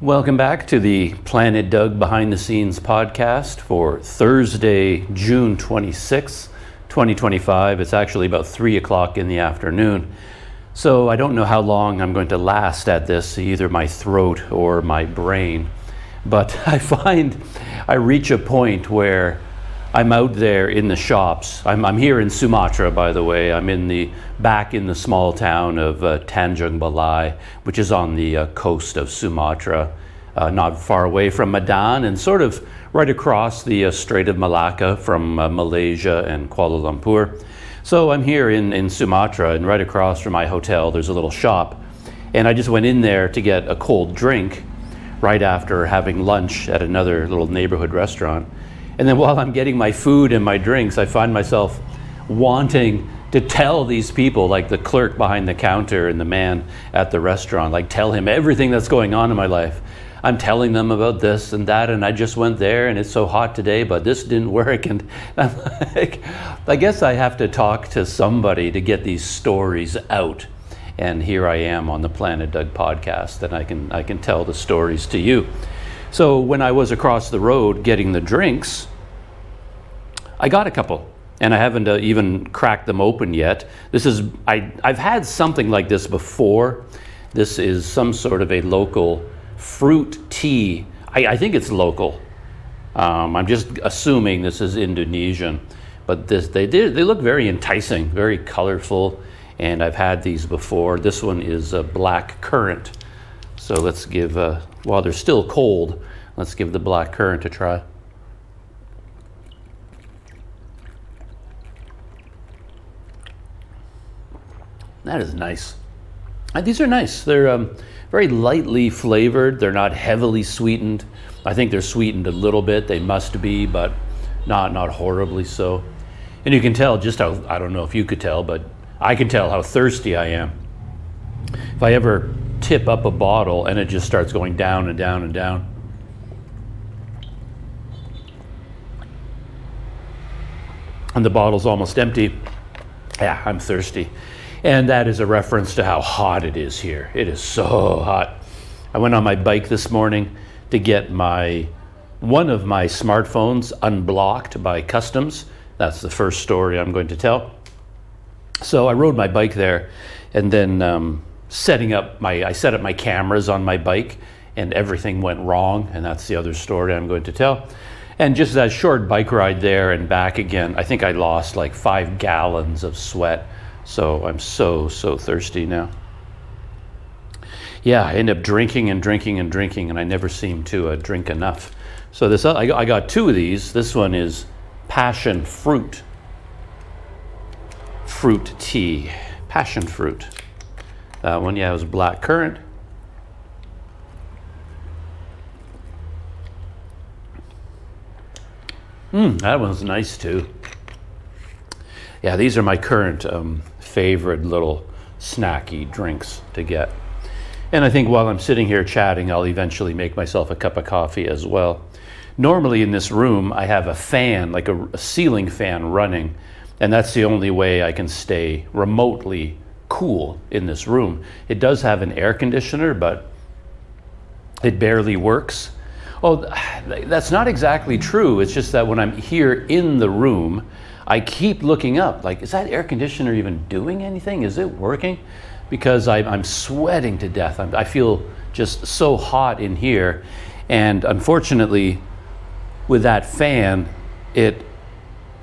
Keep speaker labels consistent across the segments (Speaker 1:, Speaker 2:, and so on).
Speaker 1: Welcome back to the Planet Doug Behind the Scenes podcast for Thursday, June 26th, 2025. It's actually about 3 o'clock in the afternoon. So I don't know how long I'm going to last at this, either my throat or my brain. But I find I reach a point where I'm out there in the shops. I'm here in Sumatra, by the way. I'm back in the small town of Tanjung Balai, which is on the coast of Sumatra, not far away from Medan and sort of right across the Strait of Malacca from Malaysia and Kuala Lumpur. So I'm here in Sumatra, and right across from my hotel there's a little shop. And I just went in there to get a cold drink right after having lunch at another little neighborhood restaurant. And then while I'm getting my food and my drinks, I find myself wanting to tell these people, like the clerk behind the counter and the man at the restaurant, like tell him everything that's going on in my life. I'm telling them about this and that, and I just went there and it's so hot today, but this didn't work. And I'm like, I guess I have to talk to somebody to get these stories out. And here I am on the Planet Doug podcast, and I can tell the stories to you. So when I was across the road getting the drinks, I got a couple, and I haven't even cracked them open yet. I've had something like this before. This is some sort of a local fruit tea. I think it's local. I'm just assuming this is Indonesian, but they look very enticing, very colorful, and I've had these before. This one is a black currant. So let's give, while they're still cold, let's give the black currant a try. That is nice. These are nice. They're very lightly flavored. They're not heavily sweetened. I think they're sweetened a little bit. They must be, but not horribly so. And you can tell just how, I don't know if you could tell, but I can tell how thirsty I am. If I ever tip up a bottle and it just starts going down and down and down. And the bottle's almost empty. Yeah, I'm thirsty. And that is a reference to how hot it is here. It is so hot. I went on my bike this morning to get one of my smartphones unblocked by customs. That's the first story I'm going to tell. So I rode my bike there, and then I set up my cameras on my bike, and everything went wrong, and that's the other story I'm going to tell. And just that short bike ride there and back again, I think I lost like 5 gallons of sweat. So I'm so thirsty now. Yeah, I end up drinking and drinking and drinking, and I never seem to drink enough. So I got 2 of these. This one is passion fruit tea, passion fruit. That one, yeah, it was black currant. That one's nice too. Yeah, these are my current favorite little snacky drinks to get. And I think while I'm sitting here chatting, I'll eventually make myself a cup of coffee as well. Normally in this room, I have a fan, like a ceiling fan running, and that's the only way I can stay remotely cool in this room. It does have an air conditioner, but it barely works. Oh, that's not exactly true. It's just that when I'm here in the room, I keep looking up, like, is that air conditioner even doing anything? Is it working? Because I'm sweating to death. I feel just so hot in here. And unfortunately, with that fan, it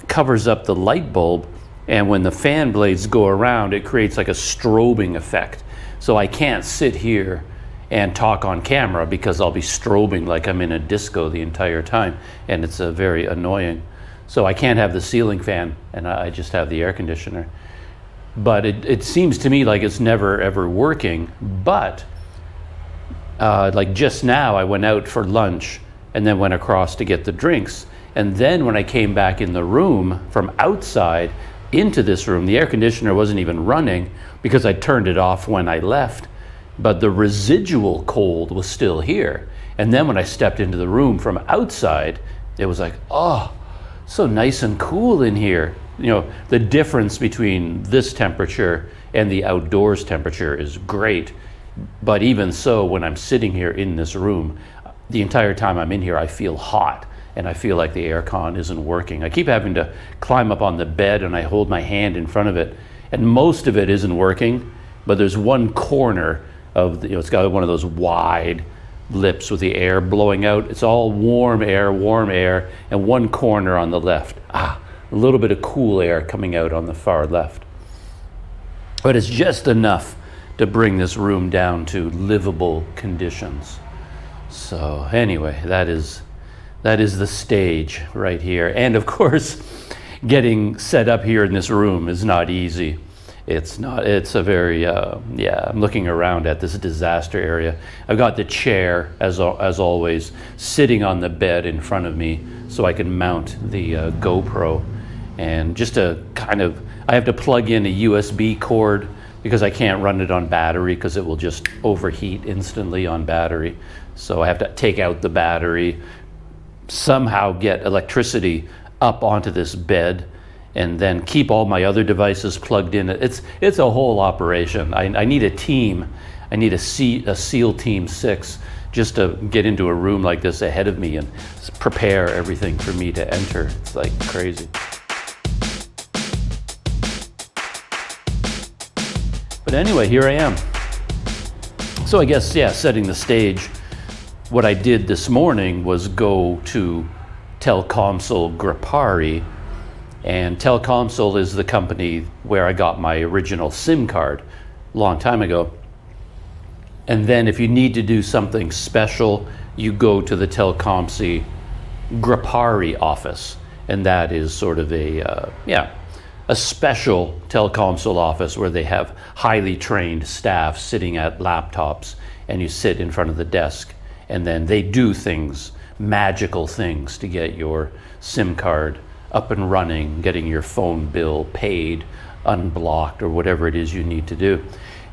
Speaker 1: covers up the light bulb. And when the fan blades go around, it creates like a strobing effect. So I can't sit here and talk on camera because I'll be strobing like I'm in a disco the entire time. And it's very annoying. So I can't have the ceiling fan, and I just have the air conditioner. But it seems to me like it's never ever working. But like just now, I went out for lunch and then went across to get the drinks. And then when I came back in the room from outside into this room, the air conditioner wasn't even running because I turned it off when I left. But the residual cold was still here. And then when I stepped into the room from outside, it was like, oh, so nice and cool in here. You know, the difference between this temperature and the outdoors temperature is great. But even so, when I'm sitting here in this room, the entire time I'm in here, I feel hot and I feel like the aircon isn't working. I keep having to climb up on the bed and I hold my hand in front of it, and most of it isn't working, but there's one corner of it's got one of those wide lips with the air blowing out. It's all warm air, and one corner on the left, a little bit of cool air coming out on the far left. But it's just enough to bring this room down to livable conditions. So anyway, that is the stage right here. And of course, getting set up here in this room is not easy. It's a very, I'm looking around at this disaster area. I've got the chair, as always, sitting on the bed in front of me so I can mount the GoPro. And just to I have to plug in a USB cord because I can't run it on battery because it will just overheat instantly on battery. So I have to take out the battery, somehow get electricity up onto this bed, and then keep all my other devices plugged in. It's a whole operation. I need a team. I need a SEAL Team 6 just to get into a room like this ahead of me and prepare everything for me to enter. It's like crazy. But anyway, here I am. So I guess, setting the stage, what I did this morning was go to Telkomsel Grapari, and Telkomsel is the company where I got my original SIM card a long time ago. And then if you need to do something special, you go to the Telkomsel Grapari office, and that is sort of a special Telkomsel office where they have highly trained staff sitting at laptops, and you sit in front of the desk, and then they do things, magical things, to get your SIM card up and running, getting your phone bill paid, unblocked, or whatever it is you need to do.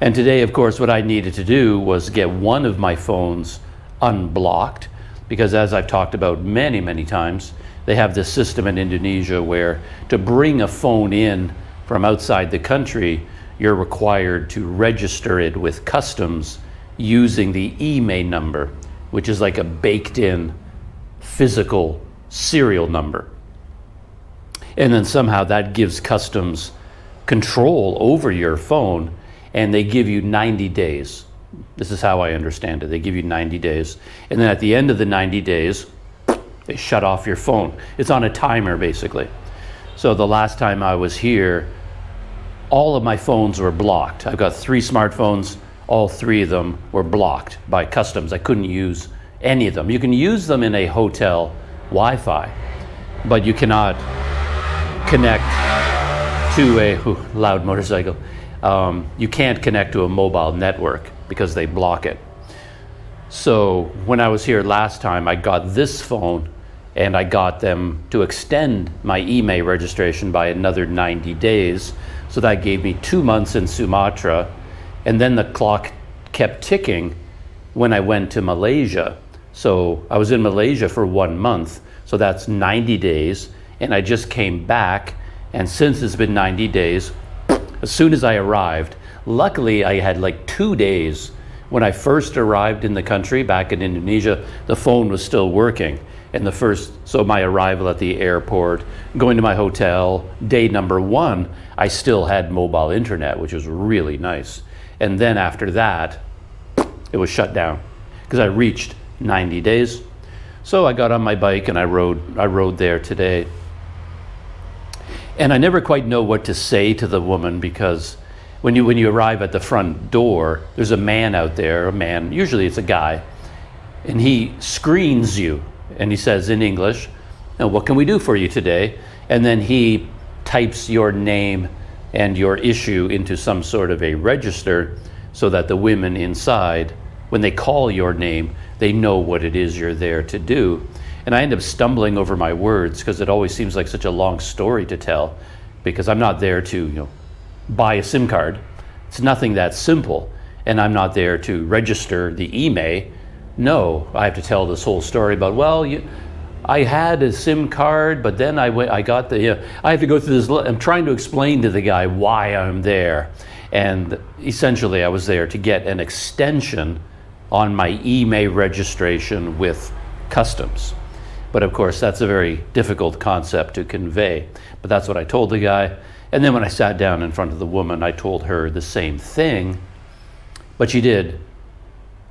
Speaker 1: And today, of course, what I needed to do was get one of my phones unblocked, because as I've talked about many, many times, they have this system in Indonesia where to bring a phone in from outside the country, you're required to register it with customs using the IMEI number, which is like a baked-in physical serial number. And then somehow that gives customs control over your phone, and they give you 90 days. This is how I understand it. They give you 90 days. And then at the end of the 90 days, they shut off your phone. It's on a timer, basically. So the last time I was here, all of my phones were blocked. I've got 3 smartphones. All 3 of them were blocked by customs. I couldn't use any of them. You can use them in a hotel Wi-Fi, but you cannot connect to a loud motorcycle. You can't connect to a mobile network because they block it. So when I was here last time, I got this phone, and I got them to extend my IMEI registration by another 90 days. So that gave me 2 months in Sumatra, and then the clock kept ticking when I went to Malaysia. So I was in Malaysia for 1 month, so that's 90 days, and I just came back, and since it's been 90 days, as soon as I arrived, luckily I had like 2 days. When I first arrived in the country back in Indonesia, the phone was still working. And so my arrival at the airport, going to my hotel, day number 1, I still had mobile internet, which was really nice. And then after that, it was shut down because I reached 90 days. So I got on my bike and I rode there today. And I never quite know what to say to the woman, because when you arrive at the front door, there's a man out there, usually it's a guy, and he screens you, and he says in English, "What can we do for you today?" And then he types your name and your issue into some sort of a register so that the women inside, when they call your name, they know what it is you're there to do. And I end up stumbling over my words because it always seems like such a long story to tell, because I'm not there to, buy a SIM card. It's nothing that simple. And I'm not there to register the IMEI. No, I have to tell this whole story about, I had a SIM card, but then I got I have to go through this. I'm trying to explain to the guy why I'm there. And essentially I was there to get an extension on my IMEI registration with customs. But of course, that's a very difficult concept to convey. But that's what I told the guy. And then when I sat down in front of the woman, I told her the same thing. But she did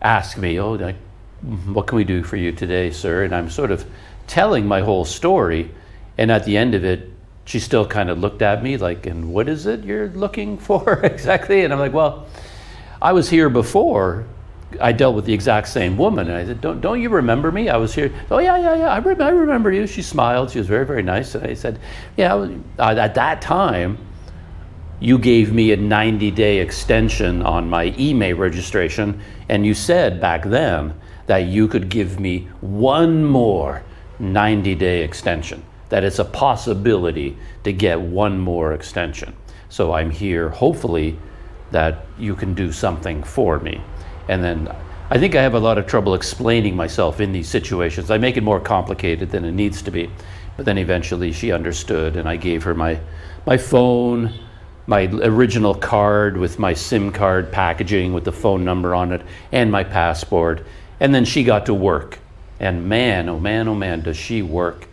Speaker 1: ask me, oh, what can we do for you today, sir? And I'm sort of telling my whole story. And at the end of it, she still kind of looked at me like, and what is it you're looking for exactly? And I'm like, well, I was here before. I dealt with the exact same woman. And I said, don't you remember me? I was here. Oh, yeah. I remember you. She smiled. She was very, very nice. And I said, yeah, at that time, you gave me a 90-day extension on my IMEI registration. And you said back then that you could give me one more 90-day extension, that it's a possibility to get one more extension. So I'm here, hopefully, that you can do something for me. And then I think I have a lot of trouble explaining myself in these situations. I make it more complicated than it needs to be. But then eventually she understood, and I gave her my phone, my original card with my SIM card packaging with the phone number on it, and my passport. And then she got to work. And man, oh man, does she work.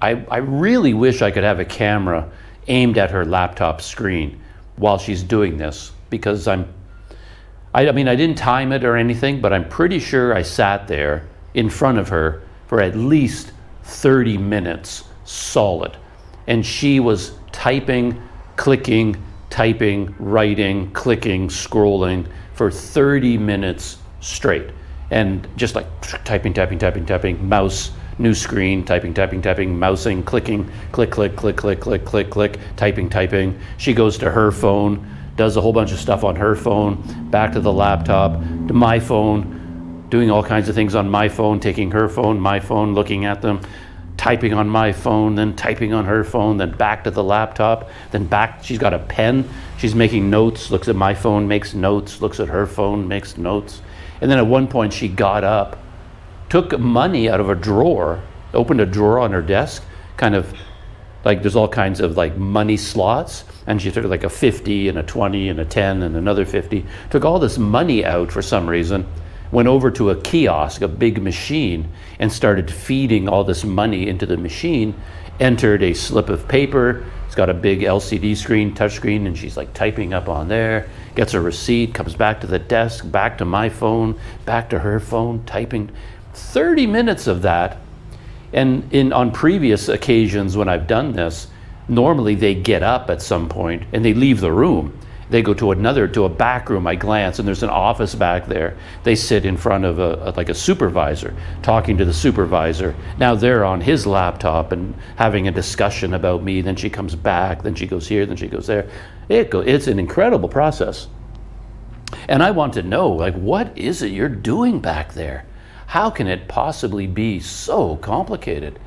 Speaker 1: I really wish I could have a camera aimed at her laptop screen while she's doing this, because I mean, I didn't time it or anything, but I'm pretty sure I sat there in front of her for at least 30 minutes solid. And she was typing, clicking, typing, writing, clicking, scrolling for 30 minutes straight. And just like typing, mouse, new screen, typing, mousing, clicking, click, typing. She goes to her phone, does a whole bunch of stuff on her phone, back to the laptop, to my phone, doing all kinds of things on my phone, taking her phone, my phone, looking at them, typing on my phone, then typing on her phone, then back to the laptop, then back. She's got a pen. She's making notes, looks at my phone, makes notes, looks at her phone, makes notes. And then at one point she got up, took money out of a drawer, opened a drawer on her desk, kind of like there's all kinds of like money slots, and she took like a 50 and a 20 and a 10 and another 50, took all this money out for some reason, went over to a kiosk, a big machine, and started feeding all this money into the machine, entered a slip of paper. It's got a big LCD screen, touch screen, and she's like typing up on there, gets a receipt, comes back to the desk, back to my phone, back to her phone, typing. 30 minutes of that. And on previous occasions when I've done this, normally they get up at some point and they leave the room. They go to a back room. I glance and there's an office back there. They sit in front of a supervisor, talking to the supervisor. Now they're on his laptop and having a discussion about me. Then she comes back, then she goes here, then she goes there. It's an incredible process. And I want to know, like, what is it you're doing back there? How can it possibly be so complicated?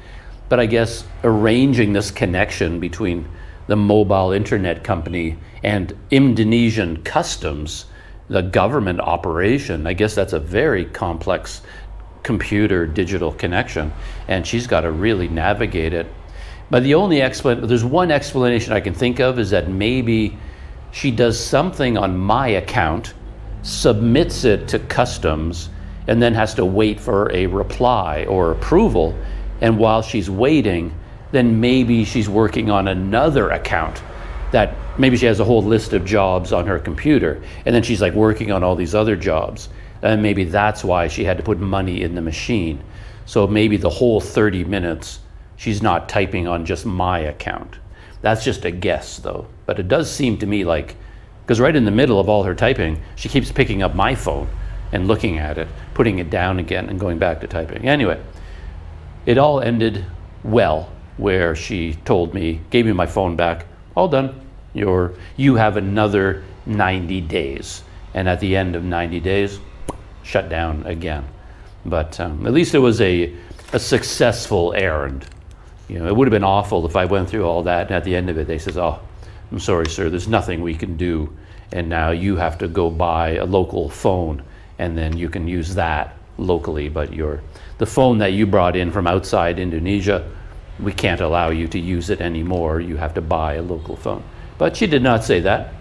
Speaker 1: But I guess arranging this connection between the mobile internet company and Indonesian customs, the government operation, I guess that's a very complex computer digital connection, and she's got to really navigate it. But there's one explanation I can think of, is that maybe she does something on my account, submits it to customs, and then has to wait for a reply or approval. And while she's waiting, then maybe she's working on another account that maybe she has a whole list of jobs on her computer, and then she's like working on all these other jobs. And maybe that's why she had to put money in the machine. So maybe the whole 30 minutes, she's not typing on just my account. That's just a guess though. But it does seem to me like, because right in the middle of all her typing, she keeps picking up my phone and looking at it, putting it down again and going back to typing. Anyway, it all ended well, where she told me, gave me my phone back, all done. You have another 90 days. And at the end of 90 days, shut down again. But at least it was a successful errand. You know, it would have been awful if I went through all that, and at the end of it they says, oh, I'm sorry, sir, there's nothing we can do. And now you have to go buy a local phone, and then you can use that locally. But the phone that you brought in from outside Indonesia, we can't allow you to use it anymore. You have to buy a local phone. But she did not say that.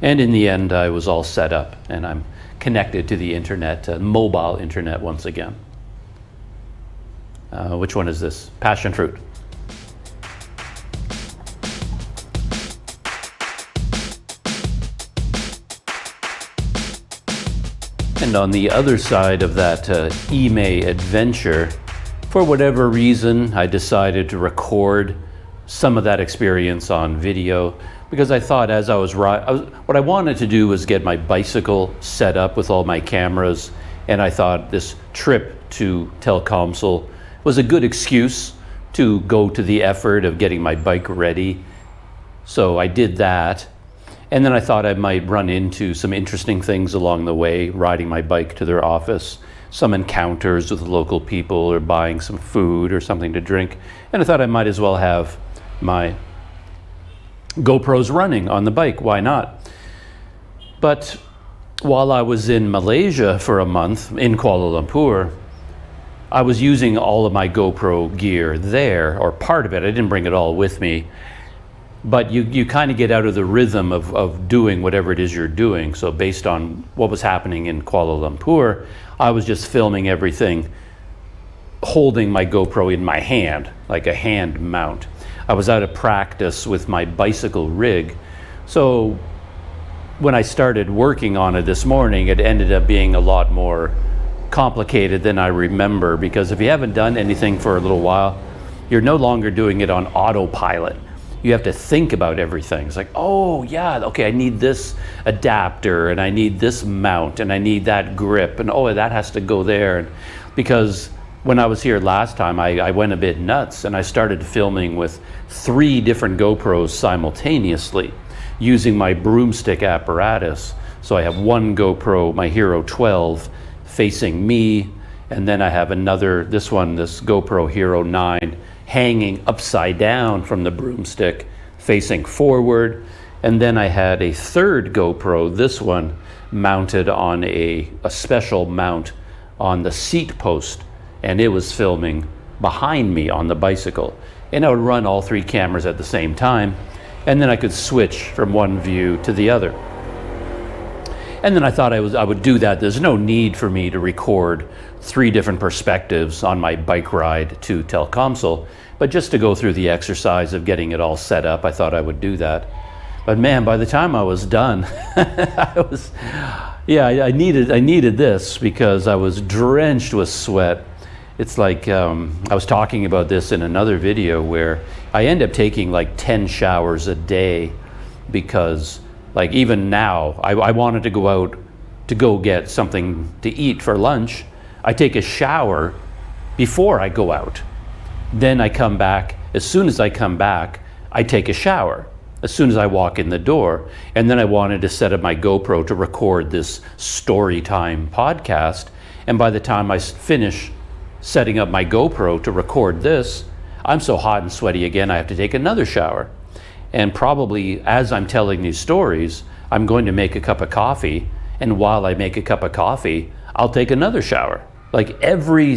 Speaker 1: And in the end, I was all set up, and I'm connected to the internet, mobile internet once again. Which one is this? Passion fruit. And on the other side of that IMEI adventure, for whatever reason, I decided to record some of that experience on video, because I thought as I was what I wanted to do was get my bicycle set up with all my cameras, and I thought this trip to Telkomsel was a good excuse to go to the effort of getting my bike ready. So I did that. And then I thought I might run into some interesting things along the way, riding my bike to their office, some encounters with local people, or buying some food or something to drink. And I thought I might as well have my GoPros running on the bike. Why not? But while I was in Malaysia for a month, in Kuala Lumpur, I was using all of my GoPro gear there, or part of it. I didn't bring it all with me. But you kind of get out of the rhythm of doing whatever it is you're doing. So based on what was happening in Kuala Lumpur, I was just filming everything, holding my GoPro in my hand, like a hand mount. I was out of practice with my bicycle rig. So when I started working on it this morning, it ended up being a lot more complicated than I remember, because if you haven't done anything for a little while, you're no longer doing it on autopilot. You have to think about everything. It's like, oh yeah, okay, I need this adapter, and I need this mount, and I need that grip, and oh, that has to go there. And because when I was here last time, I went a bit nuts, and I started filming with 3 different GoPros simultaneously, using my broomstick apparatus. So I have one GoPro, my Hero 12, facing me, and then I have another, this GoPro Hero 9, hanging upside down from the broomstick, facing forward. And then I had a third GoPro, this one, mounted on a special mount on the seat post, and it was filming behind me on the bicycle. And I would run all 3 cameras at the same time, and then I could switch from one view to the other. And then I thought I would do that. There's no need for me to record 3 different perspectives on my bike ride to Telkomsel, but just to go through the exercise of getting it all set up, I thought I would do that. But man, by the time I was done, I needed this, because I was drenched with sweat. It's like, I was talking about this in another video, where I end up taking like 10 showers a day, because like even now, I wanted to go out to go get something to eat for lunch. I take a shower before I go out. Then I come back. As soon as I come back, I take a shower as soon as I walk in the door. And then I wanted to set up my GoPro to record this story time podcast. And by the time I finish setting up my GoPro to record this, I'm so hot and sweaty again, I have to take another shower. And probably as I'm telling these stories, I'm going to make a cup of coffee. And while I make a cup of coffee, I'll take another shower. Like every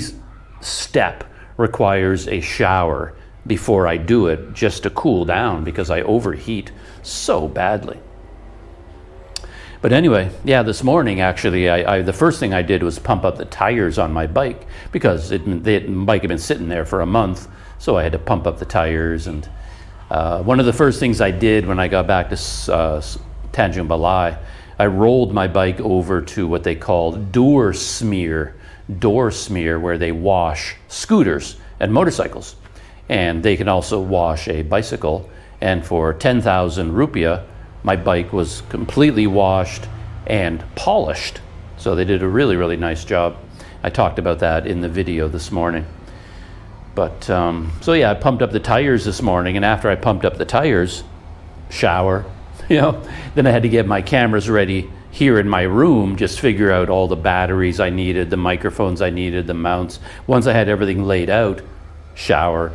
Speaker 1: step requires a shower before I do it, just to cool down, because I overheat so badly. But anyway, yeah, this morning actually, the first thing I did was pump up the tires on my bike, because the bike had been sitting there for a month, so I had to pump up the tires. And one of the first things I did when I got back to Tanjung Balai, I rolled my bike over to what they call door smear, where they wash scooters and motorcycles. And they can also wash a bicycle. And for 10,000 rupiah, my bike was completely washed and polished. So they did a really, really nice job. I talked about that in the video this morning. But so yeah, I pumped up the tires this morning, and after I pumped up the tires, shower, then I had to get my cameras ready here in my room, just figure out all the batteries I needed, the microphones I needed, the mounts. Once I had everything laid out, shower,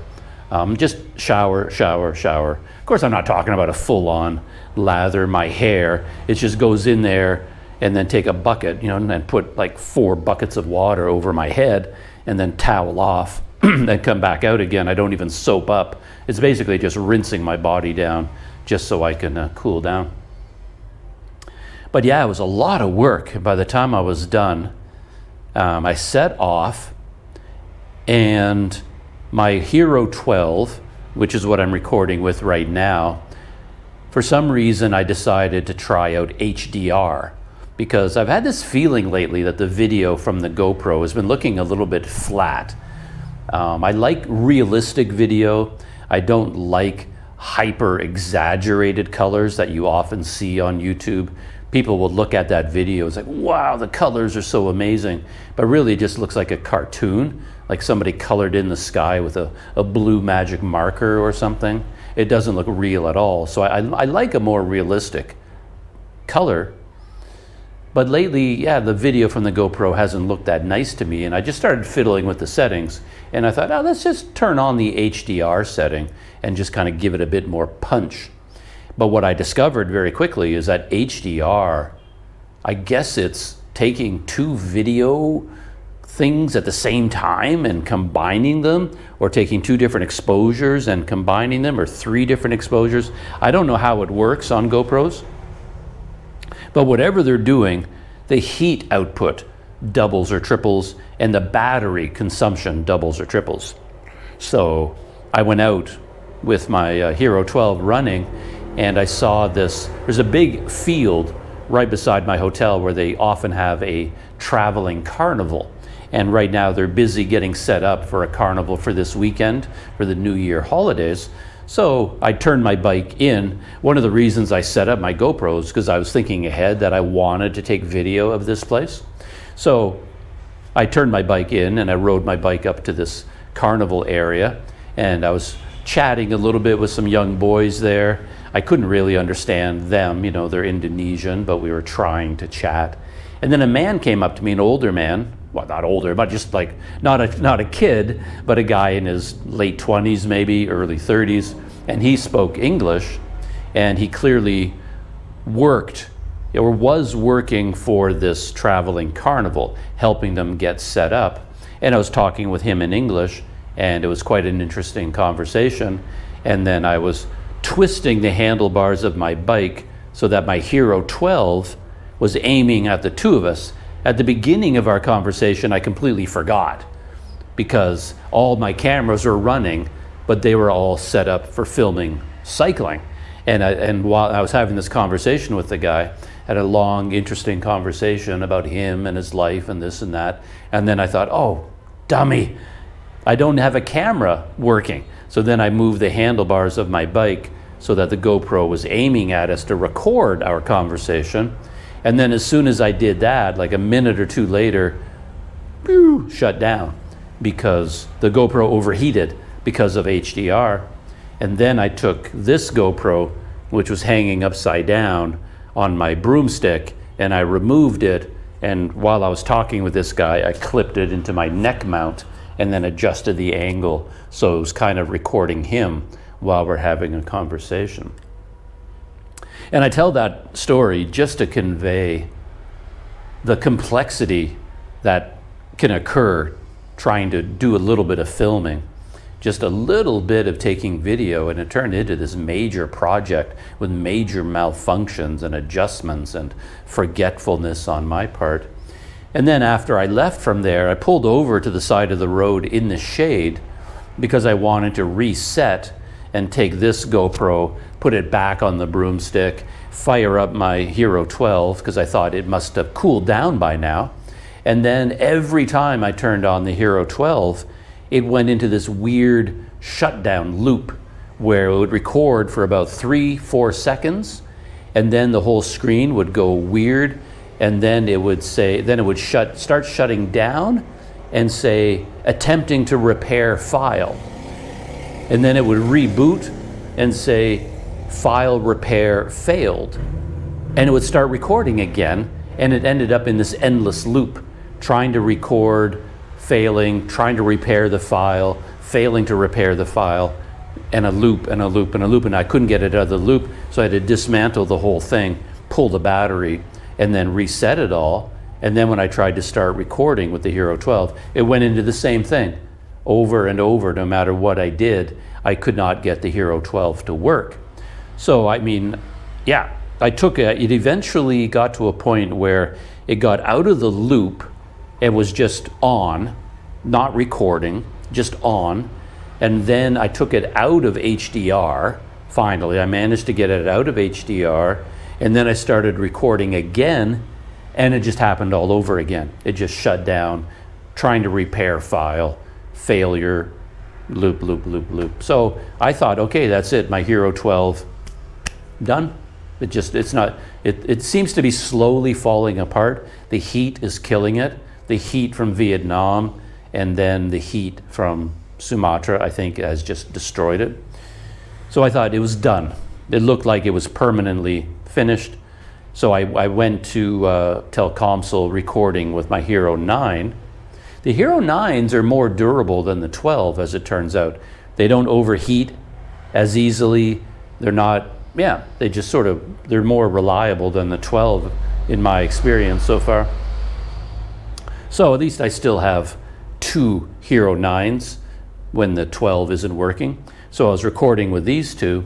Speaker 1: just shower. Of course, I'm not talking about a full-on lather my hair. It just goes in there and then take a bucket, and put like 4 buckets of water over my head and then towel off and come back out again. I don't even soap up. It's basically just rinsing my body down just so I can cool down. But yeah, it was a lot of work. By the time I was done, I set off, and my Hero 12, which is what I'm recording with right now, for some reason I decided to try out HDR, because I've had this feeling lately that the video from the GoPro has been looking a little bit flat. I like realistic video. I don't like hyper exaggerated colors that you often see on YouTube. People will look at that video, it's like, wow, the colors are so amazing. But really it just looks like a cartoon, like somebody colored in the sky with a blue magic marker or something. It doesn't look real at all. So I like a more realistic color. But lately, yeah, the video from the GoPro hasn't looked that nice to me, and I just started fiddling with the settings, and I thought, oh, let's just turn on the HDR setting and just kind of give it a bit more punch. But what I discovered very quickly is that HDR, I guess it's taking two video things at the same time and combining them, or taking two different exposures and combining them, or three different exposures. I don't know how it works on GoPros. But whatever they're doing, the heat output doubles or triples, and the battery consumption doubles or triples. So I went out with my Hero 12 running, and I saw this. There's a big field right beside my hotel where they often have a traveling carnival. And right now they're busy getting set up for a carnival for this weekend, for the New Year holidays. So I turned my bike in. One of the reasons I set up my GoPro is because I was thinking ahead that I wanted to take video of this place. So I turned my bike in and I rode my bike up to this carnival area, and I was chatting a little bit with some young boys there. I couldn't really understand them, you know, they're Indonesian, but we were trying to chat. And then a man came up to me, an older man, well, not older, but just like not a kid, but a guy in his late 20s, maybe early 30s, and he spoke English, and he clearly worked or was working for this traveling carnival, helping them get set up. And I was talking with him in English, and it was quite an interesting conversation. And then I was twisting the handlebars of my bike so that my Hero 12 was aiming at the two of us. At the beginning of our conversation, I completely forgot, because all my cameras were running, but they were all set up for filming cycling. And while I was having this conversation with the guy, had a long, interesting conversation about him and his life and this and that. And then I thought, oh, dummy, I don't have a camera working. So then I moved the handlebars of my bike so that the GoPro was aiming at us to record our conversation. And then as soon as I did that, like a minute or two later, shut down, because the GoPro overheated because of HDR. And then I took this GoPro, which was hanging upside down on my broomstick, and I removed it. And while I was talking with this guy, I clipped it into my neck mount and then adjusted the angle so it was kind of recording him while we're having a conversation. And I tell that story just to convey the complexity that can occur trying to do a little bit of filming, just a little bit of taking video, and it turned into this major project with major malfunctions and adjustments and forgetfulness on my part. And then after I left from there, I pulled over to the side of the road in the shade because I wanted to reset and take this GoPro, put it back on the broomstick, fire up my Hero 12 because I thought it must have cooled down by now. And then every time I turned on the Hero 12, it went into this weird shutdown loop where it would record for about 3-4 seconds, and then the whole screen would go weird, and then it would say, then it would start shutting down and say, attempting to repair file. And then it would reboot and say, file repair failed. And it would start recording again, and it ended up in this endless loop, trying to record, failing, trying to repair the file, failing to repair the file, and a loop and a loop and a loop, and I couldn't get it out of the loop, so I had to dismantle the whole thing, pull the battery, and then reset it all. And then when I tried to start recording with the Hero 12, it went into the same thing over and over. No matter what I did, I could not get the Hero 12 to work. So I mean, yeah, it eventually got to a point where it got out of the loop and was just on, not recording, just on. And then I took it out of HDR. Finally, I managed to get it out of HDR. And then I started recording again, and it just happened all over again. It just shut down, trying to repair file, failure, loop, loop, loop, loop. So I thought, okay, that's it. My Hero 12, done. It seems to be slowly falling apart. The heat is killing it. The heat from Vietnam and then the heat from Sumatra, I think, has just destroyed it. So I thought it was done. It looked like it was permanently finished. So I went to Telkomsel recording with my Hero 9. The Hero 9s are more durable than the 12, as it turns out. They don't overheat as easily. They're not, they just they're more reliable than the 12 in my experience so far. So at least I still have 2 Hero 9s when the 12 isn't working. So I was recording with these 2,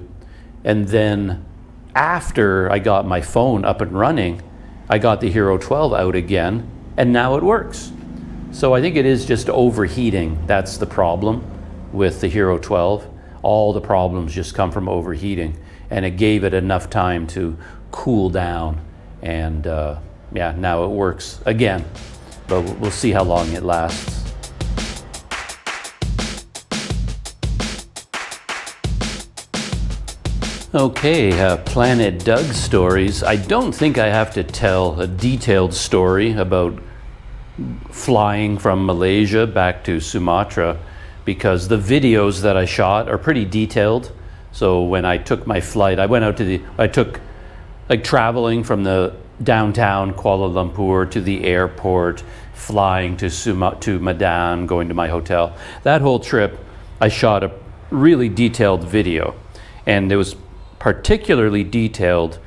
Speaker 1: and then after I got my phone up and running, I got the Hero 12 out again, and now it works. So I think it is just overheating. That's the problem with the Hero 12. All the problems just come from overheating, and it gave it enough time to cool down, and now it works again. But we'll see how long it lasts. Okay, Planet Doug stories. I don't think I have to tell a detailed story about flying from Malaysia back to Sumatra, because the videos that I shot are pretty detailed. So when I took my flight, I took traveling from the downtown Kuala Lumpur to the airport, flying to Medan, going to my hotel. That whole trip, I shot a really detailed video, and it was particularly detailed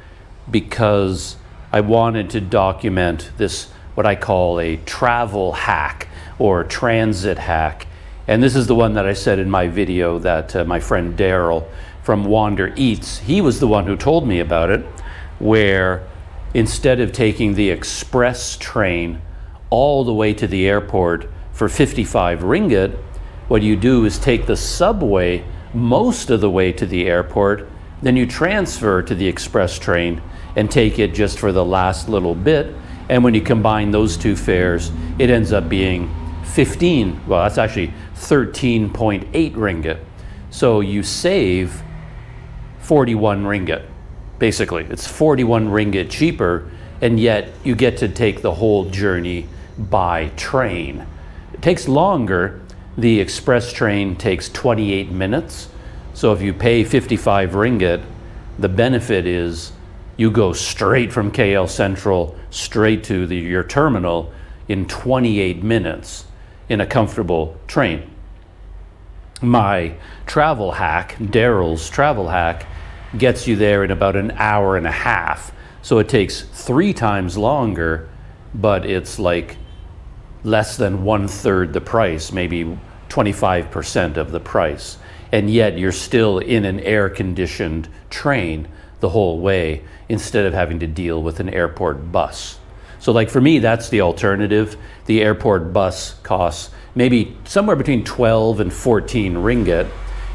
Speaker 1: because I wanted to document this, what I call a travel hack or transit hack. And this is the one that I said in my video that my friend Daryl from Wander Eats, he was the one who told me about it, where instead of taking the express train all the way to the airport for 55 ringgit, what you do is take the subway most of the way to the airport, then you transfer to the express train and take it just for the last little bit. And when you combine those 2 fares, it ends up being 15, well, that's actually 13.8 ringgit. So you save 41 ringgit. Basically, it's 41 ringgit cheaper, and yet you get to take the whole journey by train. It takes longer. The express train takes 28 minutes. So if you pay 55 ringgit, the benefit is you go straight from KL Central straight to your terminal in 28 minutes in a comfortable train. My travel hack, Daryl's travel hack, gets you there in about an hour and a half. So it takes 3 times longer, but it's like less than 1/3 the price, maybe 25% of the price. And yet you're still in an air-conditioned train the whole way instead of having to deal with an airport bus. So like for me, that's the alternative. The airport bus costs maybe somewhere between 12 and 14 ringgit,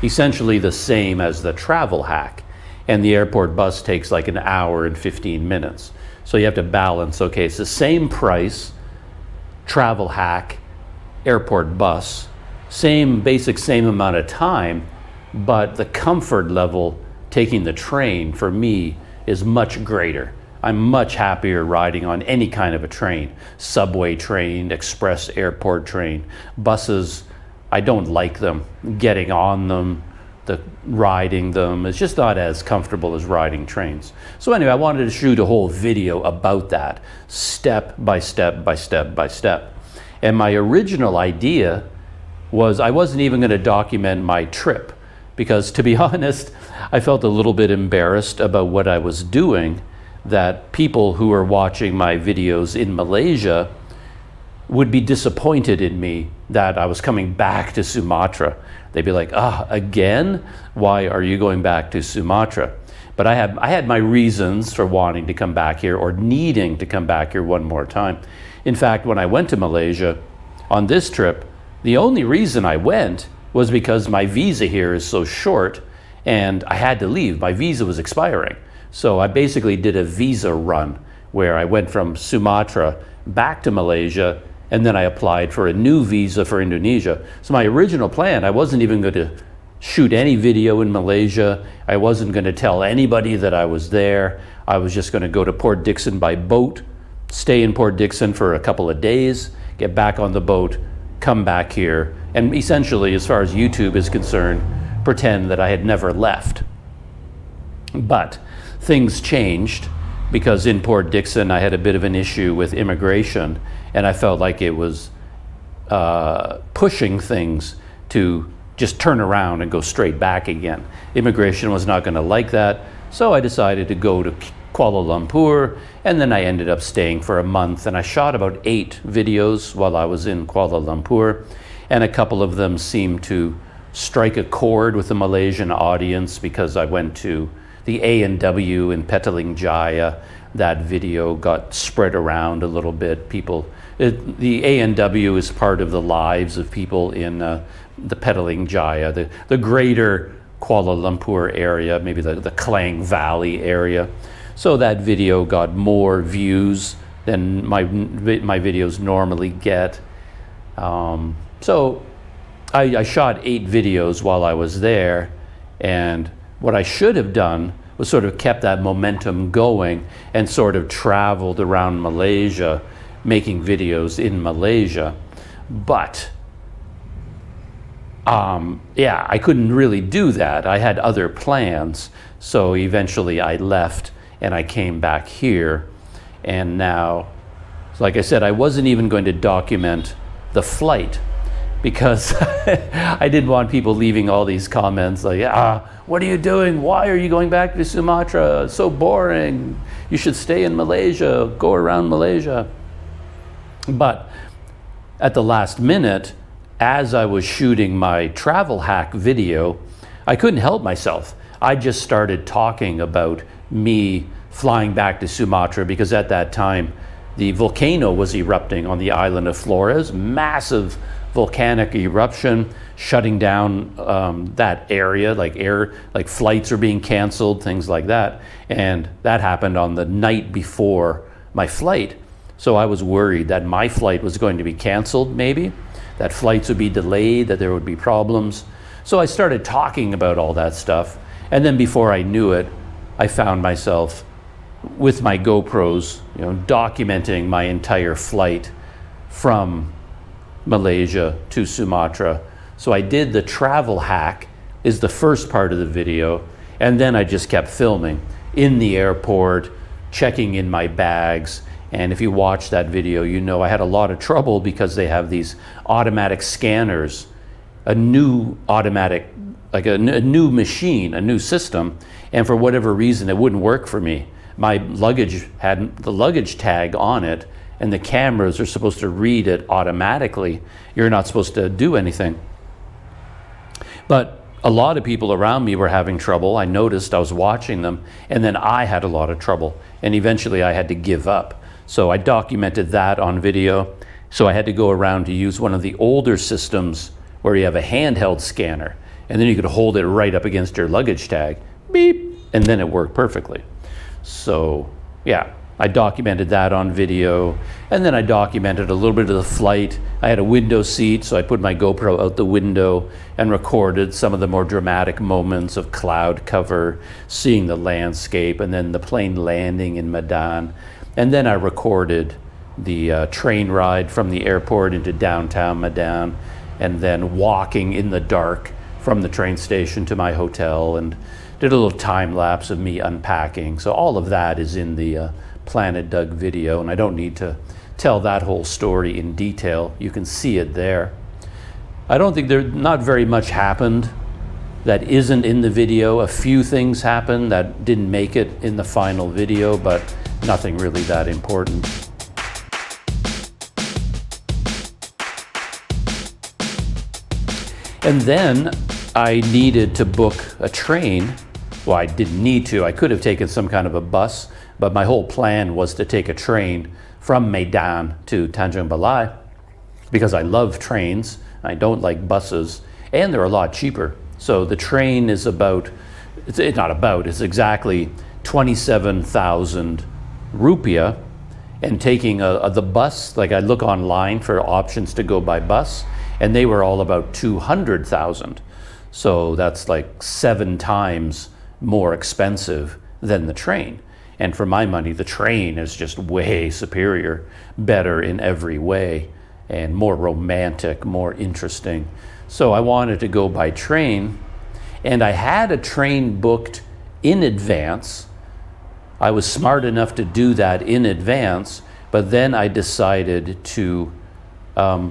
Speaker 1: essentially the same as the travel hack. And the airport bus takes like an hour and 15 minutes. So you have to balance, okay, it's the same price, travel hack, airport bus, same amount of time, but the comfort level taking the train for me is much greater. I'm much happier riding on any kind of a train, subway train, express airport train. Buses, I don't like them, getting on them, riding them. It's just not as comfortable as riding trains. So anyway, I wanted to shoot a whole video about that, step by step by step by step. And my original idea was I wasn't even going to document my trip, because to be honest, I felt a little bit embarrassed about what I was doing, that people who are watching my videos in Malaysia would be disappointed in me that I was coming back to Sumatra. They'd be like, again? Why are you going back to Sumatra? But I had my reasons for wanting to come back here or needing to come back here one more time. In fact, when I went to Malaysia on this trip, the only reason I went was because my visa here is so short and I had to leave. My visa was expiring. So I basically did a visa run where I went from Sumatra back to Malaysia, and then I applied for a new visa for Indonesia. So my original plan, I wasn't even going to shoot any video in Malaysia. I wasn't going to tell anybody that I was there. I was just going to go to Port Dickson by boat, stay in Port Dickson for a couple of days, get back on the boat, come back here, and essentially, as far as YouTube is concerned, pretend that I had never left. But things changed because in Port Dickson I had a bit of an issue with immigration, and I felt like it was pushing things to just turn around and go straight back again. Immigration was not going to like that, so I decided to go to Kuala Lumpur, and then I ended up staying for a month, and I shot about 8 videos while I was in Kuala Lumpur, and a couple of them seemed to strike a chord with the Malaysian audience because I went to the A&W in Petaling Jaya. That video got spread around a little bit. The A&W is part of the lives of people in the Petaling Jaya, the greater Kuala Lumpur area, maybe the Klang Valley area. So that video got more views than my videos normally get. So I shot 8 videos while I was there, and what I should have done was sort of kept that momentum going and sort of traveled around Malaysia making videos in Malaysia. But I couldn't really do that. I had other plans. So eventually I left and I came back here. And now, like I said, I wasn't even going to document the flight because I didn't want people leaving all these comments like, what are you doing? Why are you going back to Sumatra? It's so boring. You should stay in Malaysia, go around Malaysia. But at the last minute, as I was shooting my travel hack video, I couldn't help myself. I just started talking about me flying back to Sumatra because at that time, the volcano was erupting on the island of Flores, massive volcanic eruption, shutting down that area, like flights are being canceled, things like that. And that happened on the night before my flight. So I was worried that my flight was going to be canceled, maybe, that flights would be delayed, that there would be problems. So I started talking about all that stuff. And then before I knew it, I found myself with my GoPros, documenting my entire flight from Malaysia to Sumatra. So I did the travel hack is the first part of the video, and then I just kept filming in the airport, checking in my bags. And if you watch that video, I had a lot of trouble because they have these automatic scanners, a new automatic, like a new machine, a new system, and for whatever reason it wouldn't work for me. My luggage had the luggage tag on it, and the cameras are supposed to read it automatically. You're not supposed to do anything. But a lot of people around me were having trouble. I noticed, I was watching them, and then I had a lot of trouble, and eventually I had to give up. So I documented that on video. So I had to go around to use one of the older systems where you have a handheld scanner, and then you could hold it right up against your luggage tag, beep, and then it worked perfectly. So yeah, I documented that on video, and then I documented a little bit of the flight. I had a window seat, so I put my GoPro out the window and recorded some of the more dramatic moments of cloud cover, seeing the landscape, and then the plane landing in Medan. And then I recorded the train ride from the airport into downtown Medan, and then walking in the dark from the train station to my hotel, and did a little time lapse of me unpacking. So all of that is in the Planet Doug video, and I don't need to tell that whole story in detail. You can see it there. I don't think not very much happened that isn't in the video. A few things happened that didn't make it in the final video, but nothing really that important. And then I needed to book a train Well, I didn't need to. I could have taken some kind of a bus, but my whole plan was to take a train from Medan to Tanjung Balai because I love trains. I don't like buses, and they're a lot cheaper. So the train is it's exactly 27,000 rupiah, and taking the bus, like I look online for options to go by bus, and they were all about 200,000. So that's like 7 times more expensive than the train. And for my money, the train is just way superior, better in every way, and more romantic, more interesting. So I wanted to go by train, and I had a train booked in advance. I was smart enough to do that in advance, but then I decided to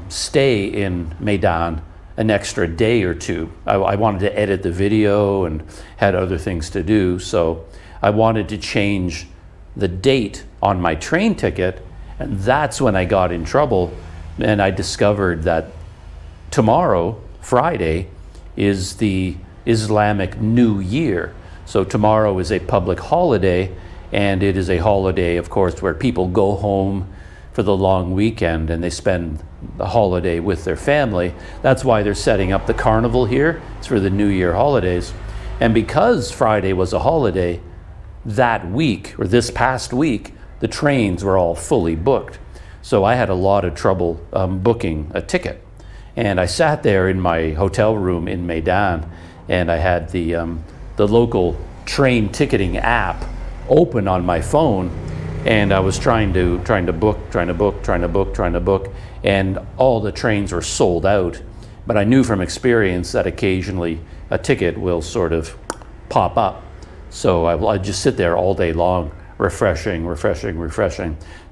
Speaker 1: stay in Medan an extra day or two. I wanted to edit the video and had other things to do, so I wanted to change the date on my train ticket, and that's when I got in trouble, and I discovered that tomorrow, Friday, is the Islamic New Year. So tomorrow is a public holiday, and it is a holiday, of course, where people go home for the long weekend and they spend the holiday with their family. That's why they're setting up the carnival here. It's for the New Year holidays. And because Friday was a holiday, that week, or this past week, the trains were all fully booked. So I had a lot of trouble booking a ticket. And I sat there in my hotel room in Medan, and I had the local train ticketing app open on my phone, and I was trying to book, and all the trains were sold out. But I knew from experience that occasionally a ticket will sort of pop up. So I just sit there all day long, refreshing,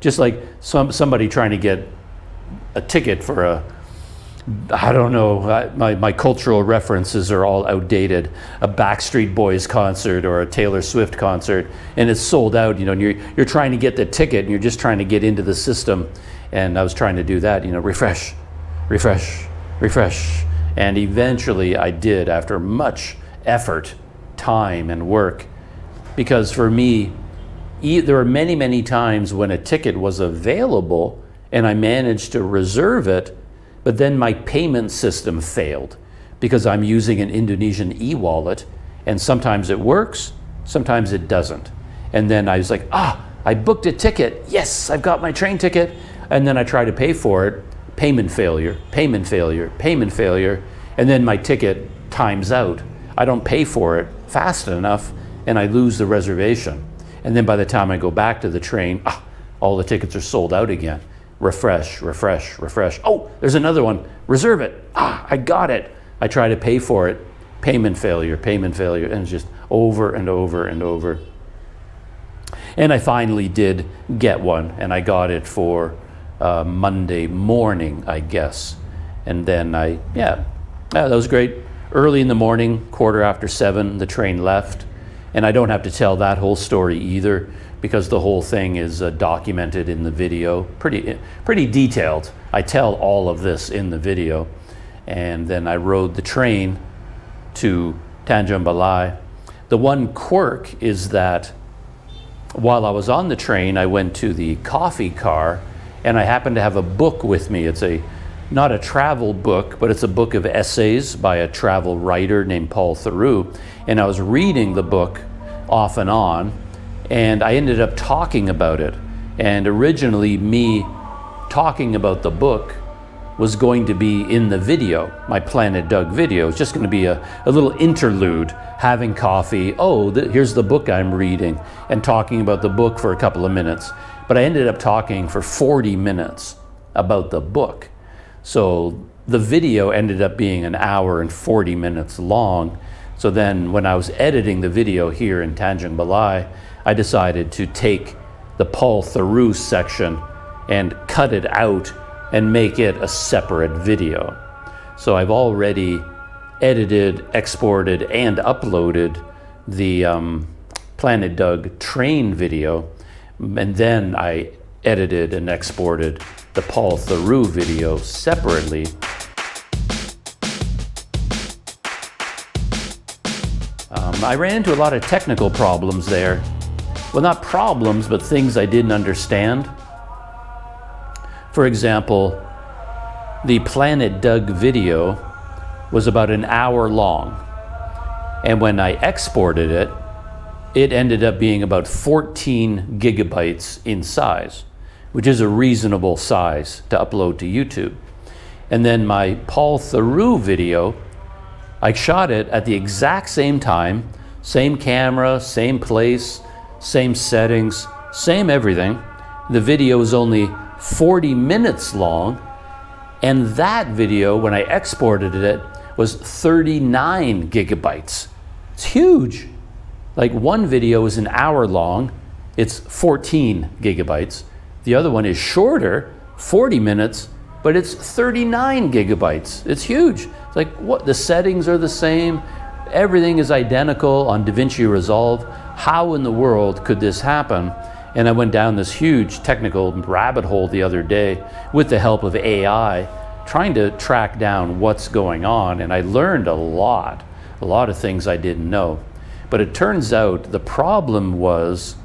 Speaker 1: just like somebody trying to get a ticket for I don't know, my cultural references are all outdated, a Backstreet Boys concert or a Taylor Swift concert, and it's sold out, and you're trying to get the ticket, and you're just trying to get into the system. And I was trying to do that, refresh, and eventually I did, after much effort, time, and work. Because for me, there were many times when a ticket was available and I managed to reserve it, but then my payment system failed because I'm using an Indonesian e-wallet, and sometimes it works, sometimes it doesn't. And then I was like, I booked a ticket. Yes, I've got my train ticket. And then I try to pay for it, payment failure. And then my ticket times out. I don't pay for it fast enough, and I lose the reservation. And then by the time I go back to the train, all the tickets are sold out again. Refresh. Oh, there's another one. Reserve it. I got it. I try to pay for it. Payment failure. And it's just over and over. And I finally did get one, and I got it for Monday morning, I guess. And then that was great. Early in the morning, 7:15, the train left. And I don't have to tell that whole story either, because the whole thing is documented in the video, pretty detailed. I tell all of this in the video. And then I rode the train to Tanjung Balai. The one quirk is that while I was on the train, I went to the coffee car, and I happened to have a book with me. It's not a travel book, but it's a book of essays by a travel writer named Paul Theroux. And I was reading the book off and on, and I ended up talking about it. And originally, me talking about the book was going to be in the video, my Planet Doug video. It's just going to be a little interlude, having coffee. Here's the book I'm reading, and talking about the book for a couple of minutes. But I ended up talking for 40 minutes about the book. So the video ended up being 1 hour and 40 minutes long. So then when I was editing the video here in Tanjung Balai, I decided to take the Paul Theroux section and cut it out and make it a separate video. So I've already edited, exported, and uploaded the Planet Doug train video, and then I edited and exported the Paul Theroux video separately. I ran into a lot of technical problems there. Well, not problems, but things I didn't understand. For example, the Planet Doug video was about an hour long. And when I exported it, it ended up being about 14 gigabytes in size, which is a reasonable size to upload to YouTube. And then my Paul Theroux video, I shot it at the exact same time, same camera, same place, same settings, same everything. The video is only 40 minutes long, and that video, when I exported it, was 39 gigabytes. It's huge. Like one video is an hour long, it's 14 gigabytes. The other one is shorter, 40 minutes, but it's 39 gigabytes. It's huge. It's like, what? The settings are the same. Everything is identical on DaVinci Resolve. How in the world could this happen? And I went down this huge technical rabbit hole the other day with the help of AI, trying to track down what's going on. And I learned a lot of things I didn't know. But it turns out the problem was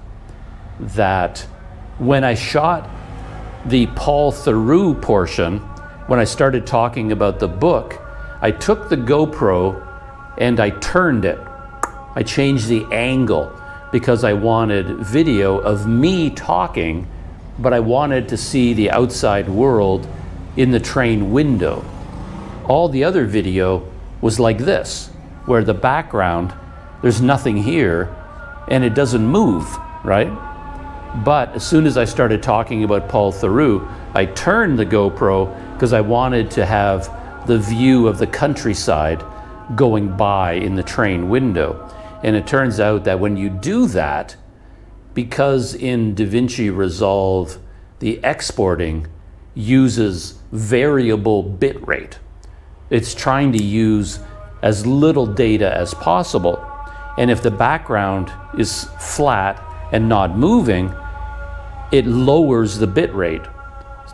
Speaker 1: that when I shot the Paul Theroux portion, when I started talking about the book, I took the GoPro and I turned it. I changed the angle because I wanted video of me talking, but I wanted to see the outside world in the train window. All the other video was like this, where the background, there's nothing here and it doesn't move, right? But as soon as I started talking about Paul Theroux, I turned the GoPro because I wanted to have the view of the countryside going by in the train window. And it turns out that when you do that, because in DaVinci Resolve, the exporting uses variable bit rate. It's trying to use as little data as possible. And if the background is flat and not moving, it lowers the bit rate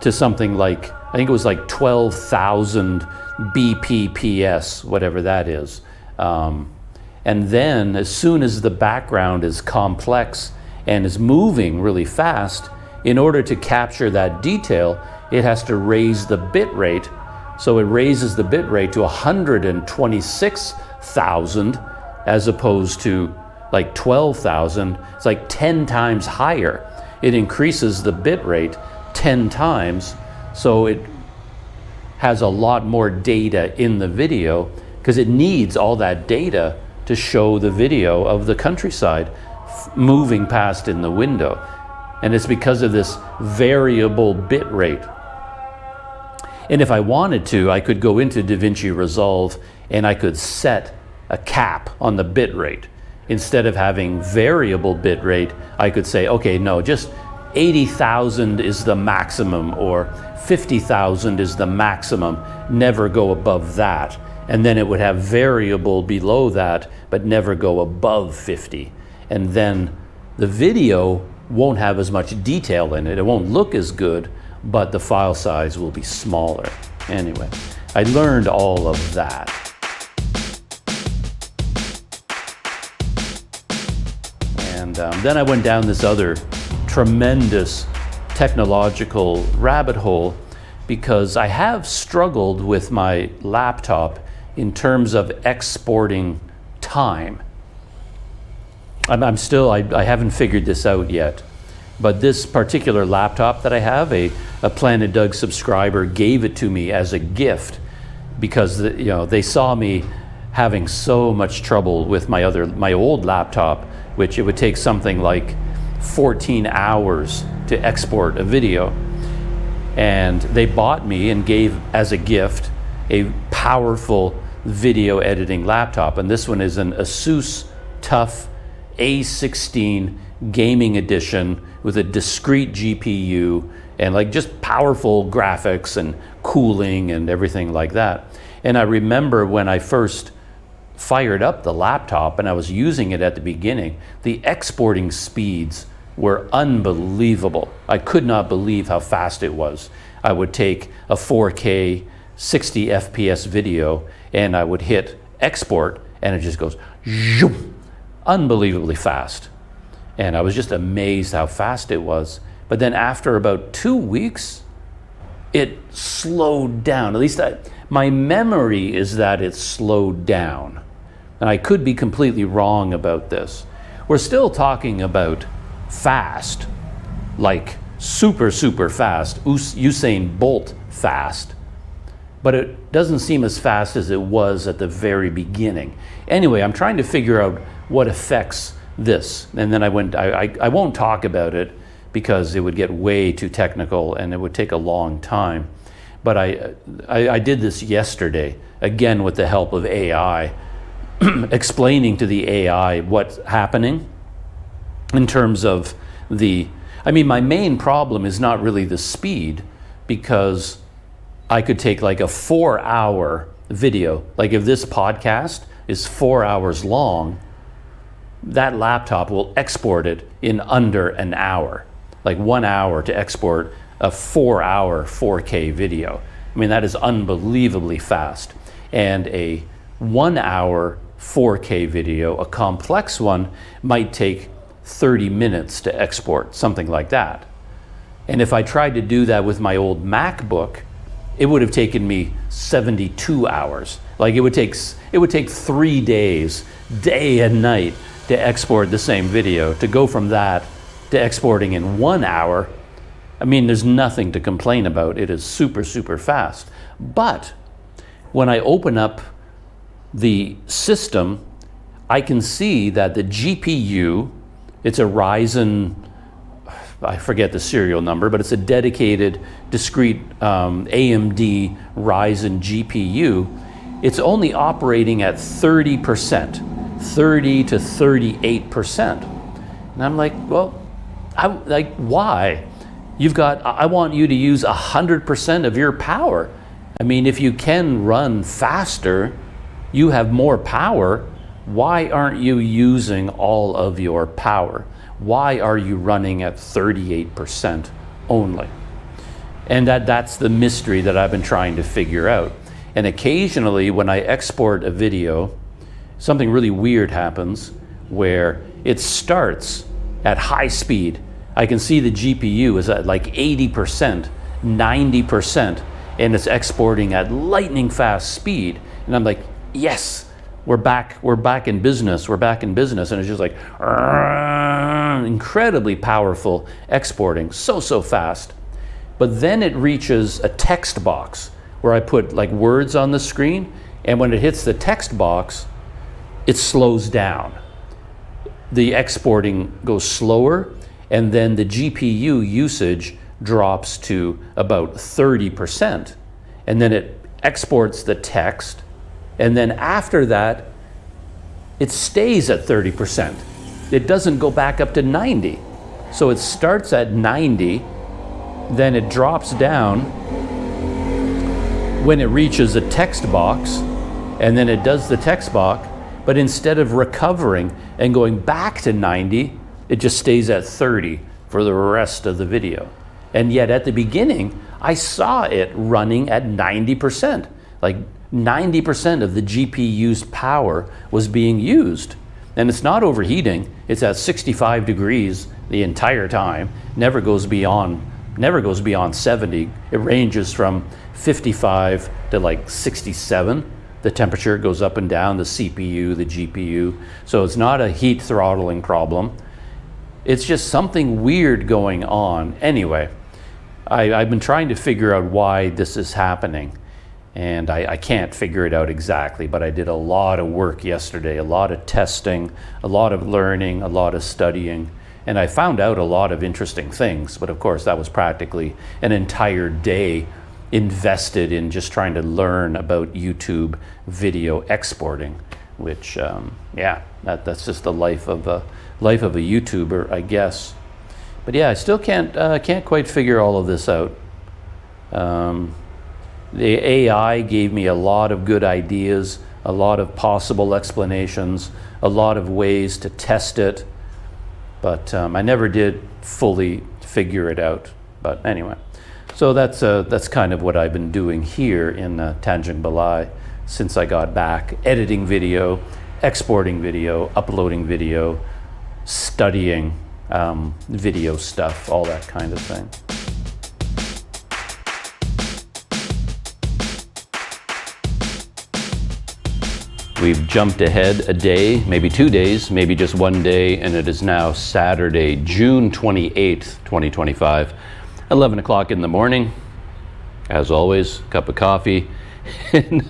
Speaker 1: to something like, I think it was like 12,000 bpps, whatever that is. And then as soon as the background is complex and is moving really fast, in order to capture that detail, it has to raise the bit rate. So it raises the bit rate to 126,000 as opposed to like 12,000. It's like 10 times higher. It increases the bit rate 10 times. So it has a lot more data in the video because it needs all that data to show the video of the countryside moving past in the window. And it's because of this variable bit rate. And if I wanted to, I could go into DaVinci Resolve and I could set a cap on the bit rate. Instead of having variable bit rate, I could say, okay, no, just 80,000 is the maximum, or 50,000 is the maximum, never go above that. And then it would have variable below that, but never go above 50. And then the video won't have as much detail in it. It won't look as good, but the file size will be smaller. Anyway, I learned all of that. And then I went down this other tremendous technological rabbit hole because I have struggled with my laptop in terms of exporting time. I haven't figured this out yet, but this particular laptop that I have, a Planet Doug subscriber gave it to me as a gift because they saw me having so much trouble with my old laptop, which it would take something like 14 hours to export a video. And they bought me and gave as a gift a powerful video editing laptop. And this one is an Asus TUF A16 gaming edition with a discrete GPU and like just powerful graphics and cooling and everything like that. And I remember when I first fired up the laptop and I was using it at the beginning, the exporting speeds were unbelievable. I could not believe how fast it was. I would take a 4K 60 FPS video and I would hit export and it just goes zoom. unbelievably fast. And I was just amazed how fast it was. But then after about 2 weeks, it slowed down. At least my memory is that it slowed down. And I could be completely wrong about this. We're still talking about fast, like super, super fast, Usain Bolt fast. But it doesn't seem as fast as it was at the very beginning. Anyway, I'm trying to figure out what affects this. And then I won't talk about it because it would get way too technical and it would take a long time. But I did this yesterday, again with the help of AI, explaining to the AI what's happening in terms of my main problem is not really the speed, because I could take like a 4-hour video. Like if this podcast is 4 hours long, that laptop will export it in under an hour. Like 1 hour to export a 4-hour 4K video. I mean, that is unbelievably fast. And a 1 hour 4K video, a complex one, might take 30 minutes to export, something like that. And if I tried to do that with my old MacBook, it would have taken me 72 hours. Like it would take 3 days, day and night, to export the same video. To go from that to exporting in 1 hour, I mean, there's nothing to complain about. It is super, super fast. But when I open up the system, I can see that the GPU, it's a Ryzen, I forget the serial number, but it's a dedicated, discrete AMD Ryzen GPU. It's only operating at 30%, 30 to 38%. And I'm like, well, why? I want you to use 100% of your power. I mean, if you can run faster, you have more power. Why aren't you using all of your power? Why are you running at 38% only? And that's the mystery that I've been trying to figure out. And occasionally when I export a video, something really weird happens where it starts at high speed. I can see the GPU is at like 80%, 90%, and it's exporting at lightning fast speed. And I'm like, yes, we're back in business, And it's just like, incredibly powerful exporting, so fast. But then it reaches a text box where I put like words on the screen, and when it hits the text box, it slows down. The exporting goes slower, and then the GPU usage drops to about 30%. And then it exports the text, and then after that, it stays at 30%. It doesn't go back up to 90. So it starts at 90, then it drops down when it reaches a text box, and then it does the text box, but instead of recovering and going back to 90, it just stays at 30 for the rest of the video. And yet at the beginning, I saw it running at 90%. Like 90% of the GPU's power was being used. And it's not overheating. It's at 65 degrees the entire time. Never goes beyond 70. It ranges from 55 to like 67. The temperature goes up and down, the CPU, the GPU. So it's not a heat throttling problem. It's just something weird going on. Anyway, I've been trying to figure out why this is happening. And I can't figure it out exactly, but I did a lot of work yesterday, a lot of testing, a lot of learning, a lot of studying. And I found out a lot of interesting things. But of course, that was practically an entire day invested in just trying to learn about YouTube video exporting, which, that's just the life of a YouTuber, I guess. But yeah, I still can't quite figure all of this out. The AI gave me a lot of good ideas, a lot of possible explanations, a lot of ways to test it, but I never did fully figure it out. But anyway, so that's kind of what I've been doing here in Tanjung Balai since I got back, editing video, exporting video, uploading video, studying video stuff, all that kind of thing. We've jumped ahead a day, maybe 2 days, maybe just 1 day, and it is now Saturday, June 28th, 2025, 11 o'clock in the morning. As always, cup of coffee. And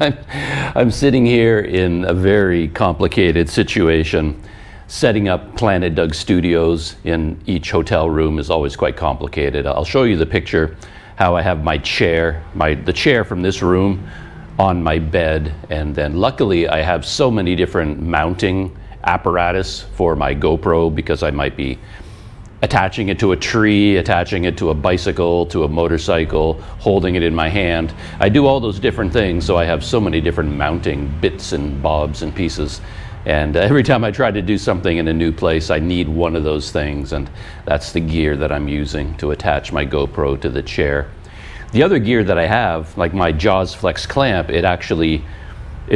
Speaker 1: I'm sitting here in a very complicated situation. Setting up Planet Doug Studios in each hotel room is always quite complicated. I'll show you the picture, how I have my chair, the chair from this room on my bed, and then luckily I have so many different mounting apparatus for my GoPro because I might be attaching it to a tree, attaching it to a bicycle, to a motorcycle, holding it in my hand. I do all those different things, so I have so many different mounting bits and bobs and pieces. And every time I try to do something in a new place, I need one of those things, and that's the gear that I'm using to attach my GoPro to the chair. The other gear that I have, like my Jaws Flex clamp, it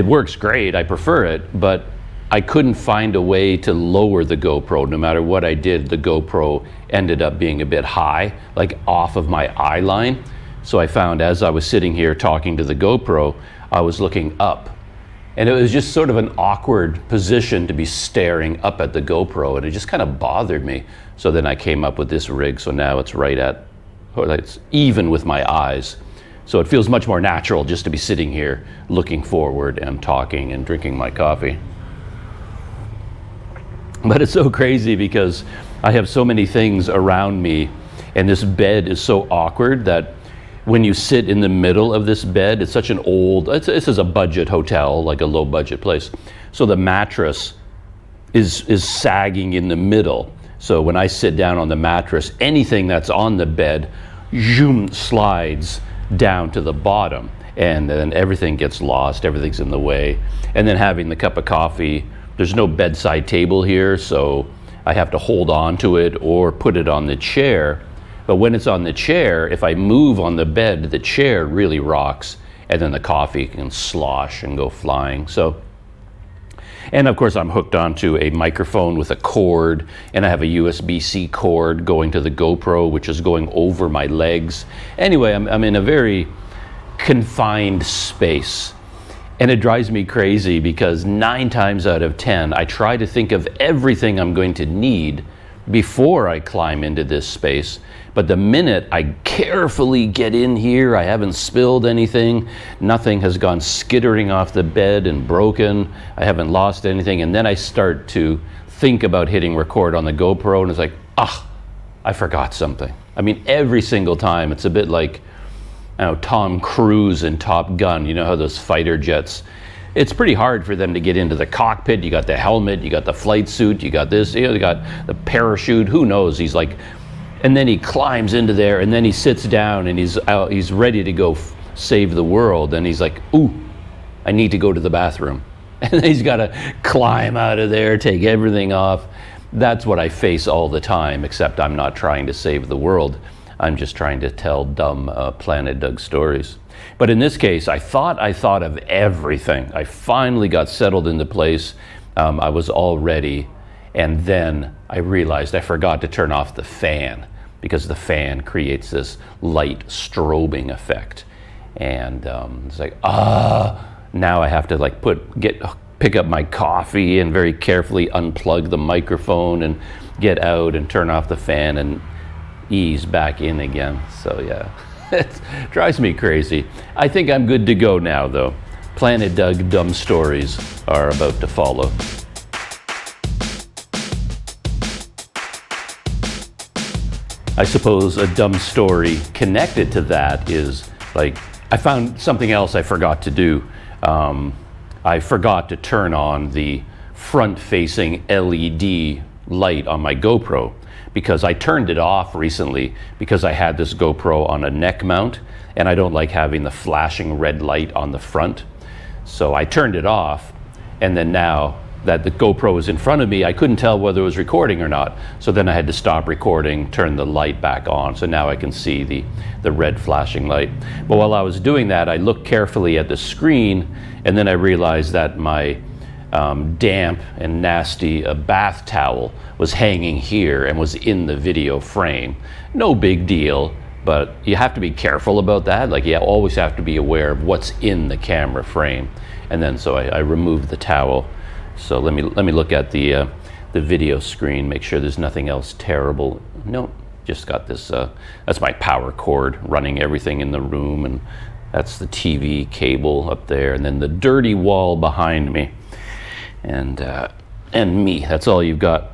Speaker 1: works great, I prefer it, but I couldn't find a way to lower the GoPro. No matter what I did, the GoPro ended up being a bit high, like off of my eye line. So I found as I was sitting here talking to the GoPro, I was looking up. And it was just sort of an awkward position to be staring up at the GoPro, and it just kind of bothered me. So then I came up with this rig, so now it's it's even with my eyes. So it feels much more natural just to be sitting here looking forward and talking and drinking my coffee. But it's so crazy because I have so many things around me, and this bed is so awkward that when you sit in the middle of this bed, it's such an old, this is a budget hotel, like a low budget place. So the mattress is sagging in the middle. So when I sit down on the mattress, anything that's on the bed slides down to the bottom, and then everything gets lost, everything's in the way. And then having the cup of coffee, there's no bedside table here, so I have to hold on to it or put it on the chair. But when it's on the chair, if I move on the bed, the chair really rocks, and then the coffee can slosh and go flying. And of course, I'm hooked onto a microphone with a cord, and I have a USB-C cord going to the GoPro, which is going over my legs. Anyway, I'm in a very confined space, and it drives me crazy because 9 times out of 10, I try to think of everything I'm going to need before I climb into this space. But the minute I carefully get in here, I haven't spilled anything, nothing has gone skittering off the bed and broken, I haven't lost anything, and then I start to think about hitting record on the GoPro, and it's like, I forgot something. I mean, every single time, it's a bit like, Tom Cruise in Top Gun. You know how those fighter jets, it's pretty hard for them to get into the cockpit. You got the helmet, you got the flight suit, you got this, you got the parachute, who knows, he's like, and then he climbs into there, and then he sits down, and he's ready to go save the world, and he's like, ooh, I need to go to the bathroom. And then he's got to climb out of there, take everything off. That's what I face all the time, except I'm not trying to save the world. I'm just trying to tell dumb Planet Doug stories. But in this case, I thought of everything. I finally got settled into place. I was all ready. And then I realized I forgot to turn off the fan, because the fan creates this light strobing effect. And it's like, now I have to pick up my coffee and very carefully unplug the microphone and get out and turn off the fan and ease back in again. So yeah, it drives me crazy. I think I'm good to go now though. Planet Doug dumb stories are about to follow. I suppose a dumb story connected to that is, like, I found something else I forgot to do. I forgot to turn on the front-facing LED light on my GoPro, because I turned it off recently because I had this GoPro on a neck mount, and I don't like having the flashing red light on the front. So I turned it off, and then now that the GoPro was in front of me, I couldn't tell whether it was recording or not. So then I had to stop recording, turn the light back on. So now I can see the red flashing light. But while I was doing that, I looked carefully at the screen, and then I realized that my damp and nasty bath towel was hanging here and was in the video frame. No big deal, but you have to be careful about that. Like, you always have to be aware of what's in the camera frame. And then so I removed the towel. So let me look at the video screen, make sure there's nothing else terrible. No, just got this, that's my power cord running everything in the room, and that's the TV cable up there, and then the dirty wall behind me, and me. That's all you've got.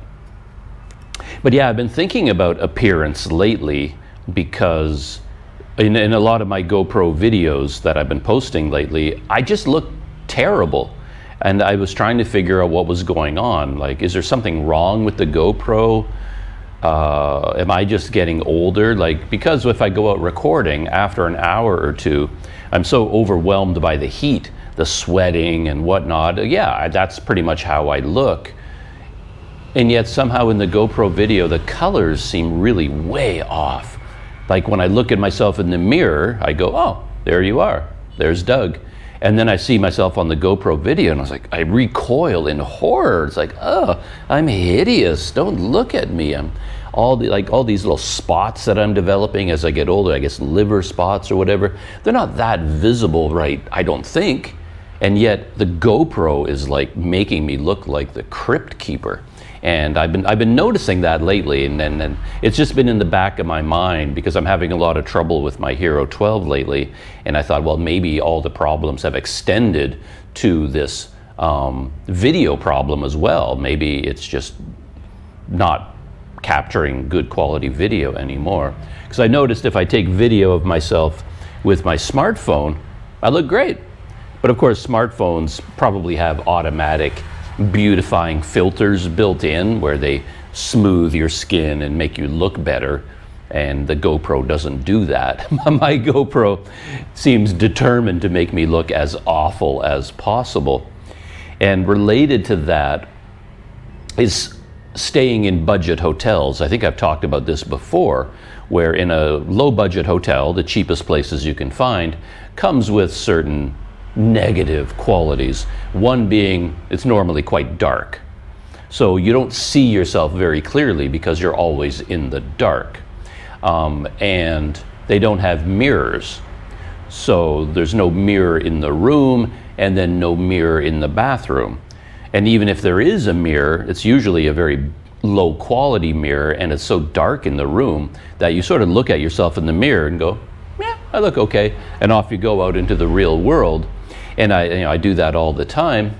Speaker 1: But yeah, I've been thinking about appearance lately, because in a lot of my GoPro videos that I've been posting lately, I just look terrible. And I was trying to figure out what was going on. Like, is there something wrong with the GoPro? Am I just getting older? Like, because if I go out recording after an hour or two, I'm so overwhelmed by the heat, the sweating and whatnot. Yeah, that's pretty much how I look. And yet somehow in the GoPro video, the colors seem really way off. Like, when I look at myself in the mirror, I go, oh, there you are. There's Doug. And then I see myself on the GoPro video, and I was like, I recoil in horror. It's like, oh, I'm hideous. Don't look at me. I'm all these little spots that I'm developing as I get older. I guess liver spots or whatever. They're not that visible, right? I don't think. And yet the GoPro is like making me look like the crypt keeper. And I've been noticing that lately, and it's just been in the back of my mind because I'm having a lot of trouble with my Hero 12 lately, and I thought, well, maybe all the problems have extended to this video problem as well. Maybe it's just not capturing good quality video anymore. Because I noticed if I take video of myself with my smartphone, I look great. But of course, smartphones probably have automatic beautifying filters built in where they smooth your skin and make you look better, and the GoPro doesn't do that. My GoPro seems determined to make me look as awful as possible. And related to that is staying in budget hotels. I think I've talked about this before, where in a low budget hotel, the cheapest places you can find, comes with certain negative qualities. One being, it's normally quite dark. So you don't see yourself very clearly because you're always in the dark. And they don't have mirrors. So there's no mirror in the room, and then no mirror in the bathroom. And even if there is a mirror, it's usually a very low quality mirror, and it's so dark in the room that you sort of look at yourself in the mirror and go, yeah, I look okay. And off you go out into the real world. And I do that all the time.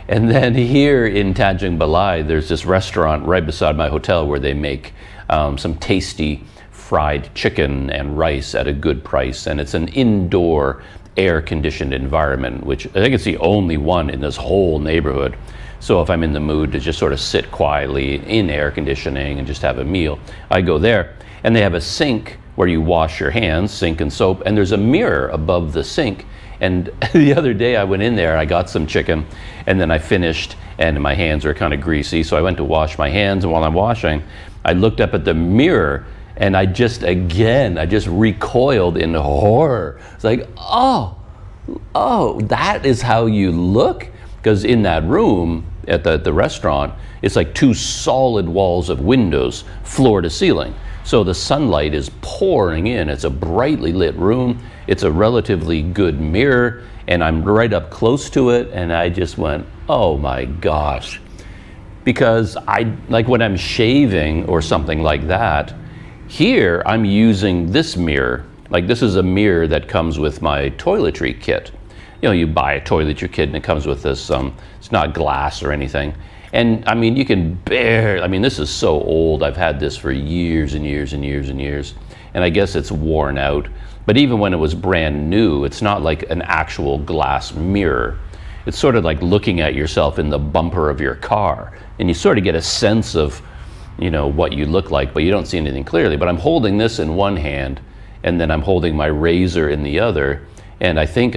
Speaker 1: And then here in Tanjung Balai, there's this restaurant right beside my hotel where they make some tasty fried chicken and rice at a good price. And it's an indoor air-conditioned environment, which I think it's the only one in this whole neighborhood. So if I'm in the mood to just sort of sit quietly in air conditioning and just have a meal, I go there. And they have a sink where you wash your hands, sink and soap, and there's a mirror above the sink. And the other day I went in there, I got some chicken, and then I finished, and my hands were kind of greasy, so I went to wash my hands, and while I'm washing, I looked up at the mirror, and I just recoiled in horror. It's like, oh, that is how you look? Because in that room at the restaurant, it's like two solid walls of windows, floor to ceiling. So the sunlight is pouring in. It's a brightly lit room. It's a relatively good mirror, and I'm right up close to it, and I just went, oh my gosh. Because like when I'm shaving or something like that, here I'm using this mirror. Like, this is a mirror that comes with my toiletry kit. You know, you buy a toiletry kit and it comes with this, it's not glass or anything. And I mean, you can this is so old. I've had this for years and years and years and years. And I guess it's worn out. But even when it was brand new, it's not like an actual glass mirror. It's sort of like looking at yourself in the bumper of your car. And you sort of get a sense of, you know, what you look like, but you don't see anything clearly. But I'm holding this in one hand, and then I'm holding my razor in the other. And I think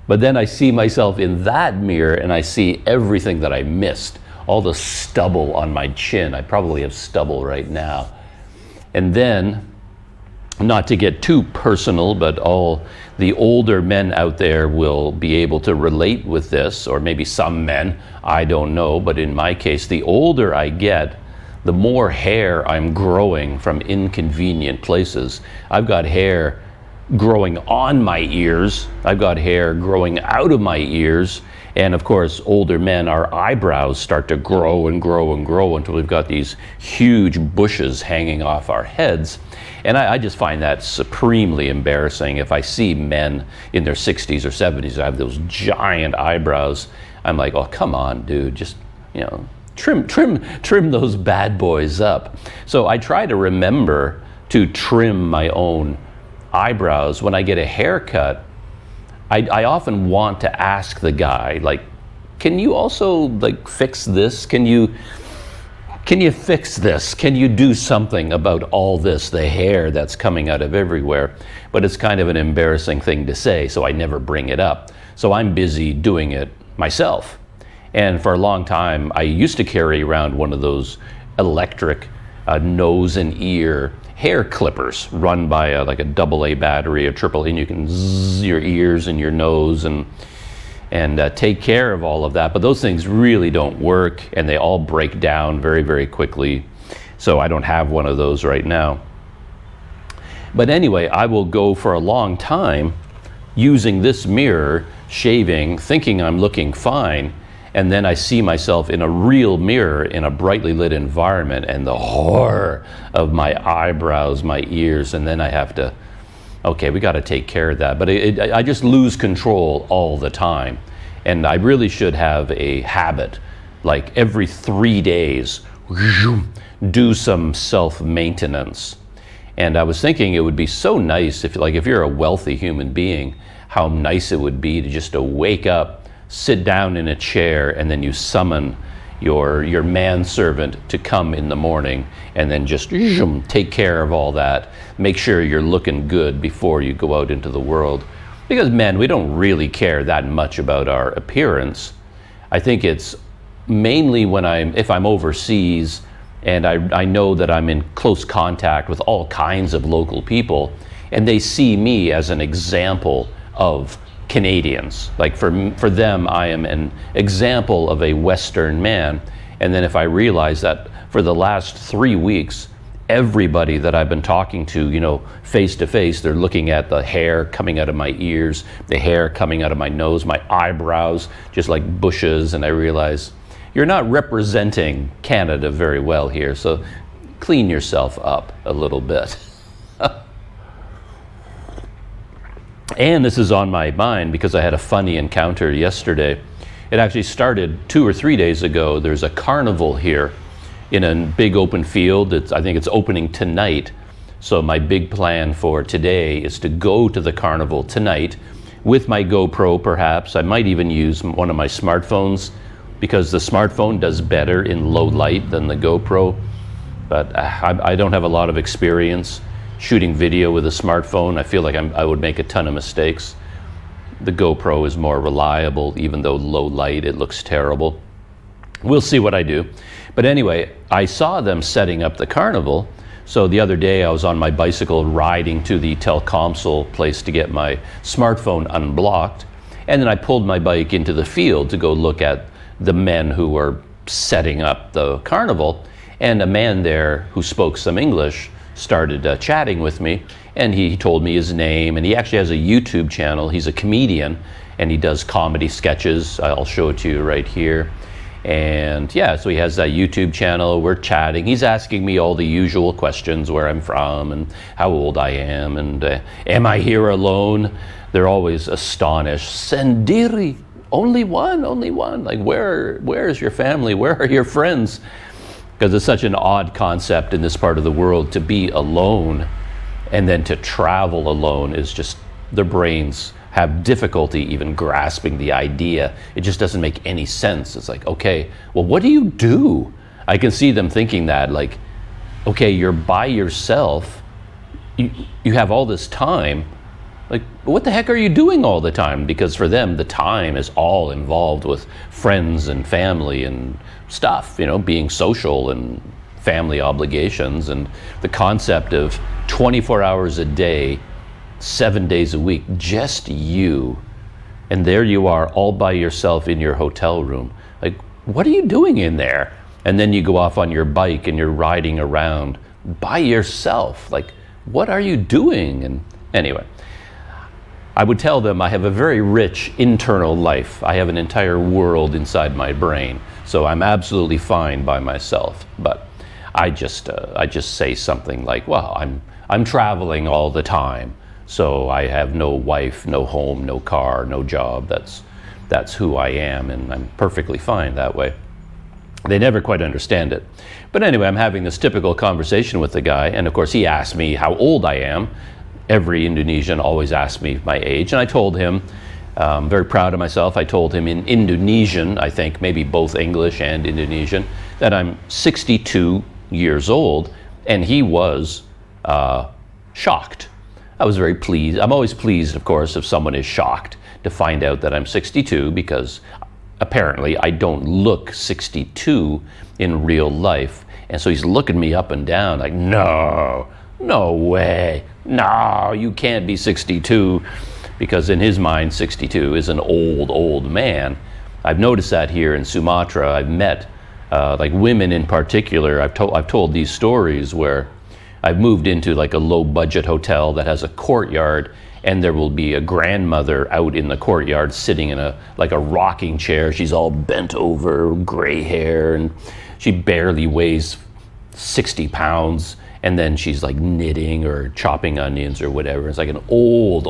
Speaker 1: but then I see myself in that mirror, and I see everything that I missed. All the stubble on my chin. I probably have stubble right now. And then not to get too personal, but all the older men out there will be able to relate with this, or maybe some men, I don't know. But in my case, the older I get, the more hair I'm growing from inconvenient places. I've got hair growing on my ears. I've got hair growing out of my ears. And of course, older men, our eyebrows start to grow and grow and grow until we've got these huge bushes hanging off our heads. And I just find that supremely embarrassing. If I see men in their 60s or 70s who have those giant eyebrows, I'm like, oh, come on, dude, just, trim those bad boys up. So I try to remember to trim my own eyebrows when I get a haircut. I often want to ask the guy, like, can you also fix this? Can you fix this? Can you do something about all this, the hair that's coming out of everywhere? But it's kind of an embarrassing thing to say, so I never bring it up. So I'm busy doing it myself. And for a long time, I used to carry around one of those electric nose and ear hair clippers run by a AA battery or AAA, and you can zzz your ears and your nose and take care of all of that. But those things really don't work, and they all break down very, very quickly. So I don't have one of those right now. But anyway, I will go for a long time using this mirror, shaving, thinking I'm looking fine, and then I see myself in a real mirror in a brightly lit environment, and the horror of my eyebrows, my ears, and then I have to, okay, we got to take care of that. But I just lose control all the time. And I really should have a habit, like every 3 days, do some self-maintenance. And I was thinking it would be so nice if you're a wealthy human being, how nice it would be to just to wake up, sit down in a chair, and then you summon your manservant to come in the morning, and then just take care of all that. Make sure you're looking good before you go out into the world. Because men, we don't really care that much about our appearance. I think it's mainly if I'm overseas and I know that I'm in close contact with all kinds of local people, and they see me as an example of Canadians. Like for them, I am an example of a Western man. And then if I realize that for the last 3 weeks, everybody that I've been talking to, face to face, they're looking at the hair coming out of my ears, the hair coming out of my nose, my eyebrows, just like bushes. And I realize you're not representing Canada very well here. So clean yourself up a little bit. And this is on my mind because I had a funny encounter yesterday. It actually started 2 or 3 days ago. There's a carnival here in a big open field. I think it's opening tonight. So my big plan for today is to go to the carnival tonight with my GoPro perhaps. I might even use one of my smartphones because the smartphone does better in low light than the GoPro. But I don't have a lot of experience shooting video with a smartphone. I feel like I would make a ton of mistakes. The GoPro is more reliable, even though low light, it looks terrible. We'll see what I do. But anyway, I saw them setting up the carnival. So the other day I was on my bicycle riding to the Telkomsel place to get my smartphone unblocked. And then I pulled my bike into the field to go look at the men who were setting up the carnival. And a man there who spoke some English started chatting with me, and he told me his name, and he actually has a YouTube channel. He's a comedian, and he does comedy sketches. I'll show it to you right here. And yeah, so he has that YouTube channel. We're chatting. He's asking me all the usual questions, where I'm from and how old I am, and am I here alone? They're always astonished. Sendiri, only one. Like, where is your family? Where are your friends? Because it's such an odd concept in this part of the world to be alone, and then to travel alone is just, their brains have difficulty even grasping the idea. It just doesn't make any sense. It's like, okay, well, what do you do? I can see them thinking that, like, okay, you're by yourself, you have all this time, like, what the heck are you doing all the time? Because for them, the time is all involved with friends and family and stuff, being social and family obligations. And the concept of 24 hours a day, 7 days a week, just you. And there you are all by yourself in your hotel room. Like, what are you doing in there? And then you go off on your bike and you're riding around by yourself. Like, what are you doing? And anyway, I would tell them I have a very rich internal life. I have an entire world inside my brain. So I'm absolutely fine by myself. But I just say something like, well, I'm traveling all the time. So I have no wife, no home, no car, no job. That's who I am, and I'm perfectly fine that way. They never quite understand it. But anyway, I'm having this typical conversation with the guy, and of course he asked me how old I am. Every Indonesian always asks me my age, and I told him, very proud of myself, I told him in Indonesian, I think maybe both English and Indonesian, that I'm 62 years old, and he was shocked. I was very pleased. I'm always pleased, of course, if someone is shocked to find out that I'm 62, because apparently I don't look 62 in real life. And so he's looking me up and down like, no way, no, you can't be 62, because in his mind 62 is an old man. I've noticed that here in Sumatra. I've met like women in particular. I've told these stories where I've moved into like a low budget hotel that has a courtyard, and there will be a grandmother out in the courtyard sitting in a rocking chair. She's all bent over, gray hair, and she barely weighs 60 pounds. And then she's like knitting or chopping onions or whatever. It's like an old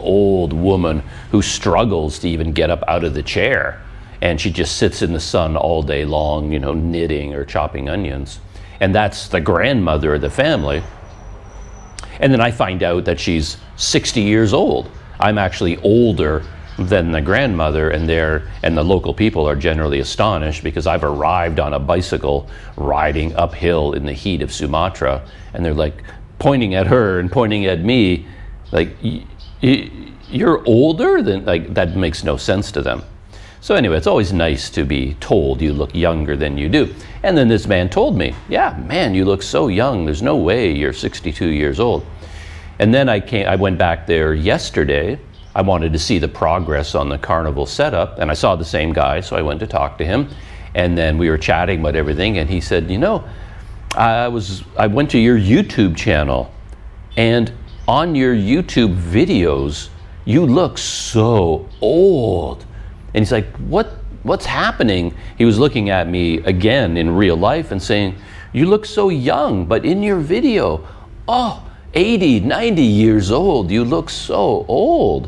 Speaker 1: woman who struggles to even get up out of the chair. And she just sits in the sun all day long, knitting or chopping onions. And that's the grandmother of the family. And then I find out that she's 60 years old. I'm actually older than the grandmother, and the local people are generally astonished because I've arrived on a bicycle riding uphill in the heat of Sumatra, and they're like pointing at her and pointing at me like, you're older than, like, that makes no sense to them. So anyway, it's always nice to be told you look younger than you do. And then this man told me, yeah, man, you look so young. There's no way you're 62 years old. And then I went back there yesterday. I wanted to see the progress on the carnival setup, and I saw the same guy, so I went to talk to him. And then we were chatting about everything, and he said, I went to your YouTube channel, and on your YouTube videos, you look so old. And he's like, what's happening? He was looking at me again in real life and saying, you look so young, but in your video, 80, 90 years old, you look so old.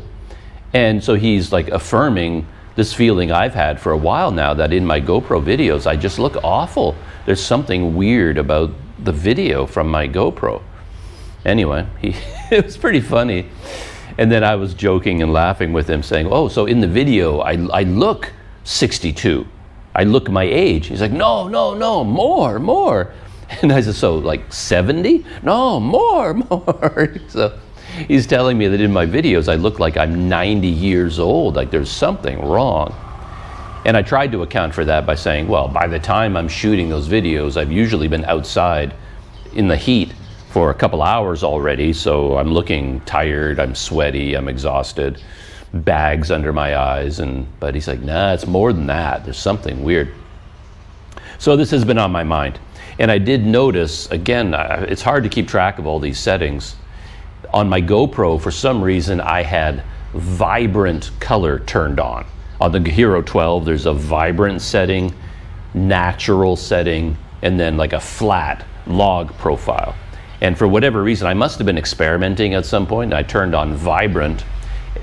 Speaker 1: And so he's like affirming this feeling I've had for a while now, that in my GoPro videos, I just look awful. There's something weird about the video from my GoPro. Anyway, it was pretty funny. And then I was joking and laughing with him, saying, so in the video, I look 62. I look my age. He's like, no, more. And I said, so like 70? No, more. So he's telling me that in my videos, I look like I'm 90 years old, like there's something wrong. And I tried to account for that by saying, well, by the time I'm shooting those videos, I've usually been outside in the heat for a couple hours already, so I'm looking tired, I'm sweaty, I'm exhausted, bags under my eyes. But he's like, nah, it's more than that. There's something weird. So this has been on my mind. And I did notice, again, it's hard to keep track of all these settings. On my GoPro, for some reason, I had vibrant color turned on. On the Hero 12, there's a vibrant setting, natural setting, and then like a flat log profile. And for whatever reason, I must have been experimenting at some point, and I turned on vibrant.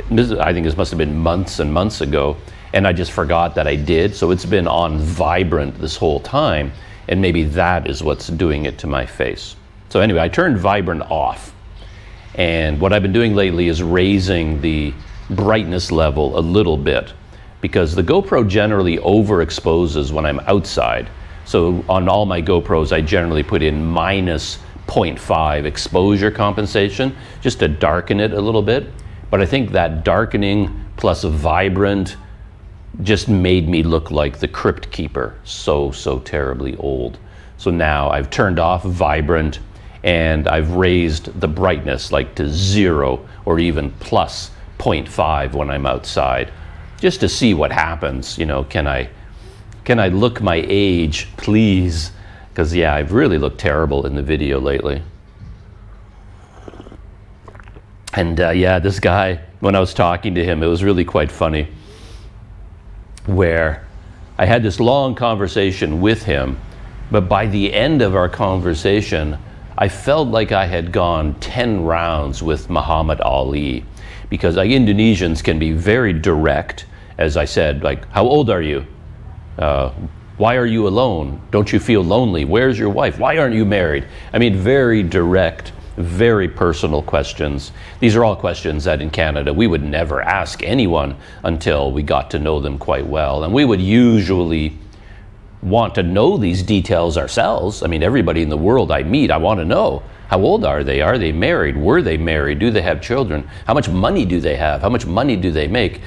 Speaker 1: I think this must have been months and months ago, and I just forgot that I did. So it's been on vibrant this whole time, and maybe that is what's doing it to my face. So anyway, I turned vibrant off. And what I've been doing lately is raising the brightness level a little bit, because the GoPro generally overexposes when I'm outside. So on all my GoPros, I generally put in minus 0.5 exposure compensation, just to darken it a little bit. But I think that darkening plus a vibrant just made me look like the Crypt Keeper, so terribly old. So now I've turned off vibrant, and I've raised the brightness like to 0 or even plus 0.5 when I'm outside, just to see what happens. You know, can I look my age, please? Because yeah, I've really looked terrible in the video lately. And yeah, this guy, when I was talking to him, it was really quite funny, where I had this long conversation with him, but by the end of our conversation, I felt like I had gone 10 rounds with Muhammad Ali, because like Indonesians can be very direct, as I said, like, how old are you? Why are you alone? Don't you feel lonely? Where's your wife? Why aren't you married? I mean, very direct, very personal questions. These are all questions that in Canada we would never ask anyone until we got to know them quite well. And we would usually want to know these details ourselves. I mean, everybody in the world I meet, I want to know, how old are they? Are they married? Were they married? Do they have children? How much money do they have? How much money do they make?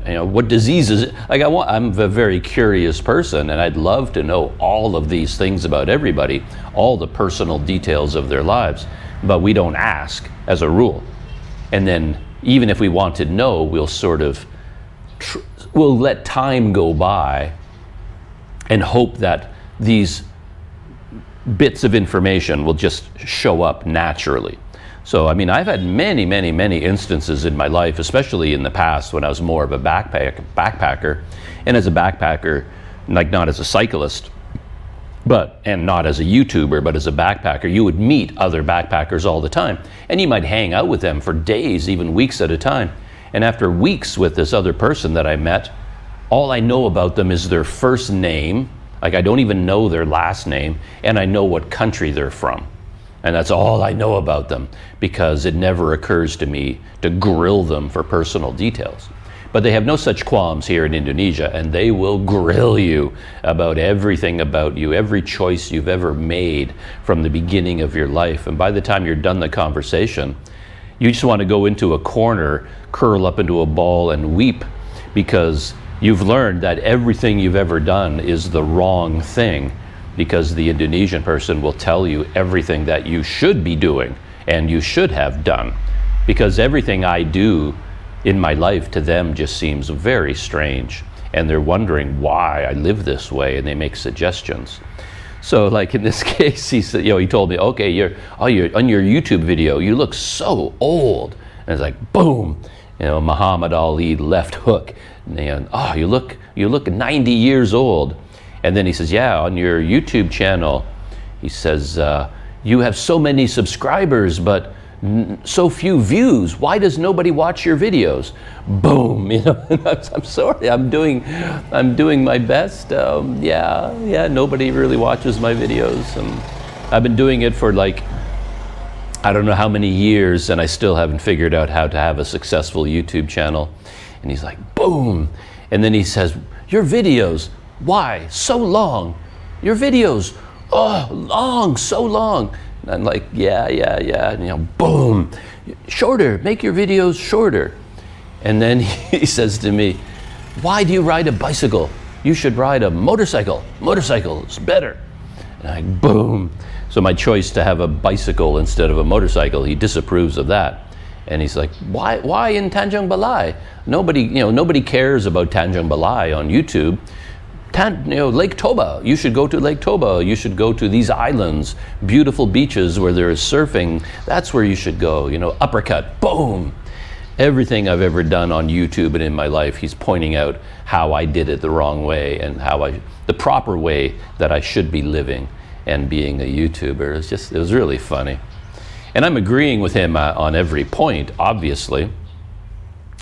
Speaker 1: You know, what diseases? Like I'm a very curious person, and I'd love to know all of these things about everybody, all the personal details of their lives, but we don't ask as a rule. And then even if we want to know, we'll sort of, we'll let time go by and hope that these bits of information will just show up naturally. So, I mean, I've had many, many, many instances in my life, especially in the past when I was more of a backpacker. And as a backpacker, like not as a cyclist, and not as a YouTuber, but as a backpacker, you would meet other backpackers all the time. And you might hang out with them for days, even weeks at a time. And after weeks with this other person that I met, all I know about them is their first name. Like, I don't even know their last name, and I know what country they're from. And that's all I know about them, because it never occurs to me to grill them for personal details. But they have no such qualms here in Indonesia, and they will grill you about everything about you, every choice you've ever made from the beginning of your life. And by the time you're done the conversation, you just want to go into a corner, curl up into a ball and weep, because you've learned that everything you've ever done is the wrong thing. Because the Indonesian person will tell you everything that you should be doing and you should have done. Because everything I do in my life to them just seems very strange. And they're wondering why I live this way, and they make suggestions. So like in this case, he said, he told me, okay, you're on your YouTube video, you look so old. And it's like, boom, Muhammad Ali left hook. And you look 90 years old. And then he says, yeah, on your YouTube channel, he says, you have so many subscribers, but so few views. Why does nobody watch your videos? Boom, I'm sorry, I'm doing my best. Yeah, nobody really watches my videos. And I've been doing it for like, I don't know how many years, and I still haven't figured out how to have a successful YouTube channel. And he's like, boom. And then he says, your videos, why so long? Your videos, long, so long. And I'm like, yeah. And, boom, shorter, make your videos shorter. And then he says to me, why do you ride a bicycle? You should ride a motorcycle. Motorcycle is better. And I'm like, boom. So my choice to have a bicycle instead of a motorcycle, he disapproves of that. And he's like, why in Tanjung Balai? Nobody cares about Tanjung Balai on YouTube. Lake Toba, you should go to Lake Toba. You should go to these islands, beautiful beaches where there is surfing. That's where you should go. Uppercut, boom. Everything I've ever done on YouTube and in my life, he's pointing out how I did it the wrong way and the proper way that I should be living and being a YouTuber. It was really funny. And I'm agreeing with him on every point, obviously.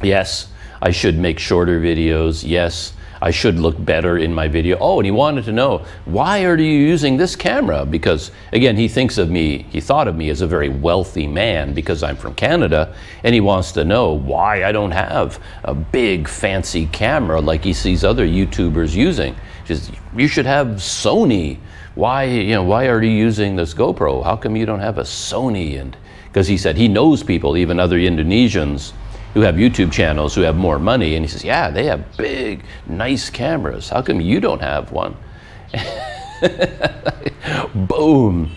Speaker 1: Yes, I should make shorter videos. Yes, I should look better in my video. Oh, and he wanted to know, why are you using this camera? Because, again, he thought of me as a very wealthy man because I'm from Canada, and he wants to know why I don't have a big, fancy camera like he sees other YouTubers using. Just, you should have Sony. Why are you using this GoPro? How come you don't have a Sony? And because he said he knows people, even other Indonesians, who have YouTube channels who have more money, and he says, yeah, they have big, nice cameras. How come you don't have one? Boom.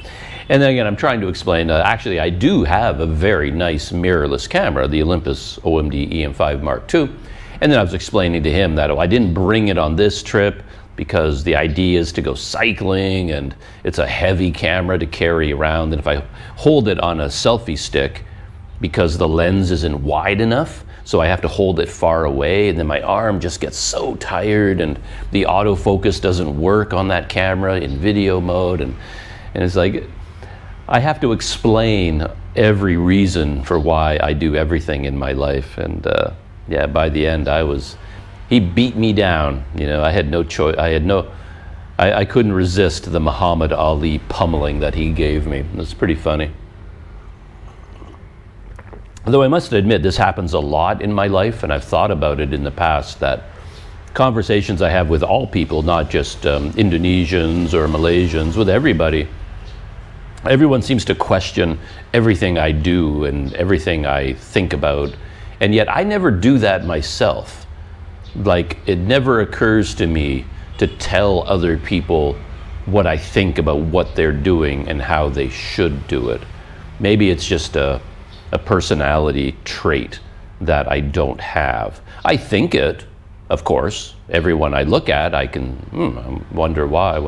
Speaker 1: And then again, I'm trying to explain, actually I do have a very nice mirrorless camera, the Olympus OMD EM5 Mark II. And then I was explaining to him that I didn't bring it on this trip because the idea is to go cycling and it's a heavy camera to carry around. And if I hold it on a selfie stick, because the lens isn't wide enough, so I have to hold it far away, and then my arm just gets so tired and the autofocus doesn't work on that camera in video mode. And it's like, I have to explain every reason for why I do everything in my life. And yeah, by the end he beat me down. You know, I had no choice. I couldn't resist the Muhammad Ali pummeling that he gave me. It was pretty funny. Though I must admit, this happens a lot in my life, and I've thought about it in the past, that conversations I have with all people, not just Indonesians or Malaysians, with everybody, everyone seems to question everything I do and everything I think about, and yet I never do that myself. Like, it never occurs to me to tell other people what I think about what they're doing and how they should do it. Maybe it's just a personality trait that I don't have. I think it, of course. Everyone I look at, I can wonder why.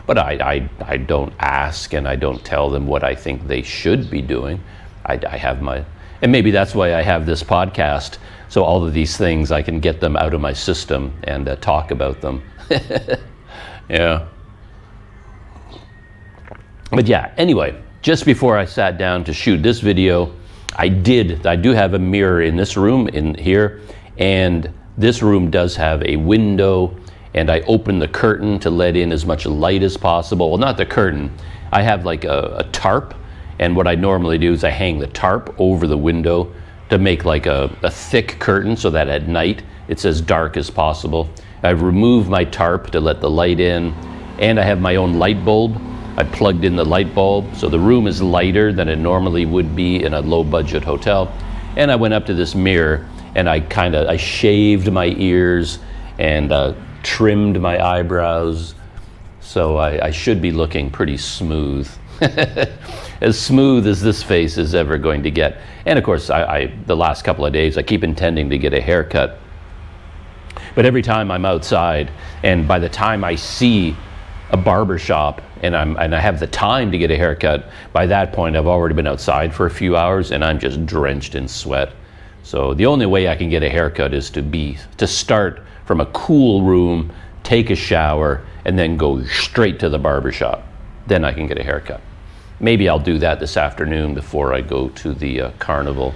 Speaker 1: But I don't ask, and I don't tell them what I think they should be doing. I have my, and maybe that's why I have this podcast, so all of these things, I can get them out of my system and talk about them. Yeah. But yeah, anyway, just before I sat down to shoot this video, I do have a mirror in this room in here, and this room does have a window, and I open the curtain to let in as much light as possible. Well, not the curtain. I have like a tarp, and what I normally do is I hang the tarp over the window to make like a thick curtain so that at night it's as dark as possible. I've removed my tarp to let the light in, and I have my own light bulb. I plugged in the light bulb, so the room is lighter than it normally would be in a low-budget hotel. And I went up to this mirror, and I shaved my ears and trimmed my eyebrows, so I should be looking pretty smooth. As smooth as this face is ever going to get. And of course, the last couple of days, I keep intending to get a haircut. But every time I'm outside, and by the time I see a barber shop and I have the time to get a haircut, by that point I've already been outside for a few hours and I'm just drenched in sweat. So the only way I can get a haircut is to start from a cool room, take a shower, and then go straight to the barber shop. Then I can get a haircut. Maybe I'll do that this afternoon before I go to the carnival.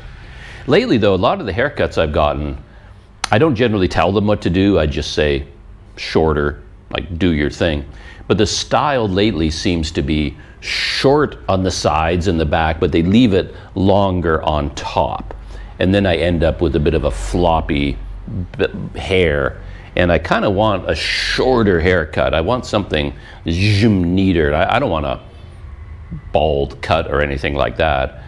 Speaker 1: Lately though, a lot of the haircuts I've gotten, I don't generally tell them what to do. I just say shorter, like do your thing. But the style lately seems to be short on the sides and the back, but they leave it longer on top. And then I end up with a bit of a floppy hair. And I kind of want a shorter haircut. I want something neater. I don't want a bald cut or anything like that.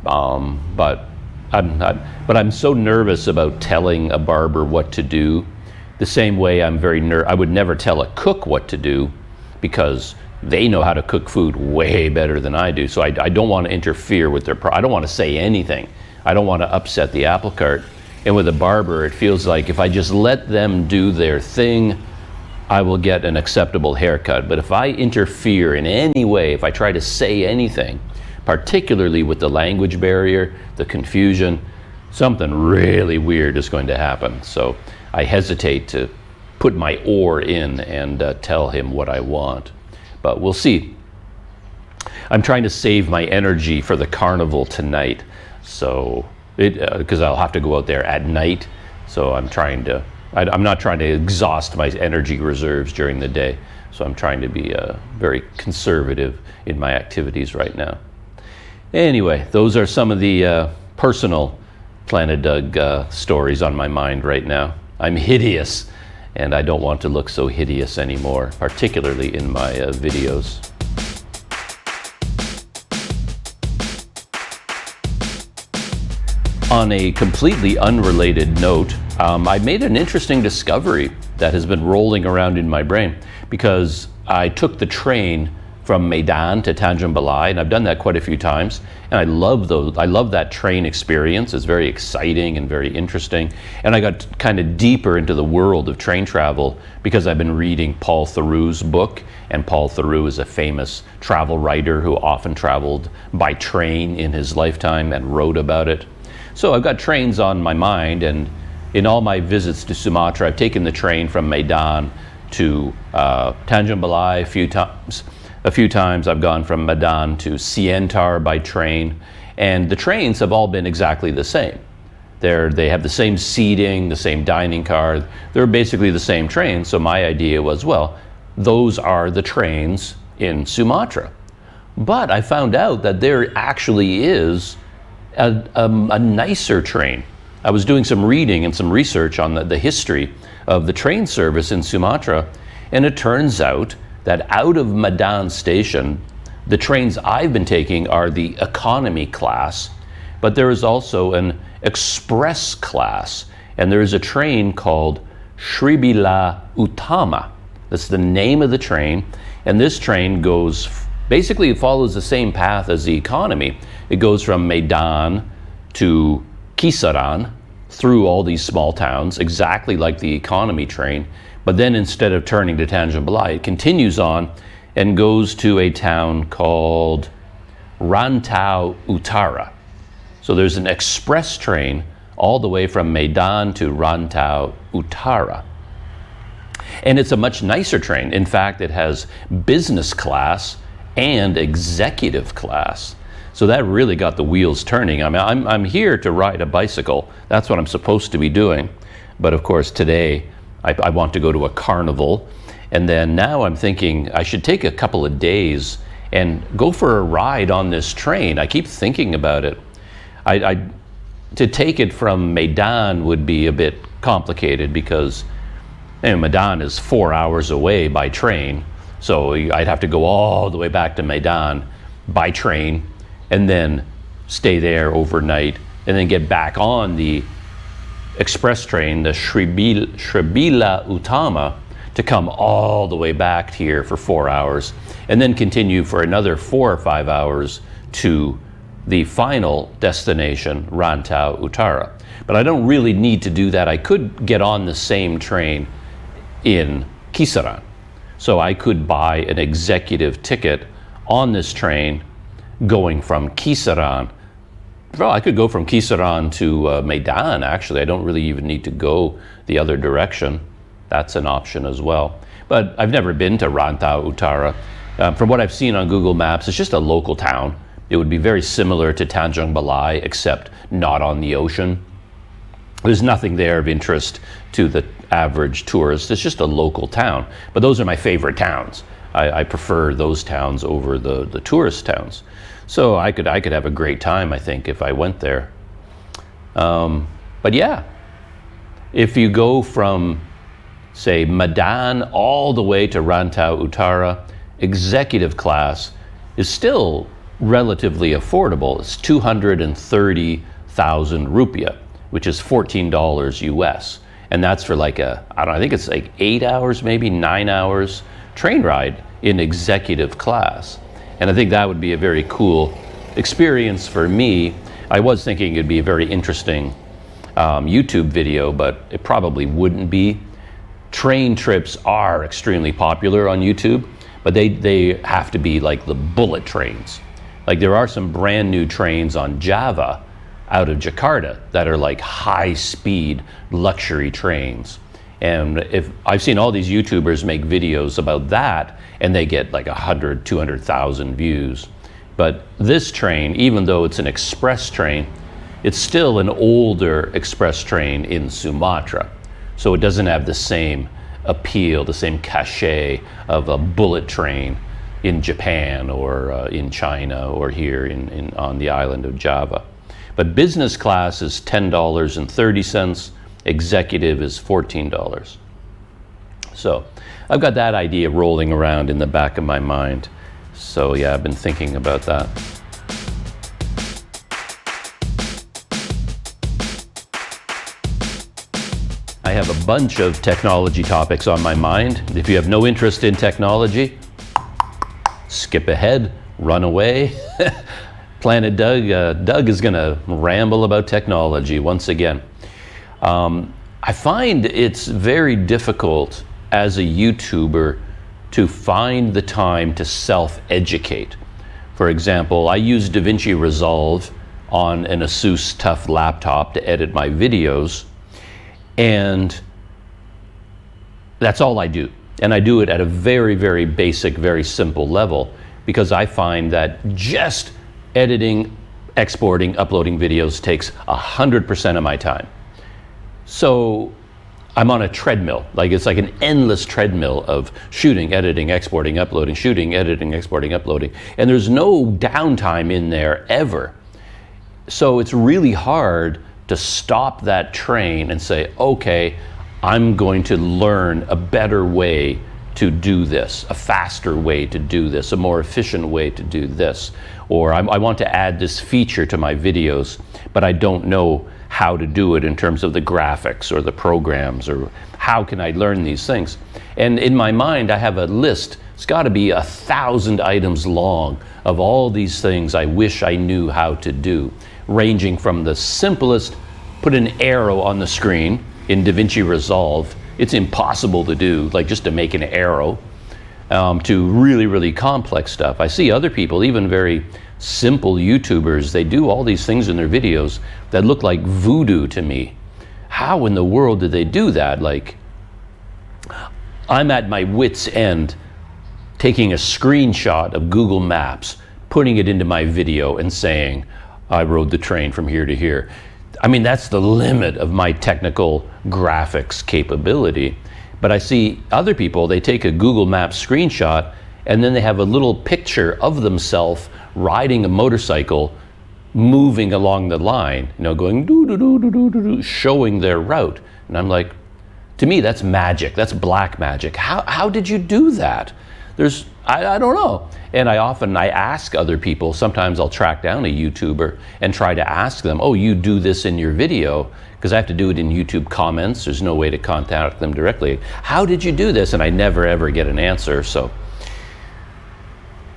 Speaker 1: But I'm so nervous about telling a barber what to do. The same way I would never tell a cook what to do, because they know how to cook food way better than I do. So I don't want to interfere with I don't want to say anything. I don't want to upset the apple cart. And with a barber, it feels like if I just let them do their thing, I will get an acceptable haircut. But if I interfere in any way, if I try to say anything, particularly with the language barrier, the confusion, something really weird is going to happen. So I hesitate to put my oar in and tell him what I want. But we'll see. I'm trying to save my energy for the carnival tonight. So, because I'll have to go out there at night. So I'm not trying to exhaust my energy reserves during the day. So I'm trying to be very conservative in my activities right now. Anyway, those are some of the personal Planet Doug stories on my mind right now. I'm hideous, and I don't want to look so hideous anymore, particularly in my videos. On a completely unrelated note, I made an interesting discovery that has been rolling around in my brain, because I took the train from Medan to Tanjung Balai, and I've done that quite a few times, and I love that train experience. It's very exciting and very interesting, and I got kind of deeper into the world of train travel because I've been reading Paul Theroux's book, and Paul Theroux is a famous travel writer who often traveled by train in his lifetime and wrote about it. So I've got trains on my mind, and in all my visits to Sumatra, I've taken the train from Medan to Tanjung Balai a few times. A few times I've gone from Medan to Siantar by train, and the trains have all been exactly the same. They have the same seating, the same dining car. They're basically the same train, so my idea was, well, those are the trains in Sumatra. But I found out that there actually is a nicer train. I was doing some reading and some research on the history of the train service in Sumatra, and it turns out that out of Medan station, the trains I've been taking are the economy class, but there is also an express class, and there is a train called Sribila Utama. That's the name of the train, and this train basically it follows the same path as the economy. It goes from Medan to Kisaran through all these small towns, exactly like the economy train. But then instead of turning to Tanjung Balai, it continues on and goes to a town called Rantau Utara. So there's an express train all the way from Medan to Rantau Utara. And it's a much nicer train. In fact, it has business class and executive class. So that really got the wheels turning. I mean, I'm here to ride a bicycle. That's what I'm supposed to be doing. But of course, today, I want to go to a carnival, and then now I'm thinking I should take a couple of days and go for a ride on this train. I keep thinking about it. To take it from Medan would be a bit complicated because Medan is 4 hours away by train, so I'd have to go all the way back to Medan by train and then stay there overnight and then get back on the express train, the Sribila Utama, to come all the way back here for 4 hours and then continue for another 4 or 5 hours to the final destination, Rantau Utara. But I don't really need to do that. I could get on the same train in Kisaran. So I could buy an executive ticket on this train going from Kisaran. Well, I could go from Kisaran to Medan, actually. I don't really even need to go the other direction. That's an option as well. But I've never been to Rantau Utara. From what I've seen on Google Maps, it's just a local town. It would be very similar to Tanjung Balai, except not on the ocean. There's nothing there of interest to the average tourist. It's just a local town. But those are my favorite towns. I prefer those towns over the tourist towns. So I could have a great time, I think, if I went there. But yeah, if you go from, say, Medan all the way to Rantau Utara, executive class is still relatively affordable. It's 230,000 rupiah, which is $14 US. And that's for like I think it's like 8 hours, maybe 9 hours train ride in executive class. And I think that would be a very cool experience for me. I was thinking it'd be a very interesting YouTube video, but it probably wouldn't be. Train trips are extremely popular on YouTube, but they have to be like the bullet trains. Like there are some brand new trains on Java out of Jakarta that are like high speed luxury trains. And if I've seen all these YouTubers make videos about that, and they get like 100, 200,000 views. But this train, even though it's an express train, it's still an older express train in Sumatra. So it doesn't have the same appeal, the same cachet of a bullet train in Japan or in China or here on the island of Java. But business class is $10.30, executive is $14. So I've got that idea rolling around in the back of my mind. So yeah, I've been thinking about that. I have a bunch of technology topics on my mind. If you have no interest in technology, skip ahead, run away. Planet Doug, Doug is going to ramble about technology once again. I find it's very difficult as a YouTuber to find the time to self-educate. For example, I use DaVinci Resolve on an Asus TUF laptop to edit my videos, and that's all I do. And I do it at a very, very basic, very simple level, because I find that just editing, exporting, uploading videos takes 100% of my time. So I'm on a treadmill, like it's like an endless treadmill of shooting, editing, exporting, uploading, shooting, editing, exporting, uploading. And there's no downtime in there ever. So it's really hard to stop that train and say, okay, I'm going to learn a better way to do this, a faster way to do this, a more efficient way to do this. Or I want to add this feature to my videos, but I don't know how to do it in terms of the graphics or the programs, or how can I learn these things? And in my mind, I have a list. It's got to be 1,000 items long of all these things I wish I knew how to do, ranging from the simplest, put an arrow on the screen in DaVinci Resolve. It's impossible to do, like just to make an arrow, to really, really complex stuff. I see other people, even very simple YouTubers, they do all these things in their videos that look like voodoo to me. How in the world did they do that? Like, I'm at my wit's end taking a screenshot of Google Maps, putting it into my video and saying, I rode the train from here to here. I mean, that's the limit of my technical graphics capability. But I see other people, they take a Google Maps screenshot and then they have a little picture of themselves riding a motorcycle, moving along the line, you know, going doo doo doo doo doo doo, showing their route. And I'm like, to me, that's magic. That's black magic. How did you do that? I don't know. And I ask other people. Sometimes I'll track down a YouTuber and try to ask them, oh, you do this in your video? Because I have to do it in YouTube comments. There's no way to contact them directly. How did you do this? And I never ever get an answer. So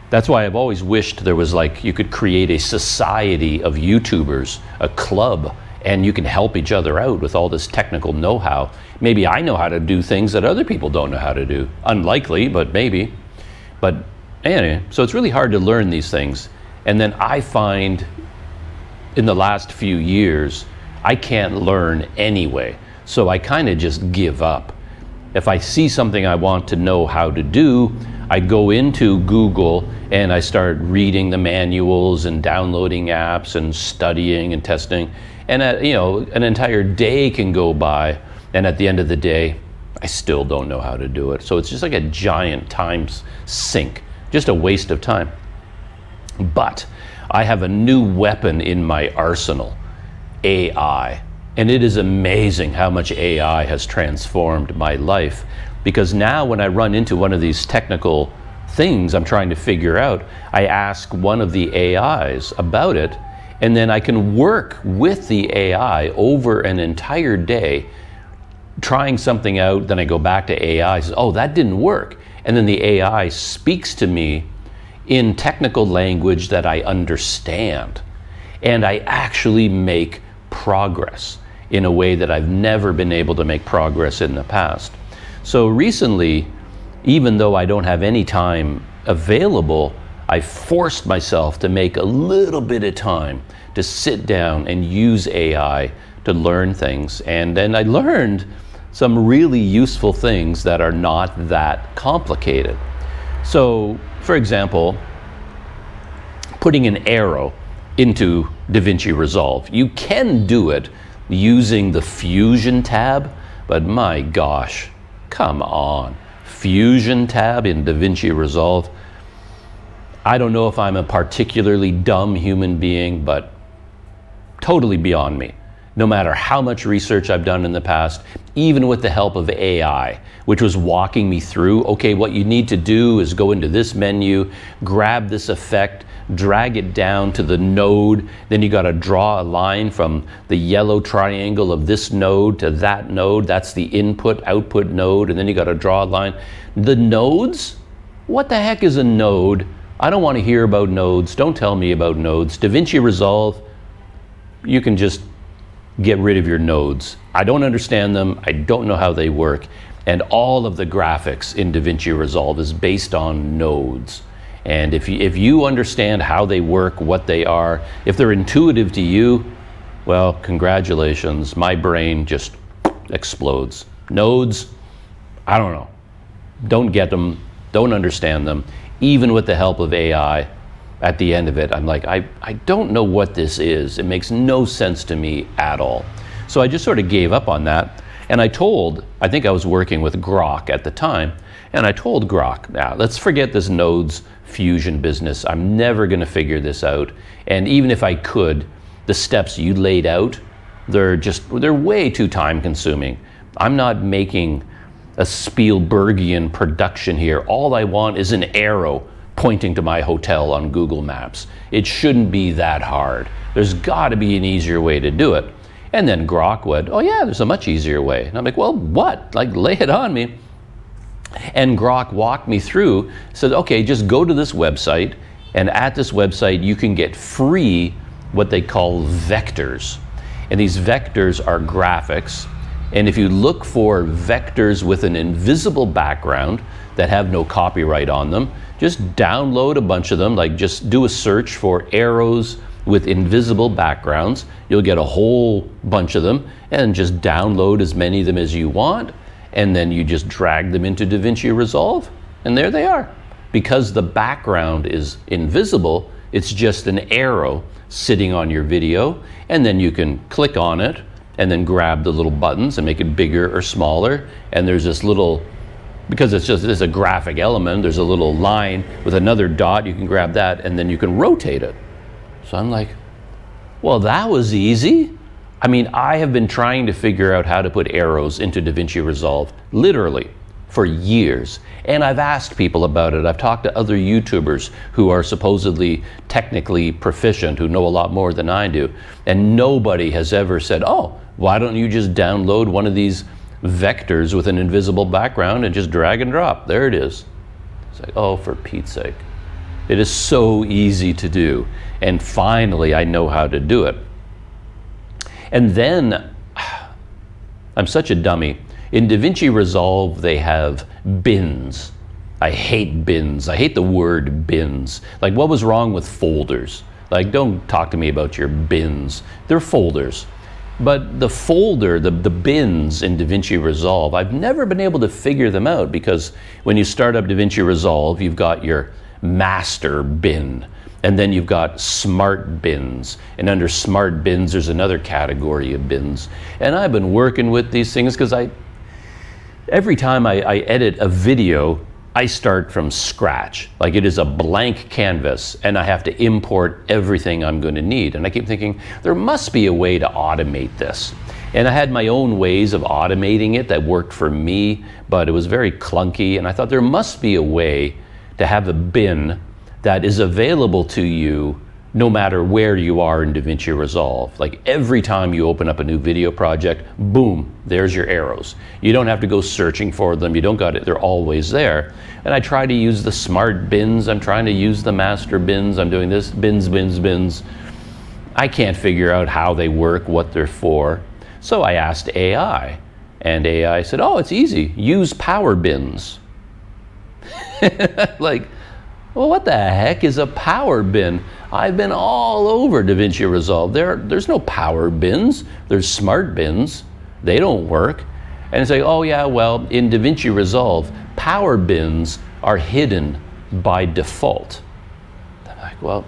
Speaker 1: that's why I've always wished there was, like, you could create a society of YouTubers, a club, and you can help each other out with all this technical know-how. Maybe I know how to do things that other people don't know how to do. Unlikely, but maybe. But anyway, so it's really hard to learn these things. And then I find in the last few years, I can't learn anyway. So I kind of just give up. If I see something I want to know how to do, I go into Google and I start reading the manuals and downloading apps and studying and testing. And an entire day can go by, and at the end of the day, I still don't know how to do it. So it's just like a giant time sink, just a waste of time. But I have a new weapon in my arsenal, AI. And it is amazing how much AI has transformed my life, because now when I run into one of these technical things I'm trying to figure out, I ask one of the AIs about it, and then I can work with the AI over an entire day trying something out. Then I go back to AI, says, oh, that didn't work. And then the AI speaks to me in technical language that I understand. And I actually make progress in a way that I've never been able to make progress in the past. So recently, even though I don't have any time available, I forced myself to make a little bit of time to sit down and use AI to learn things. And then I learned some really useful things that are not that complicated. So, for example, putting an arrow into DaVinci Resolve. You can do it using the Fusion tab, but my gosh, come on. Fusion tab in DaVinci Resolve. I don't know if I'm a particularly dumb human being, but totally beyond me. No matter how much research I've done in the past, even with the help of AI, which was walking me through, okay, what you need to do is go into this menu, grab this effect, drag it down to the node, then you got to draw a line from the yellow triangle of this node to that node. That's the input output node, and then you got to draw a line. The nodes? What the heck is a node? I don't want to hear about nodes. Don't tell me about nodes. DaVinci Resolve, you can just get rid of your nodes. I don't understand them. I don't know how they work. And all of the graphics in DaVinci Resolve is based on nodes. And if you understand how they work, what they are, if they're intuitive to you, well, congratulations. My brain just explodes. Nodes, I don't know. Don't get them. Don't understand them. Even with the help of AI, at the end of it, I'm like, I don't know what this is. It makes no sense to me at all. So I just sort of gave up on that. And I think I was working with Grok at the time, and I told Grok, now let's forget this nodes fusion business. I'm never going to figure this out. And even if I could, the steps you laid out, they're way too time consuming. I'm not making a Spielbergian production here. All I want is an arrow pointing to my hotel on Google Maps. It shouldn't be that hard. There's got to be an easier way to do it. And then Grok went, oh yeah, there's a much easier way. And I'm like, well, what? Like, lay it on me. And Grok walked me through, said, okay, just go to this website, and at this website you can get free what they call vectors. And these vectors are graphics. And if you look for vectors with an invisible background that have no copyright on them, just download a bunch of them, like just do a search for arrows with invisible backgrounds. You'll get a whole bunch of them, and just download as many of them as you want, and then you just drag them into DaVinci Resolve, and there they are. Because the background is invisible, it's just an arrow sitting on your video, and then you can click on it, and then grab the little buttons and make it bigger or smaller, and there's this little, because it's a graphic element, there's a little line with another dot, you can grab that, and then you can rotate it. So I'm like, well, that was easy. I mean, I have been trying to figure out how to put arrows into DaVinci Resolve, literally, for years. And I've asked people about it. I've talked to other YouTubers who are supposedly technically proficient, who know a lot more than I do. And nobody has ever said, oh, why don't you just download one of these vectors with an invisible background and just drag and drop? There it is. It's like, oh, for Pete's sake. It is so easy to do. And finally, I know how to do it. And then, I'm such a dummy. In DaVinci Resolve, they have bins. I hate bins. I hate the word bins. Like, what was wrong with folders? Like, don't talk to me about your bins. They're folders. But the folder, the bins in DaVinci Resolve, I've never been able to figure them out, because when you start up DaVinci Resolve, you've got your master bin, and then you've got smart bins, and under smart bins there's another category of bins. And I've been working with these things because every time I edit a video, I start from scratch. Like, it is a blank canvas, and I have to import everything I'm going to need. And I keep thinking, there must be a way to automate this. And I had my own ways of automating it that worked for me, but it was very clunky. And I thought there must be a way to have a bin that is available to you no matter where you are in DaVinci Resolve. Like, every time you open up a new video project, boom, there's your arrows. You don't have to go searching for them. You don't got it. They're always there. And I try to use the smart bins. I'm trying to use the master bins. I'm doing this, bins. I can't figure out how they work, what they're for. So I asked AI, and AI said, oh, it's easy. Use power bins. Like, well, what the heck is a power bin? I've been all over DaVinci Resolve. There's no power bins. There's smart bins. They don't work. And it's like, oh yeah, well, in DaVinci Resolve, power bins are hidden by default. I'm like, well,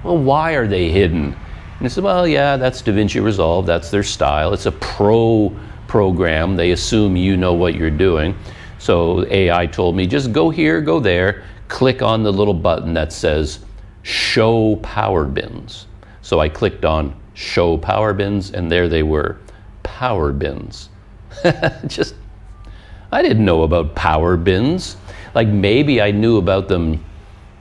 Speaker 1: why are they hidden? And I said, well, yeah, that's DaVinci Resolve. That's their style. It's a pro program. They assume you know what you're doing. So AI told me, just go here, go there, click on the little button that says show power bins. So I clicked on show power bins, and there they were, power bins. I didn't know about power bins. Like, maybe I knew about them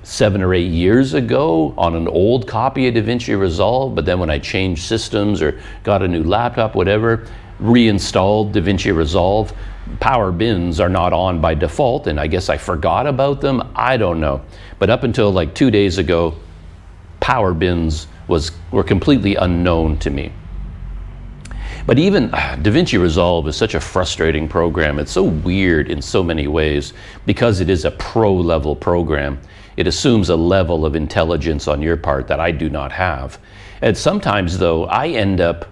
Speaker 1: 7 or 8 years ago on an old copy of DaVinci Resolve, but then when I changed systems or got a new laptop, whatever, reinstalled DaVinci Resolve, power bins are not on by default, and I guess I forgot about them. I don't know. But up until like 2 days ago, power bins were completely unknown to me. But even DaVinci Resolve is such a frustrating program. It's so weird in so many ways because it is a pro-level program. It assumes a level of intelligence on your part that I do not have. And sometimes, though, I end up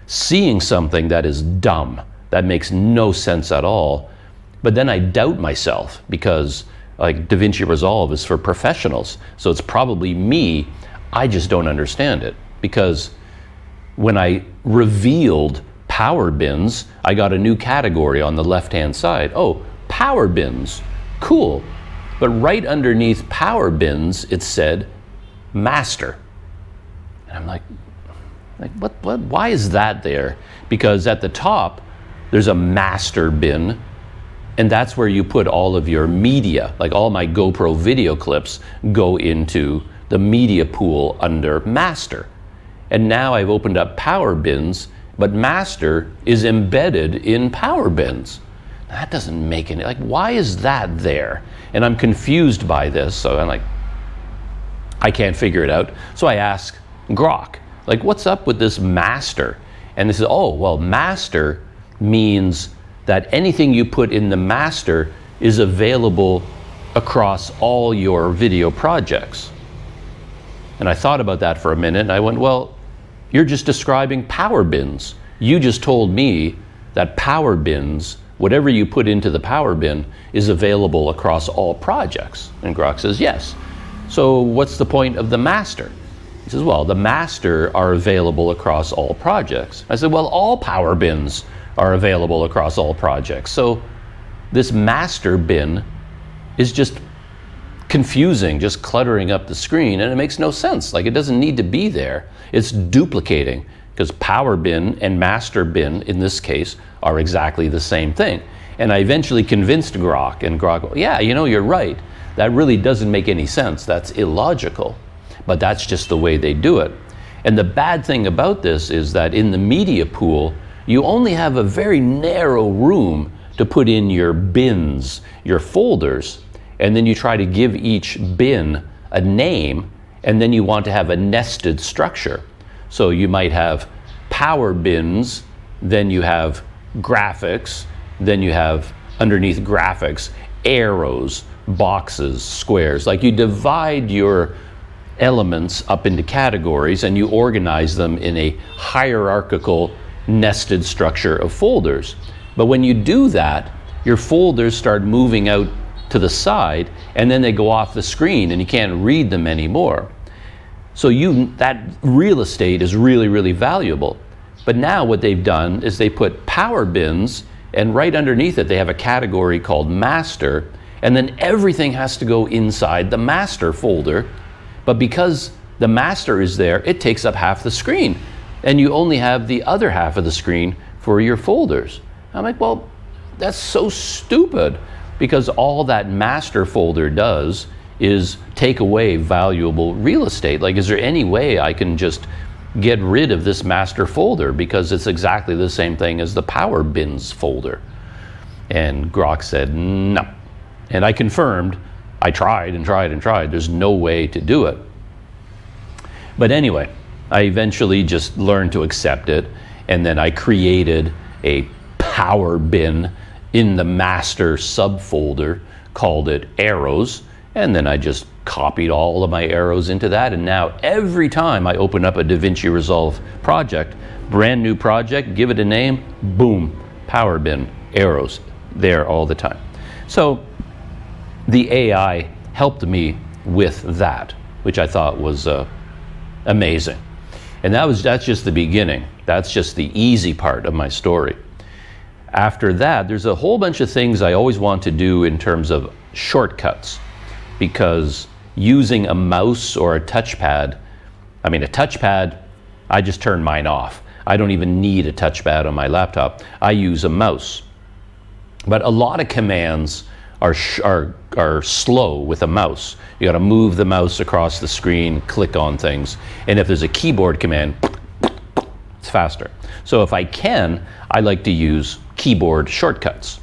Speaker 1: seeing something that is dumb, that makes no sense at all. But then I doubt myself because like DaVinci Resolve is for professionals. So it's probably me. I just don't understand it because when I revealed power bins, I got a new category on the left-hand side. Oh, power bins, cool. But right underneath power bins, it said master. And I'm like what, why is that there? Because at the top, there's a master bin, and that's where you put all of your media, like all my GoPro video clips go into the media pool under master. And now I've opened up power bins, but master is embedded in power bins. That doesn't make any, like, why is that there? And I'm confused by this, so I'm like, I can't figure it out. So I ask Grok, like, what's up with this master? And they say, oh, well, master means that anything you put in the master is available across all your video projects. And I thought about that for a minute, and I went, well, you're just describing power bins. You just told me that power bins, whatever you put into the power bin, is available across all projects. And Grok says, yes. So what's the point of the master? He says, well, the master are available across all projects. I said, well, all power bins are available across all projects. So this master bin is just confusing, just cluttering up the screen, and it makes no sense. Like, it doesn't need to be there. It's duplicating, because power bin and master bin, in this case, are exactly the same thing. And I eventually convinced Grok, and Grok, yeah, you know, you're right. That really doesn't make any sense. That's illogical. But that's just the way they do it. And the bad thing about this is that in the media pool, you only have a very narrow room to put in your bins, your folders, and then you try to give each bin a name, and then you want to have a nested structure. So you might have power bins, then you have graphics, then you have underneath graphics, arrows, boxes, squares. Like, you divide your elements up into categories and you organize them in a hierarchical nested structure of folders. But when you do that, your folders start moving out to the side, and then they go off the screen and you can't read them anymore. So that real estate is really, really valuable. But now what they've done is they put power bins, and right underneath it they have a category called master, and then everything has to go inside the master folder. But because the master is there, it takes up half the screen, and you only have the other half of the screen for your folders. I'm like, well, that's so stupid, because all that master folder does is take away valuable real estate. Like, is there any way I can just get rid of this master folder, because it's exactly the same thing as the power bins folder? And Grok said no. And I confirmed, I tried and tried and tried. There's no way to do it. But anyway, I eventually just learned to accept it, and then I created a power bin in the master subfolder, called it arrows, and then I just copied all of my arrows into that, and now every time I open up a DaVinci Resolve project, brand new project, give it a name, boom, power bin, arrows, there all the time. So the AI helped me with that, which I thought was amazing. And that's just the beginning. That's just the easy part of my story. After that, there's a whole bunch of things I always want to do in terms of shortcuts, because using a mouse or a touchpad, I just turn mine off. I don't even need a touchpad on my laptop. I use a mouse. But a lot of commands are slow with a mouse. You got to move the mouse across the screen, click on things. And if there's a keyboard command, it's faster. So if I can, I like to use keyboard shortcuts.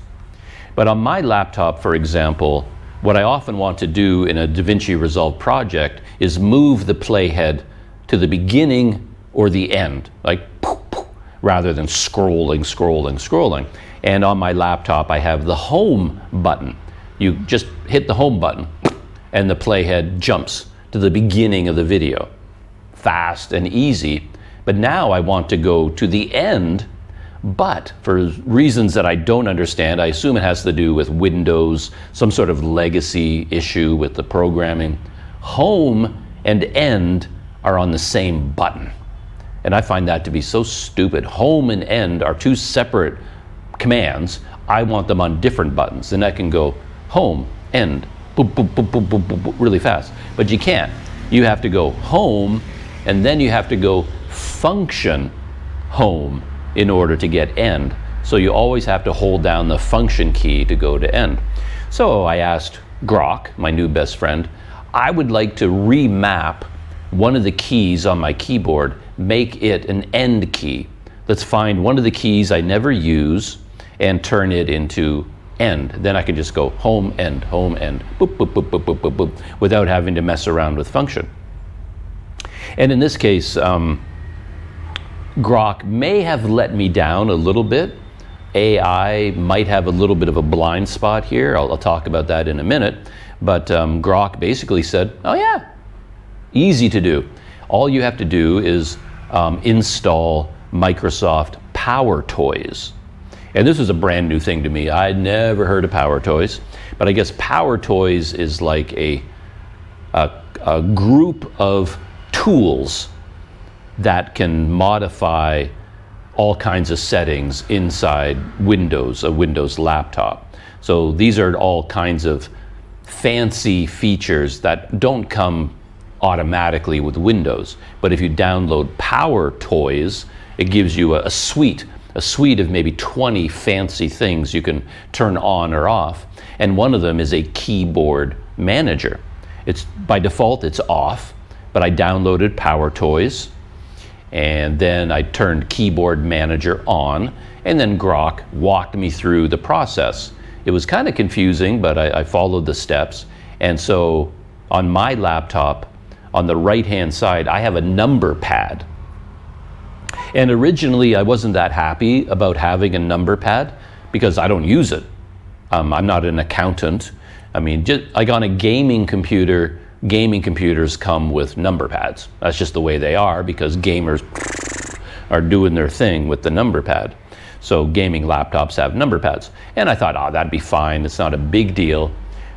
Speaker 1: But on my laptop, for example, what I often want to do in a DaVinci Resolve project is move the playhead to the beginning or the end, like poof, poof, rather than scrolling. And on my laptop, I have the home button. You just hit the home button and the playhead jumps to the beginning of the video. Fast and easy. But now I want to go to the end, but for reasons that I don't understand, I assume it has to do with Windows, some sort of legacy issue with the programming. Home and end are on the same button. And I find that to be so stupid. Home and end are two separate commands. I want them on different buttons. And I can go home, end, boop, boop, boop, boop, boop, boop, boop, really fast. But you can't. You have to go home, and then you have to go function home in order to get end. So you always have to hold down the function key to go to end. So I asked Grok, my new best friend, I would like to remap one of the keys on my keyboard, make it an end key. Let's find one of the keys I never use and turn it into end. Then I can just go home, end, boop, boop, boop, boop, boop, boop, boop, without having to mess around with function. And in this case, Grok may have let me down a little bit. AI might have a little bit of a blind spot here. I'll talk about that in a minute. But Grok basically said, oh yeah, easy to do. All you have to do is install Microsoft PowerToys. And this was a brand new thing to me. I'd never heard of PowerToys. But I guess PowerToys is like a group of tools that can modify all kinds of settings inside Windows, a Windows laptop. So these are all kinds of fancy features that don't come automatically with Windows. But if you download PowerToys, it gives you a suite of maybe 20 fancy things you can turn on or off. And one of them is a keyboard manager. It's by default, it's off, but I downloaded PowerToys, and then I turned Keyboard Manager on, and then Grok walked me through the process. It was kind of confusing, but I followed the steps. And so on my laptop, on the right-hand side, I have a number pad. And originally, I wasn't that happy about having a number pad because I don't use it. I'm not an accountant. I mean, just like on a gaming computer, gaming computers come with number pads. That's just the way they are because gamers are doing their thing with the number pad. So gaming laptops have number pads. And I thought, oh, that'd be fine. It's not a big deal.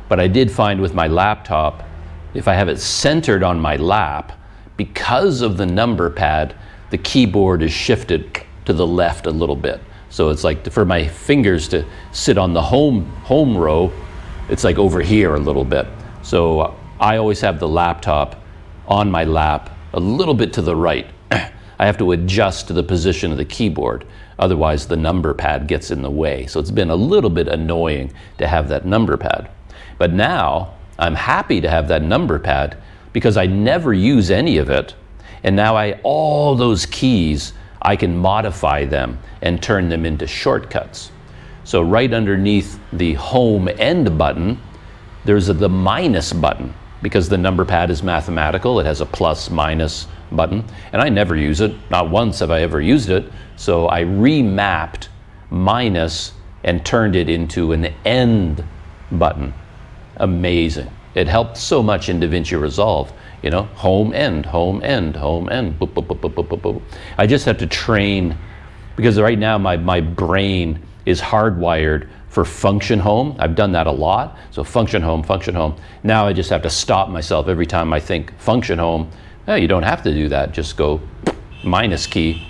Speaker 1: But I did find with my laptop, if I have it centered on my lap, because of the number pad, the keyboard is shifted to the left a little bit. So it's like for my fingers to sit on the home row, it's like over here a little bit. So I always have the laptop on my lap a little bit to the right. I have to adjust to the position of the keyboard. Otherwise, the number pad gets in the way. So it's been a little bit annoying to have that number pad. But now I'm happy to have that number pad because I never use any of it. And now all those keys, I can modify them and turn them into shortcuts. So right underneath the home end button, there's the minus button because the number pad is mathematical. It has a plus minus button. And I never use it. Not once have I ever used it. So I remapped minus and turned it into an end button. Amazing. It helped so much in DaVinci Resolve. You know, home, end, home, end, home, end, boop, boop, boop, boop, boop, boop, boop. I just have to train, because right now my brain is hardwired for function home. I've done that a lot. So function home, function home. Now I just have to stop myself every time I think function home. No, you don't have to do that. Just go minus key,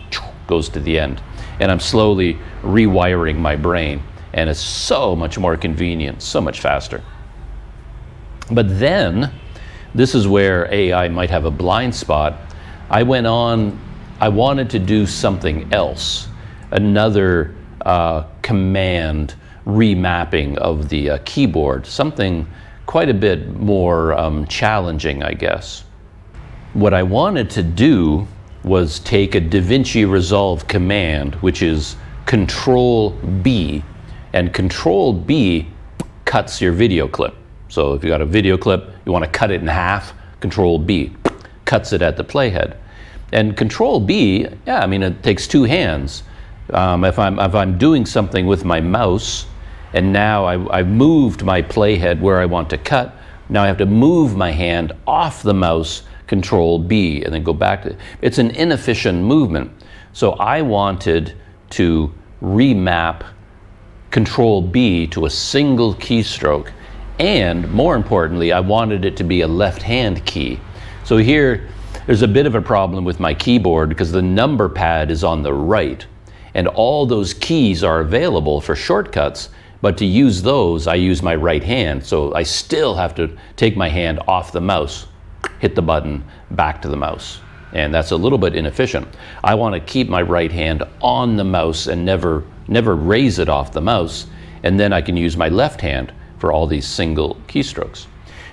Speaker 1: goes to the end. And I'm slowly rewiring my brain. And it's so much more convenient, so much faster. But then, this is where AI might have a blind spot. I wanted to do something else, another command remapping of the keyboard, something quite a bit more challenging, I guess. What I wanted to do was take a DaVinci Resolve command, which is Control B, And Control B cuts your video clip. So if you got a video clip, you want to cut it in half, Control B cuts it at the playhead. And Control B, yeah, I mean, it takes two hands. If I'm doing something with my mouse, and now I've moved my playhead where I want to cut, now I have to move my hand off the mouse, Control B, and then go back to it. It's an inefficient movement. So I wanted to remap Control B to a single keystroke, and more importantly, I wanted it to be a left-hand key. So here, there's a bit of a problem with my keyboard because the number pad is on the right, and all those keys are available for shortcuts, but to use those, I use my right hand, so I still have to take my hand off the mouse, hit the button, back to the mouse. And that's a little bit inefficient. I want to keep my right hand on the mouse and never raise it off the mouse, and then I can use my left hand for all these single keystrokes.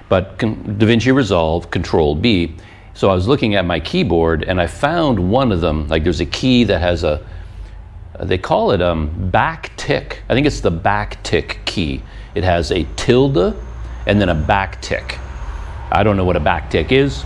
Speaker 1: But DaVinci Resolve, Control B, so I was looking at my keyboard and I found one of them, like there's a key that has they call it back tick. I think it's the back tick key. It has a tilde and then a back tick. I don't know what a back tick is.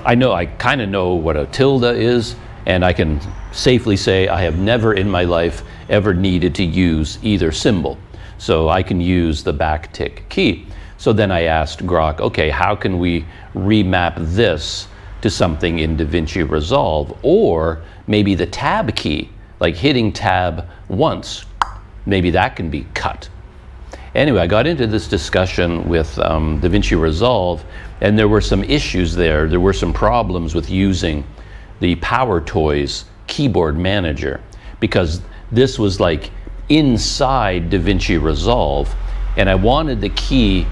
Speaker 1: I kind of know what a tilde is, and I can safely say I have never in my life ever needed to use either symbol. So I can use the back tick key. So then I asked Grok, okay, how can we remap this to something in DaVinci Resolve? Or maybe the tab key, like hitting tab once, maybe that can be cut. Anyway, I got into this discussion with DaVinci Resolve, and there were some issues there. There were some problems with using the PowerToys keyboard manager, because this was like inside DaVinci Resolve, and I wanted the key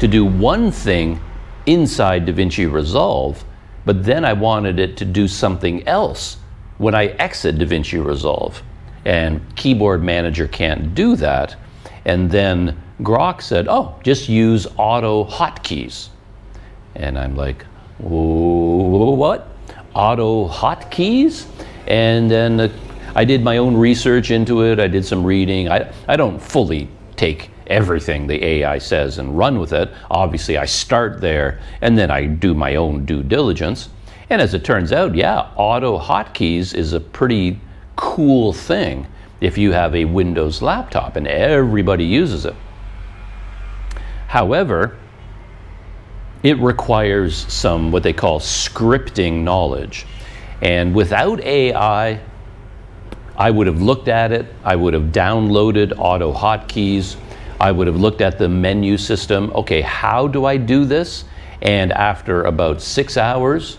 Speaker 1: to do one thing inside DaVinci Resolve, but then I wanted it to do something else when I exit DaVinci Resolve. And Keyboard Manager can't do that. And then Grok said, oh, just use AutoHotkeys. And I'm like, what? AutoHotkeys? And then I did my own research into it. I did some reading. I don't fully take everything the AI says and run with it. Obviously, I start there, and then I do my own due diligence. And as it turns out, yeah, AutoHotkeys is a pretty cool thing if you have a Windows laptop, and everybody uses it. However, it requires some what they call scripting knowledge. And without AI, I would have looked at it, I would have downloaded AutoHotkeys, I would have looked at the menu system. Okay, how do I do this? And after about 6 hours,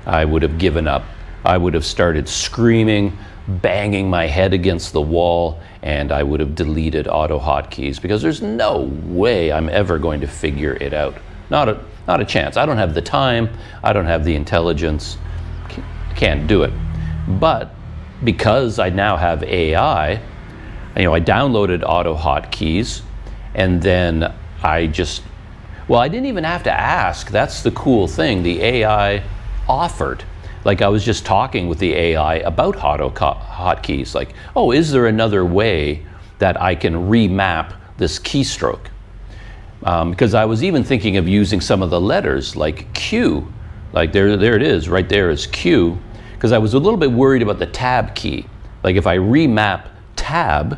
Speaker 1: I would have given up. I would have started screaming, banging my head against the wall, and I would have deleted AutoHotkeys, because there's no way I'm ever going to figure it out. Not a chance. I don't have the time, I don't have the intelligence, can't do it. But because I now have AI, I downloaded AutoHotkeys, and then I didn't even have to ask. That's the cool thing. The AI offered. Like, I was just talking with the AI about AutoHotkeys, like, oh, is there another way that I can remap this keystroke? Because I was even thinking of using some of the letters, like Q. Like, there it is, right there is Q. Because I was a little bit worried about the tab key. Like, if I remap tab,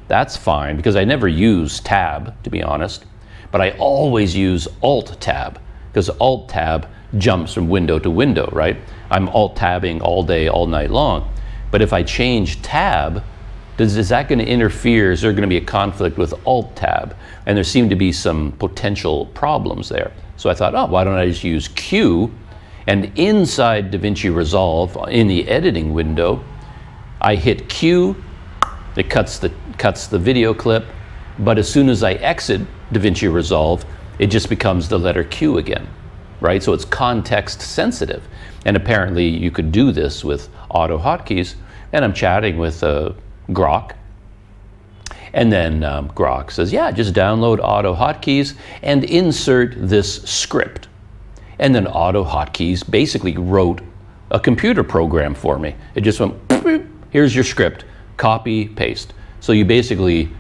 Speaker 1: that's fine, because I never use tab, to be honest. But I always use Alt-Tab, because Alt-Tab jumps from window to window, right? I'm Alt-tabbing all day, all night long. But if I change tab, is that going to interfere? Is there going to be a conflict with Alt-Tab? And there seemed to be some potential problems there. So I thought, oh, why don't I just use Q? And inside DaVinci Resolve, in the editing window, I hit Q, it cuts the video clip, but as soon as I exit DaVinci Resolve, it just becomes the letter Q again, right? So it's context sensitive. And apparently you could do this with AutoHotkeys. And I'm chatting with Grok, and then Grok says, yeah, just download AutoHotkeys and insert this script. And then AutoHotkeys basically wrote a computer program for me. It just went, here's your script, copy, paste. So you basically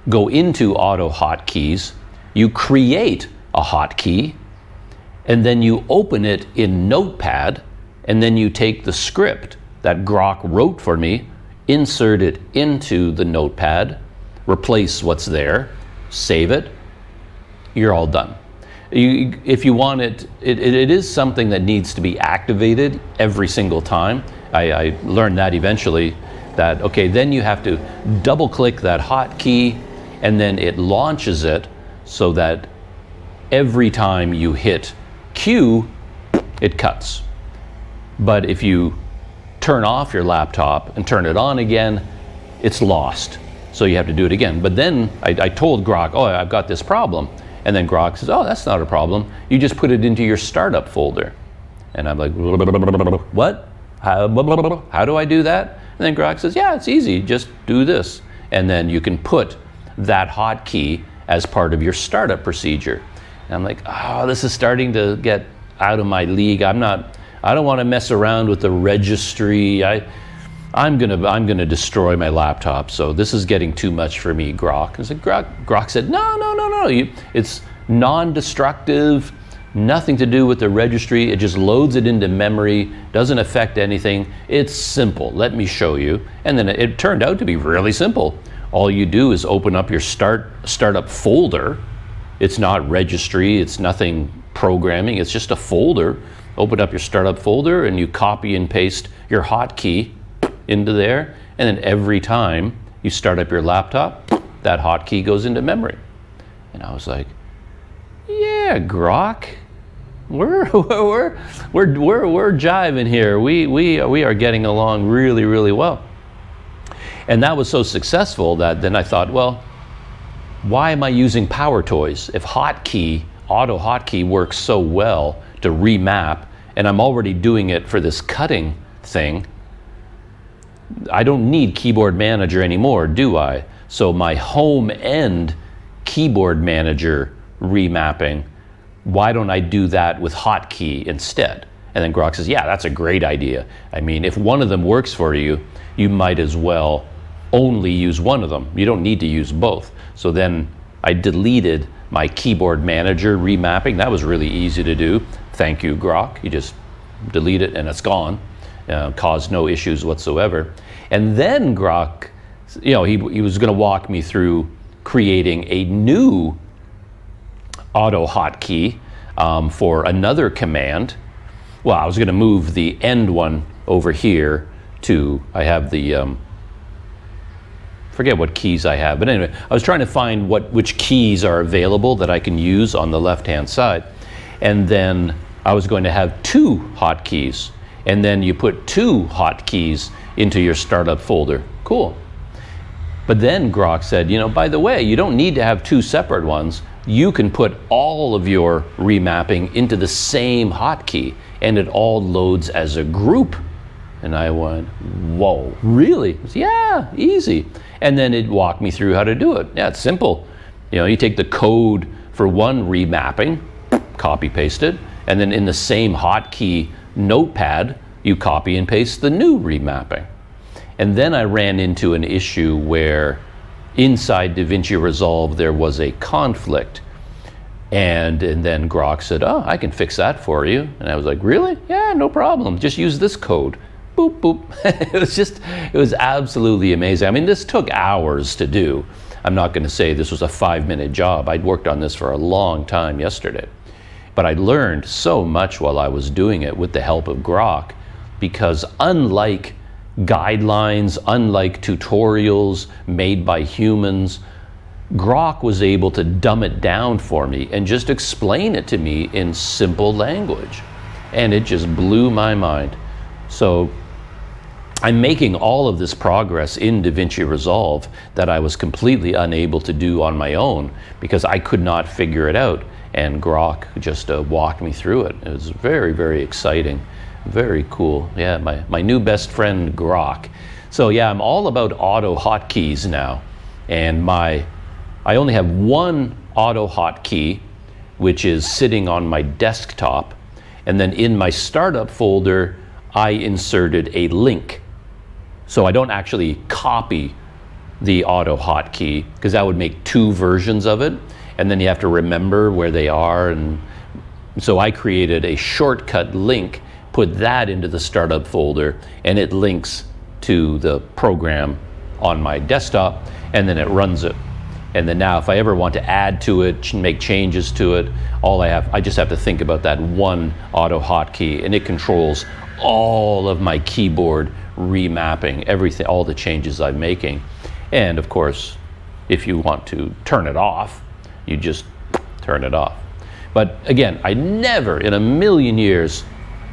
Speaker 1: go into AutoHotkeys, you create a hotkey, and then you open it in Notepad, and then you take the script that Grok wrote for me, insert it into the Notepad, replace what's there, save it, you're all done. If you want it is something that needs to be activated every single time. I learned that eventually, that, okay, then you have to double click that hotkey, and then it launches it so that every time you hit Q, it cuts. But if you turn off your laptop and turn it on again, it's lost. So you have to do it again. But then I told Grok, oh, I've got this problem. And then Grok says, oh, that's not a problem. You just put it into your startup folder. And I'm like, what? How do I do that? And then Grok says, yeah, it's easy. Just do this. And then you can put that hotkey as part of your startup procedure. And I'm like, oh, this is starting to get out of my league. I don't want to mess around with the registry. I'm gonna destroy my laptop. So this is getting too much for me, Grok. And so Grok said, no. It's non-destructive, nothing to do with the registry. It just loads it into memory, doesn't affect anything. It's simple. Let me show you. And then it turned out to be really simple. All you do is open up your startup folder. It's not registry. It's nothing programming. It's just a folder. Open up your startup folder and you copy and paste your hotkey into there. And then every time you start up your laptop, that hotkey goes into memory. And I was like, yeah, Grok, we're jiving here. We are getting along really, really well. And that was so successful that then I thought, well, why am I using PowerToys? If AutoHotkey works so well to remap, and I'm already doing it for this cutting thing, I don't need Keyboard Manager anymore, do I? So my home end Keyboard Manager remapping, why don't I do that with Hotkey instead? And then Grok says, yeah, that's a great idea. I mean, if one of them works for you, you might as well only use one of them. You don't need to use both. So then I deleted my Keyboard Manager remapping. That was really easy to do. Thank you, Grok. You just delete it and it's gone. Caused no issues whatsoever. And then Grok, he was going to walk me through creating a new AutoHotkey for another command. Well, I was going to move the end one over here to, I have the, forget what keys I have, but anyway, I was trying to find which keys are available that I can use on the left-hand side. And then I was going to have two hotkeys, and then you put two hotkeys into your startup folder. Cool. But then Grok said, by the way, you don't need to have two separate ones. You can put all of your remapping into the same hotkey, and it all loads as a group. And I went, whoa, really? Said, yeah, easy. And then it walked me through how to do it. Yeah, it's simple. You take the code for one remapping, copy paste it, and then in the same hotkey notepad, you copy and paste the new remapping. And then I ran into an issue where inside DaVinci Resolve there was a conflict. And then Grok said, oh, I can fix that for you. And I was like, really? Yeah, no problem. Just use this code. Boop, boop. It was absolutely amazing. I mean, this took hours to do. I'm not going to say this was a 5-minute job. I'd worked on this for a long time yesterday. But I learned so much while I was doing it with the help of Grok, because unlike guidelines, unlike tutorials made by humans, Grok was able to dumb it down for me and just explain it to me in simple language. And it just blew my mind. So I'm making all of this progress in DaVinci Resolve that I was completely unable to do on my own because I could not figure it out. And Grok just walked me through it. It was very, very exciting. Very cool. Yeah, my new best friend, Grok. So yeah, I'm all about AutoHotkeys now. And I only have one AutoHotkey, which is sitting on my desktop. And then in my startup folder, I inserted a link. So I don't actually copy the AutoHotkey, because that would make 2 versions of it, and then you have to remember where they are. And so I created a shortcut link, put that into the startup folder, and it links to the program on my desktop, and then it runs it. And then now if I ever want to add to it, make changes to it, I just have to think about that one AutoHotkey, and it controls all of my keyboard remapping, everything, all the changes I'm making. And of course, if you want to turn it off, you just turn it off. But again, I never in a million years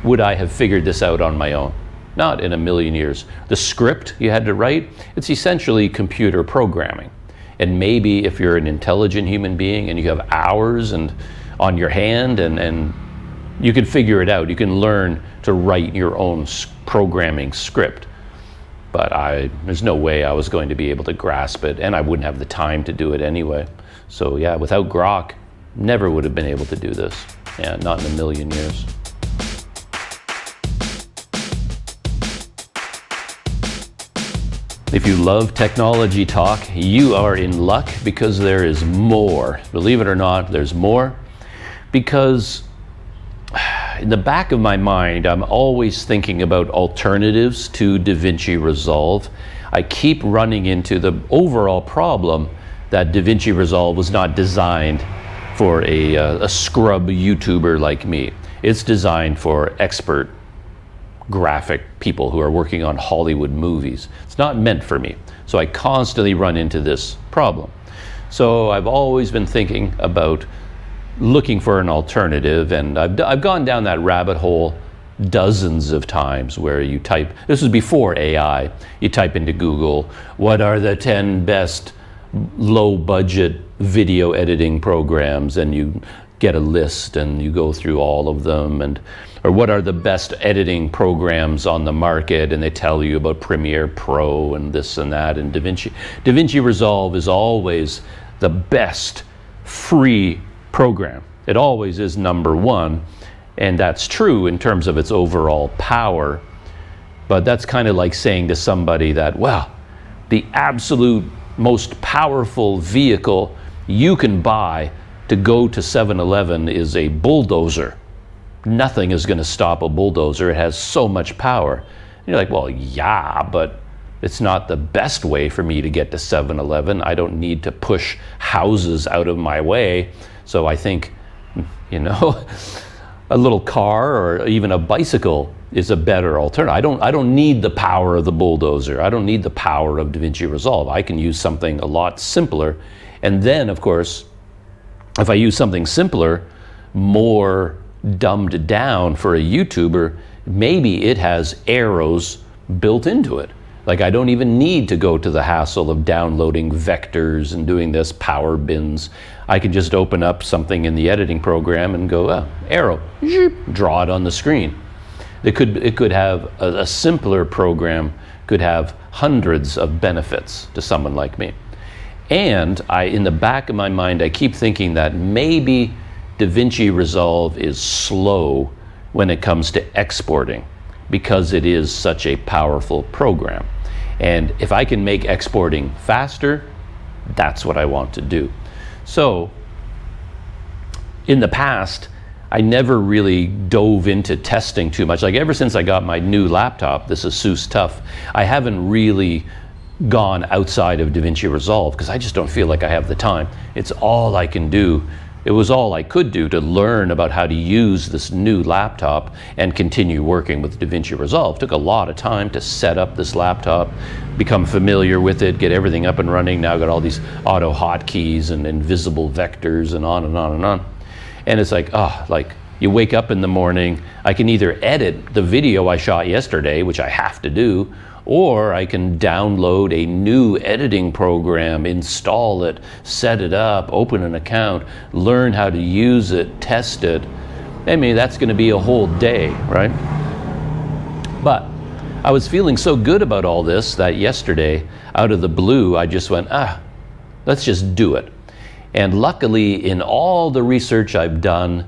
Speaker 1: would I have figured this out on my own. Not in a million years. The script you had to write, it's essentially computer programming. And maybe if you're an intelligent human being and you have hours and on your hand, and you can figure it out. You can learn to write your own programming script. But there's no way I was going to be able to grasp it, and I wouldn't have the time to do it anyway. So yeah, without Grok, never would have been able to do this. Yeah, not in a million years. If you love technology talk, you are in luck, because there is more. Believe it or not, there's more. Because in the back of my mind, I'm always thinking about alternatives to DaVinci Resolve. I keep running into the overall problem that DaVinci Resolve was not designed for a scrub YouTuber like me. It's designed for expert graphic people who are working on Hollywood movies. It's not meant for me. So I constantly run into this problem. So I've always been thinking about looking for an alternative, and I've gone down that rabbit hole dozens of times, where you type, this was before AI, you type into Google, what are the 10 best low budget video editing programs, and you get a list and you go through all of them, or what are the best editing programs on the market, and they tell you about Premiere Pro and this and that, and DaVinci. DaVinci Resolve is always the best free program. It always is number one, and that's true in terms of its overall power. But that's kind of like saying to somebody that, well, the absolute most powerful vehicle you can buy to go to 7-Eleven is a bulldozer. Nothing is going to stop a bulldozer. It has so much power. And you're like, well, yeah, but it's not the best way for me to get to 7-Eleven. I don't need to push houses out of my way. So I think, a little car or even a bicycle is a better alternative. I don't need the power of the bulldozer. I don't need the power of DaVinci Resolve. I can use something a lot simpler. And then, of course, if I use something simpler, more dumbed down for a YouTuber, maybe it has arrows built into it. Like, I don't even need to go to the hassle of downloading vectors and doing this power bins. I can just open up something in the editing program and go, arrow, draw it on the screen. It could have a simpler program, could have hundreds of benefits to someone like me. And in the back of my mind, I keep thinking that maybe DaVinci Resolve is slow when it comes to exporting, because it is such a powerful program. And if I can make exporting faster, that's what I want to do. So in the past, I never really dove into testing too much. Like, ever since I got my new laptop, this Asus TUF, I haven't really gone outside of DaVinci Resolve, because I just don't feel like I have the time. It's all I can do. It was all I could do to learn about how to use this new laptop and continue working with DaVinci Resolve. It took a lot of time to set up this laptop, become familiar with it, get everything up and running. Now I've got all these AutoHotkeys and invisible vectors and on and on and on. And it's like, you wake up in the morning, I can either edit the video I shot yesterday, which I have to do, or I can download a new editing program, install it, set it up, open an account, learn how to use it, test it. I mean, that's going to be a whole day, right? But I was feeling so good about all this that yesterday, out of the blue, I just went, let's just do it. And luckily, in all the research I've done,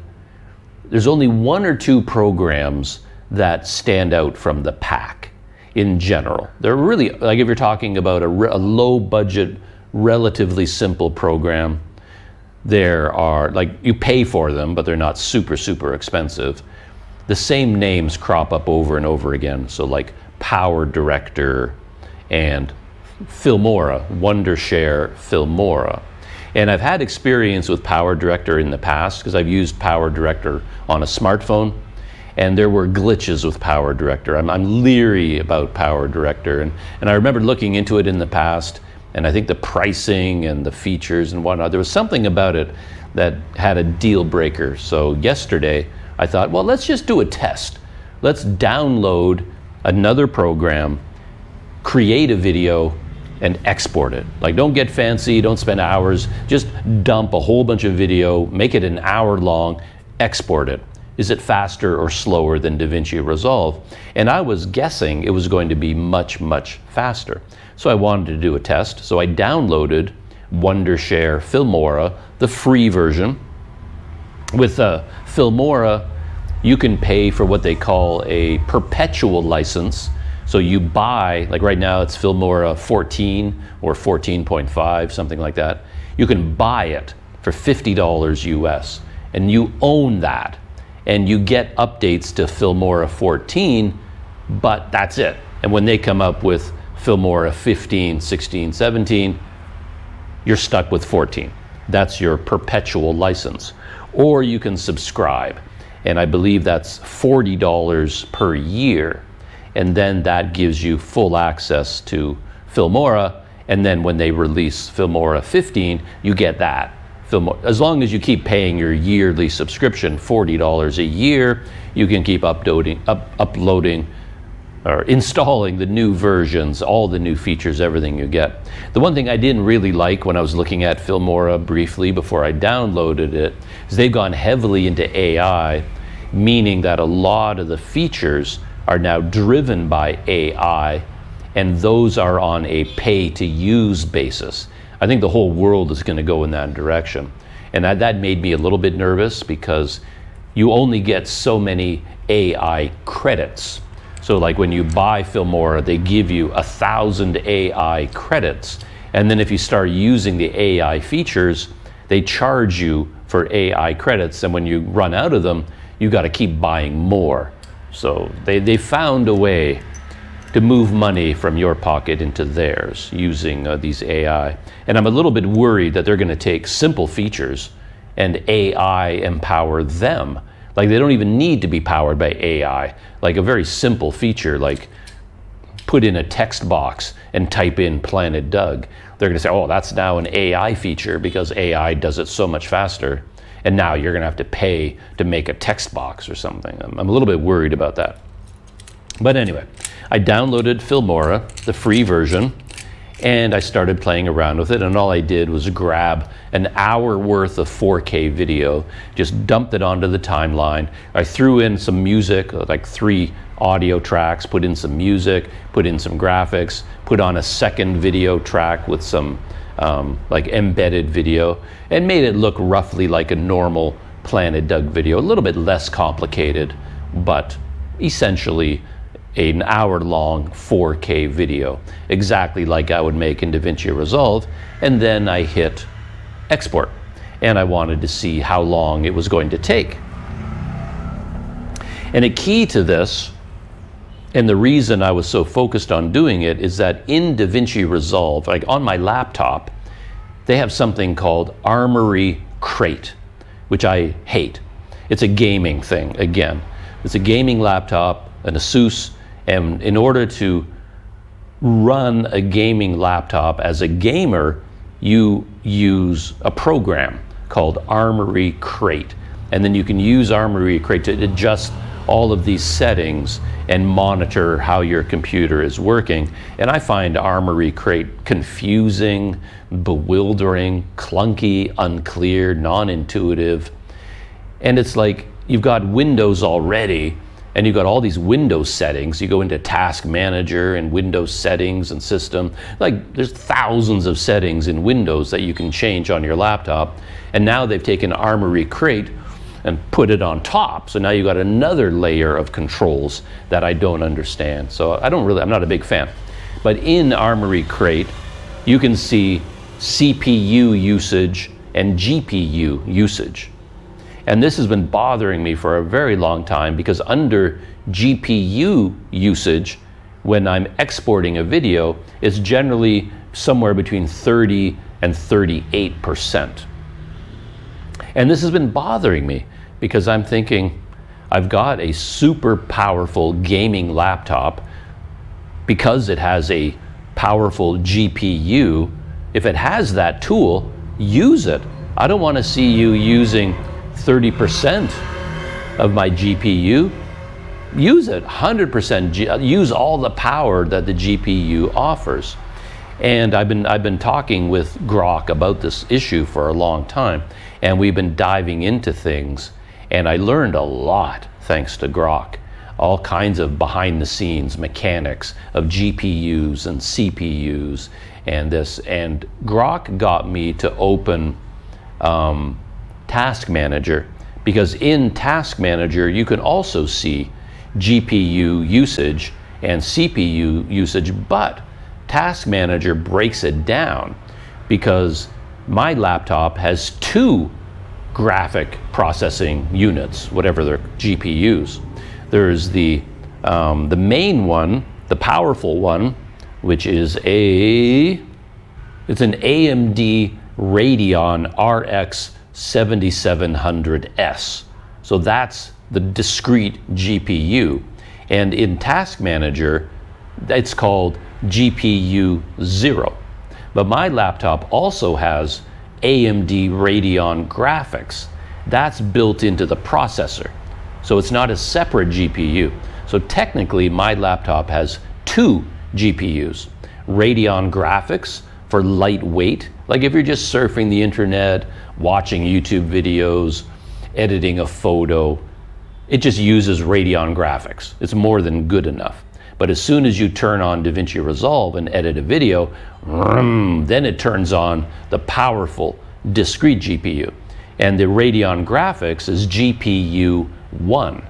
Speaker 1: there's only 1 or 2 programs that stand out from the pack. in general. They're really, like if you're talking about a low budget, relatively simple program, there are, like, you pay for them, but they're not super, super expensive. The same names crop up over and over again. So like Power Director and Filmora, Wondershare, Filmora. And I've had experience with Power Director in the past because I've used Power Director on a smartphone, and there were glitches with Power Director. I'm leery about Power Director, and I remember looking into it in the past, and I think the pricing and the features and whatnot, there was something about it that had a deal breaker. So yesterday I thought, well, let's just do a test. Let's download another program, create a video, and export it. Like, don't get fancy, don't spend hours, just dump a whole bunch of video, make it an hour long, export it. Is it faster or slower than DaVinci Resolve? And I was guessing it was going to be much, much faster. So I wanted to do a test. So I downloaded Wondershare Filmora, the free version. With Filmora, you can pay for what they call a perpetual license. So you buy, like right now it's Filmora 14 or 14.5, something like that. You can buy it for $50 US, and you own that. And you get updates to Filmora 14, but that's it. And when they come up with Filmora 15, 16, 17, you're stuck with 14. That's your perpetual license. Or you can subscribe, and I believe that's $40 per year. And then that gives you full access to Filmora, and then when they release Filmora 15, you get that. As long as you keep paying your yearly subscription, $40 a year, you can keep uploading or installing the new versions, all the new features, everything you get. The one thing I didn't really like when I was looking at Filmora briefly before I downloaded it is they've gone heavily into AI, meaning that a lot of the features are now driven by AI, and those are on a pay-to-use basis. I think the whole world is going to go in that direction. And that made me a little bit nervous because you only get so many AI credits. So like when you buy Filmora, they give you 1,000 AI credits. And then if you start using the AI features, they charge you for AI credits. And when you run out of them, you got to keep buying more. So they found a way to move money from your pocket into theirs using these AI. And I'm a little bit worried that they're going to take simple features and AI empower them. Like they don't even need to be powered by AI. Like a very simple feature, like put in a text box and type in Planet Doug. They're going to say, oh, that's now an AI feature because AI does it so much faster. And now you're going to have to pay to make a text box or something. I'm a little bit worried about that. But anyway, I downloaded Filmora, the free version, and I started playing around with it. And all I did was grab an hour worth of 4K video, just dumped it onto the timeline. I threw in some music, like 3 audio tracks, put in some music, put in some graphics, put on a second video track with some like embedded video, and made it look roughly like a normal Planet Doug video, a little bit less complicated, but essentially an hour-long 4K video, exactly like I would make in DaVinci Resolve. And then I hit export, and I wanted to see how long it was going to take. And a key to this, and the reason I was so focused on doing it, is that in DaVinci Resolve, like on my laptop, they have something called Armory Crate, which I hate. It's a gaming thing, again. It's a gaming laptop, an Asus, and in order to run a gaming laptop as a gamer, you use a program called Armory Crate. And then you can use Armory Crate to adjust all of these settings and monitor how your computer is working. And I find Armory Crate confusing, bewildering, clunky, unclear, non-intuitive. And it's like you've got Windows already, and you've got all these Windows settings. You go into Task Manager and Windows settings and system. Like there's thousands of settings in Windows that you can change on your laptop. And now they've taken Armory Crate and put it on top. So now you got another layer of controls that I don't understand. So I'm not a big fan. But in Armory Crate, you can see CPU usage and GPU usage. And this has been bothering me for a very long time, because under GPU usage, when I'm exporting a video, it's generally somewhere between 30 and 38%. And this has been bothering me because I'm thinking, I've got a super powerful gaming laptop. Because it has a powerful GPU, if it has that tool, use it. I don't want to see you using 30% of my GPU. Use it 100%. Use all the power that the GPU offers. And I've been talking with Grok about this issue for a long time, and we've been diving into things, and I learned a lot thanks to Grok. All kinds of behind the scenes mechanics of GPUs and CPUs and this. And Grok got me to open Task Manager, because in Task Manager you can also see GPU usage and CPU usage, but Task Manager breaks it down because my laptop has 2 graphic processing units, whatever their GPUs. There's the main one, the powerful one, which is it's an AMD Radeon RX 7700S. So that's the discrete GPU. And in Task Manager, it's called GPU 0. But my laptop also has AMD Radeon graphics. That's built into the processor. So it's not a separate GPU. So technically, my laptop has 2 GPUs. Radeon graphics for lightweight, like if you're just surfing the internet, watching YouTube videos, editing a photo, it just uses Radeon graphics. It's more than good enough. But as soon as you turn on DaVinci Resolve and edit a video, then it turns on the powerful discrete GPU. And the Radeon graphics is GPU 1.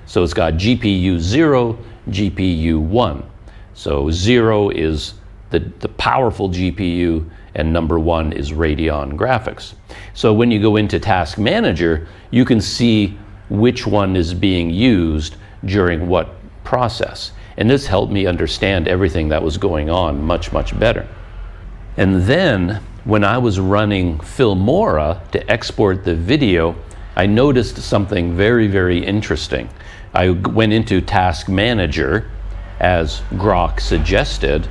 Speaker 1: So it's got GPU 0, GPU 1. So 0 is the powerful GPU, and number 1 is Radeon graphics. So when you go into Task Manager, you can see which one is being used during what process. And this helped me understand everything that was going on much, much better. And then when I was running Filmora to export the video, I noticed something very, very interesting. I went into Task Manager, as Grok suggested,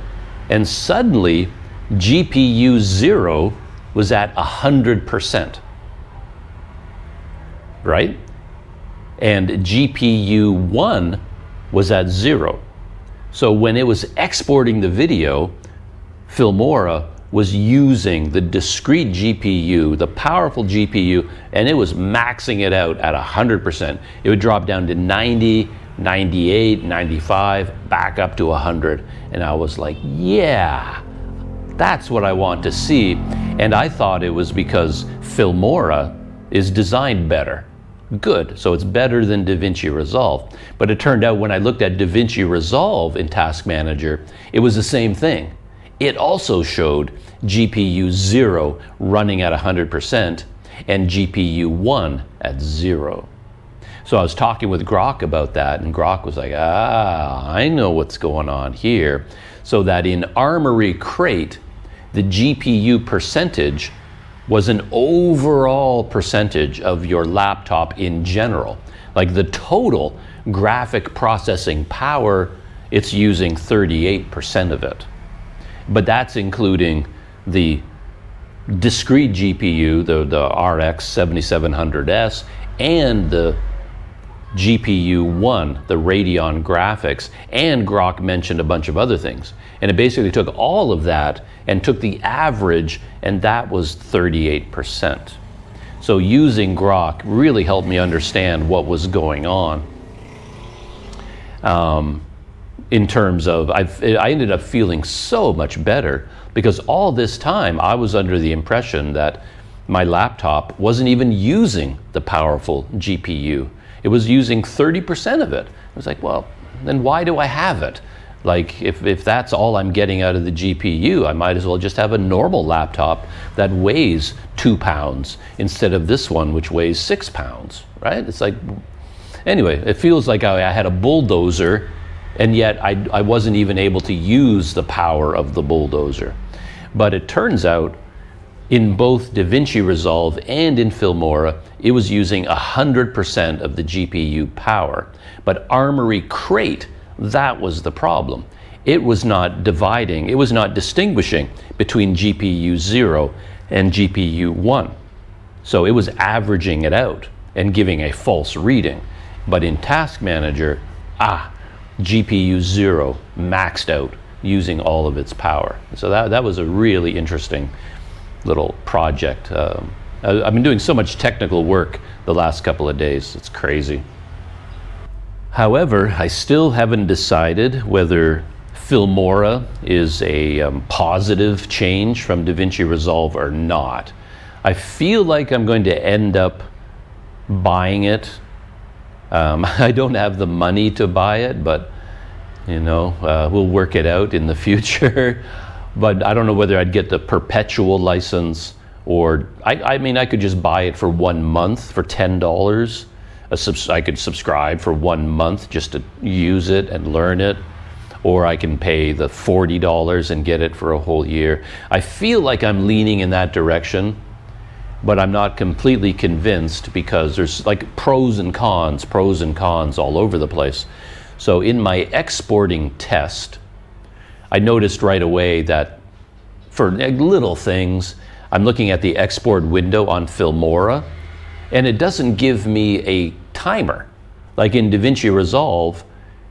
Speaker 1: and suddenly GPU 0 was at 100%, right? And GPU 1 was at 0. So when it was exporting the video, Filmora was using the discrete GPU, the powerful GPU, and it was maxing it out at 100%. It would drop down to 90, 98, 95, back up to 100. And I was like, yeah, that's what I want to see. And I thought it was because Filmora is designed better. Good, so it's better than DaVinci Resolve. But it turned out when I looked at DaVinci Resolve in Task Manager, it was the same thing. It also showed GPU 0 running at 100% and GPU 1 at 0. So I was talking with Grok about that, and Grok was like, I know what's going on here. So that in Armory Crate, the GPU percentage was an overall percentage of your laptop in general. Like the total graphic processing power, it's using 38% of it. But that's including the discrete GPU, the RX 7700S, and the GPU 1, the Radeon graphics, and Grok mentioned a bunch of other things. And it basically took all of that and took the average, and that was 38%. So using Grok really helped me understand what was going on. In terms of, I ended up feeling so much better, because all this time I was under the impression that my laptop wasn't even using the powerful GPU. It was using 30% of it. I was like, well, then why do I have it? Like, if that's all I'm getting out of the GPU, I might as well just have a normal laptop that weighs 2 pounds instead of this one, which weighs 6 pounds, right? It's like, anyway, it feels like I had a bulldozer, and yet I wasn't even able to use the power of the bulldozer. But it turns out, in both DaVinci Resolve and in Filmora, it was using 100% of the GPU power. But Armory Crate, that was the problem. It was not dividing, it was not distinguishing between GPU 0 and GPU 1. So it was averaging it out and giving a false reading. But in Task Manager, GPU 0 maxed out using all of its power. So that was a really interesting little project. I've been doing so much technical work the last couple of days, it's crazy. However, I still haven't decided whether Filmora is a positive change from DaVinci Resolve or not. I feel like I'm going to end up buying it. I don't have the money to buy it, but we'll work it out in the future. But I don't know whether I'd get the perpetual license, or I mean, I could just buy it for 1 month for $10. I could subscribe for 1 month just to use it and learn it, or I can pay the $40 and get it for a whole year. I feel like I'm leaning in that direction, but I'm not completely convinced because there's like pros and cons all over the place. So in my exporting test, I noticed right away that for little things, I'm looking at the export window on Filmora, and it doesn't give me a timer. Like in DaVinci Resolve,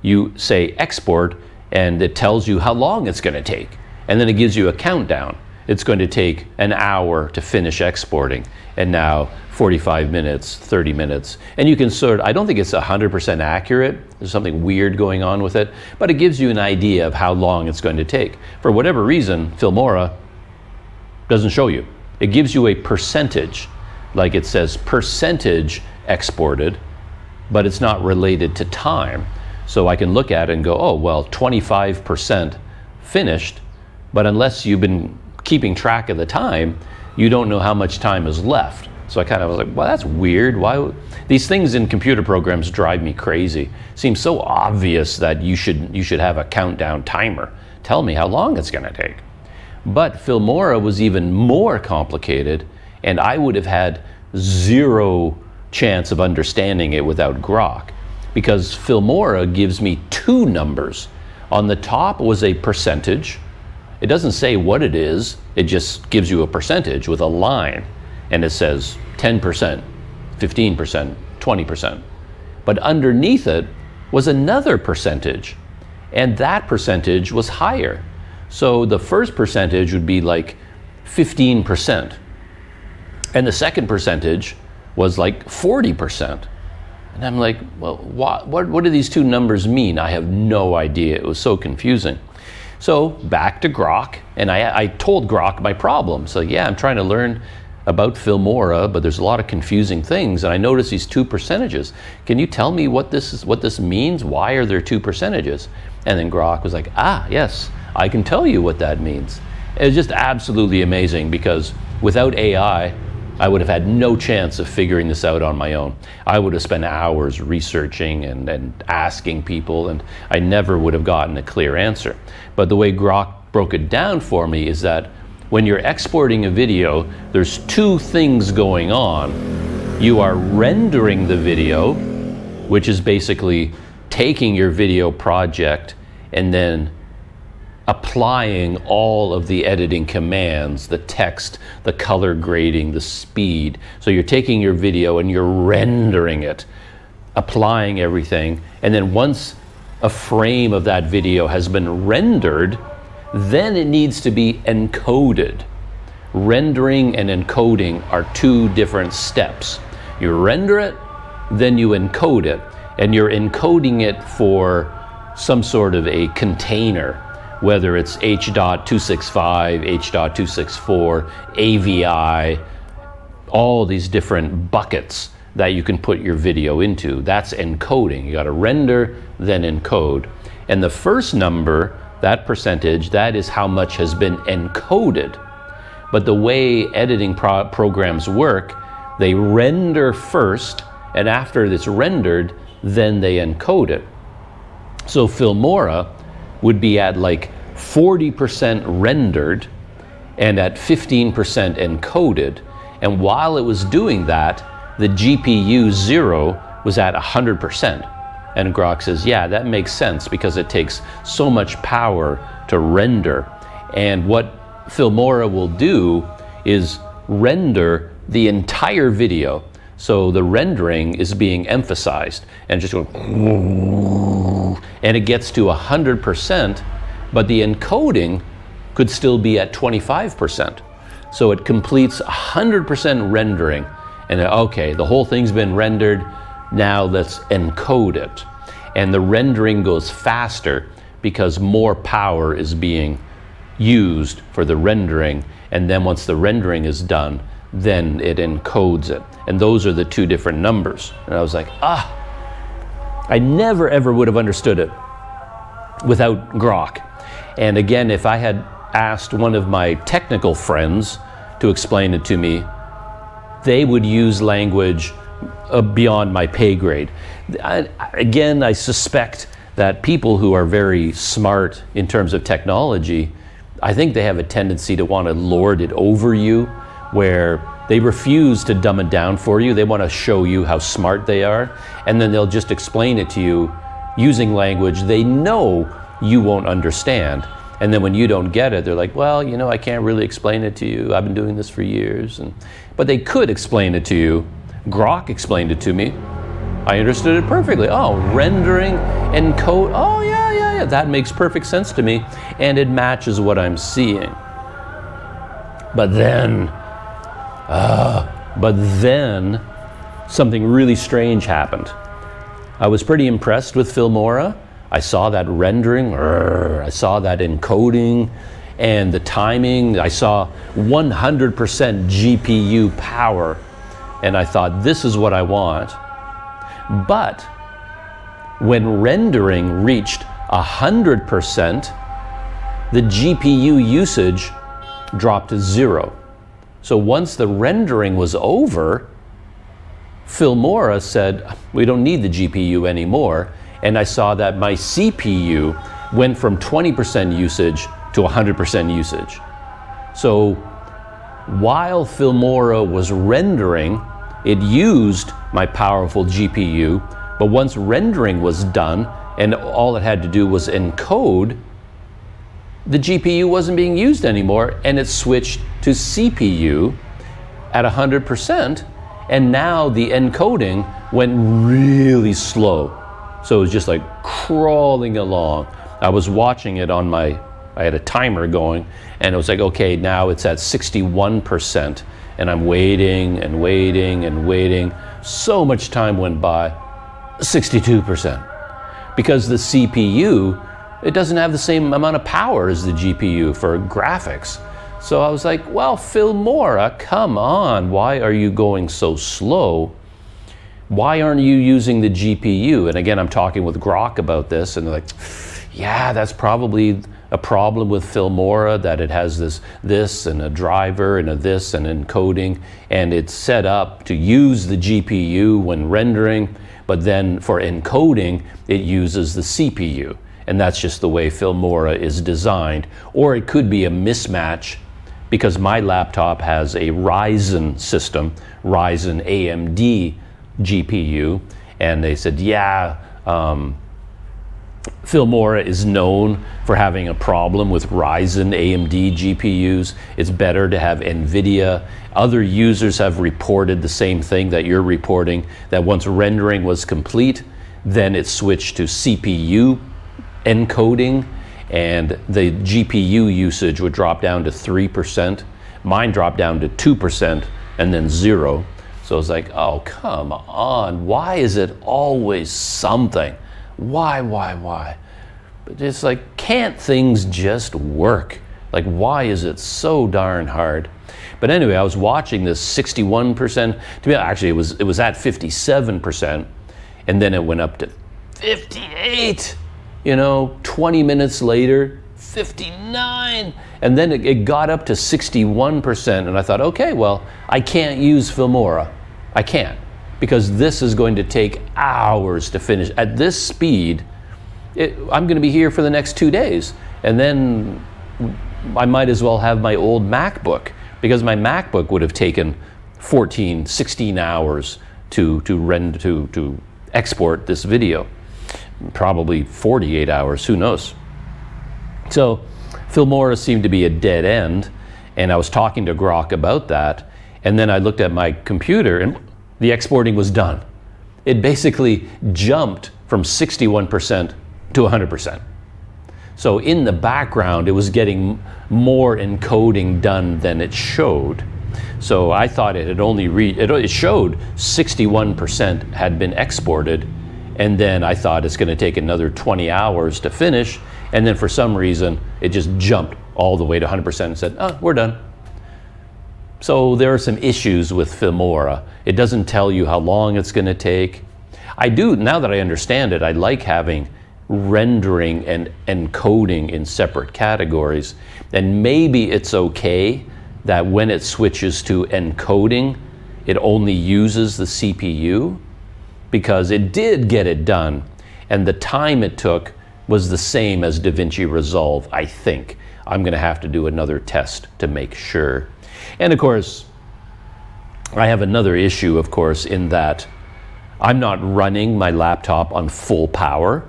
Speaker 1: you say export, and it tells you how long it's going to take. And then it gives you a countdown. It's going to take an hour to finish exporting, and now 45 minutes, 30 minutes. And you can I don't think it's 100% accurate. There's something weird going on with it, but it gives you an idea of how long it's going to take. For whatever reason, Filmora doesn't show you. It gives you a percentage, like it says percentage exported, but it's not related to time. So I can look at it and go, oh, well, 25% finished, but unless you've been keeping track of the time, you don't know how much time is left. So I kind of was like, well, that's weird. Why? These things in computer programs drive me crazy. Seems so obvious that you should have a countdown timer. Tell me how long it's going to take. But Filmora was even more complicated, and I would have had zero chance of understanding it without Grok, because Filmora gives me 2 numbers. On the top was a percentage. It doesn't say what it is. It just gives you a percentage with a line, and it says 10%, 15%, 20%. But underneath it was another percentage, and that percentage was higher. So the first percentage would be like 15%, and the second percentage was like 40%. And I'm like, well, what do these 2 numbers mean? I have no idea. It was so confusing. So back to Grok, and I told Grok my problem. So yeah, I'm trying to learn about Filmora, but there's a lot of confusing things, and I noticed these 2 percentages. Can you tell me what this means? Why are there 2 percentages? And then Grok was like, yes, I can tell you what that means. It was just absolutely amazing, because without AI, I would have had no chance of figuring this out on my own. I would have spent hours researching and asking people, and I never would have gotten a clear answer. But the way Grok broke it down for me is that when you're exporting a video, there's 2 things going on. You are rendering the video, which is basically taking your video project and then applying all of the editing commands, the text, the color grading, the speed. So you're taking your video and you're rendering it, applying everything, and then once a frame of that video has been rendered, then it needs to be encoded. Rendering and encoding are 2 different steps. You render it, then you encode it, and you're encoding it for some sort of a container, whether it's H.265, H.264, AVI, all these different buckets that you can put your video into. That's encoding. You got to render, then encode. And the first number, that percentage, that is how much has been encoded. But the way editing programs work, they render first, and after it's rendered, then they encode it. So Filmora would be at like 40% rendered and at 15% encoded. And while it was doing that, the GPU 0 was at 100%. And Grok says, yeah, that makes sense because it takes so much power to render. And what Filmora will do is render the entire video. So the rendering is being emphasized and just going, and it gets to 100%, but the encoding could still be at 25%. So it completes 100% rendering. And okay, the whole thing's been rendered, now let's encode it. And the rendering goes faster because more power is being used for the rendering. And then once the rendering is done, then it encodes it. And those are the two different numbers. And I was like, I never ever would have understood it without Grok. And again, if I had asked one of my technical friends to explain it to me, they would use language beyond my pay grade. Again, I suspect that people who are very smart in terms of technology, I think they have a tendency to want to lord it over you, where they refuse to dumb it down for you. They want to show you how smart they are, and then they'll just explain it to you using language they know you won't understand. And then when you don't get it, they're like, well, you know, I can't really explain it to you. I've been doing this for years. But they could explain it to you. Grok explained it to me. I understood it perfectly. Oh, rendering, encode. Oh, yeah. That makes perfect sense to me. And it matches what I'm seeing. But then something really strange happened. I was pretty impressed with Filmora. I saw that rendering, I saw that encoding, and the timing. I saw 100% GPU power, and I thought, this is what I want. But when rendering reached 100%, the GPU usage dropped to 0. So once the rendering was over, Filmora said, we don't need the GPU anymore. And I saw that my CPU went from 20% usage to 100% usage. So while Filmora was rendering, it used my powerful GPU, but once rendering was done and all it had to do was encode, the GPU wasn't being used anymore, and it switched to CPU at 100%, and now the encoding went really slow. So it was just like crawling along. I was watching it on I had a timer going, and it was like, okay, now it's at 61%, and I'm waiting and waiting and waiting. So much time went by, 62%. Because the CPU, it doesn't have the same amount of power as the GPU for graphics. So I was like, well, Filmora, come on, why are you going so slow? Why aren't you using the GPU? And again, I'm talking with Grok about this, and they're like, yeah, that's probably a problem with Filmora, that it has this and a driver and a this and encoding, and it's set up to use the GPU when rendering, but then for encoding, it uses the CPU. And that's just the way Filmora is designed. Or it could be a mismatch, because my laptop has a Ryzen system, Ryzen AMD GPU, and they said, yeah, Filmora is known for having a problem with Ryzen AMD GPUs. It's better to have NVIDIA. Other users have reported the same thing that you're reporting, that once rendering was complete, then it switched to CPU encoding, and the GPU usage would drop down to 3%. Mine dropped down to 2% and then 0. So it's like, oh, come on. Why is it always something? Why? But it's like, can't things just work? Like, why is it so darn hard? But anyway, I was watching this 61%. To me, actually, it was at 57%, and then it went up to 58. 20 minutes later, 59, and then it got up to 61%, and I thought, okay, well, I can't use Filmora. I can't, because this is going to take hours to finish. At this speed, I'm going to be here for the next 2 days, and then I might as well have my old MacBook, because my MacBook would have taken 14, 16 hours to export this video. Probably 48 hours, who knows. So Filmora seemed to be a dead end, and I was talking to Grok about that, and then I looked at my computer and the exporting was done. It basically jumped from 61% to 100%. So in the background, it was getting more encoding done than it showed. So I thought it had only it showed 61% had been exported, and then I thought it's going to take another 20 hours to finish, and then for some reason it just jumped all the way to 100% and said, oh, we're done. So there are some issues with Filmora. It doesn't tell you how long it's going to take. Now that I understand it, I like having rendering and encoding in separate categories, and maybe it's okay that when it switches to encoding, it only uses the CPU, because it did get it done, and the time it took was the same as DaVinci Resolve, I think. I'm going to have to do another test to make sure. And of course, I have another issue, of course, in that I'm not running my laptop on full power.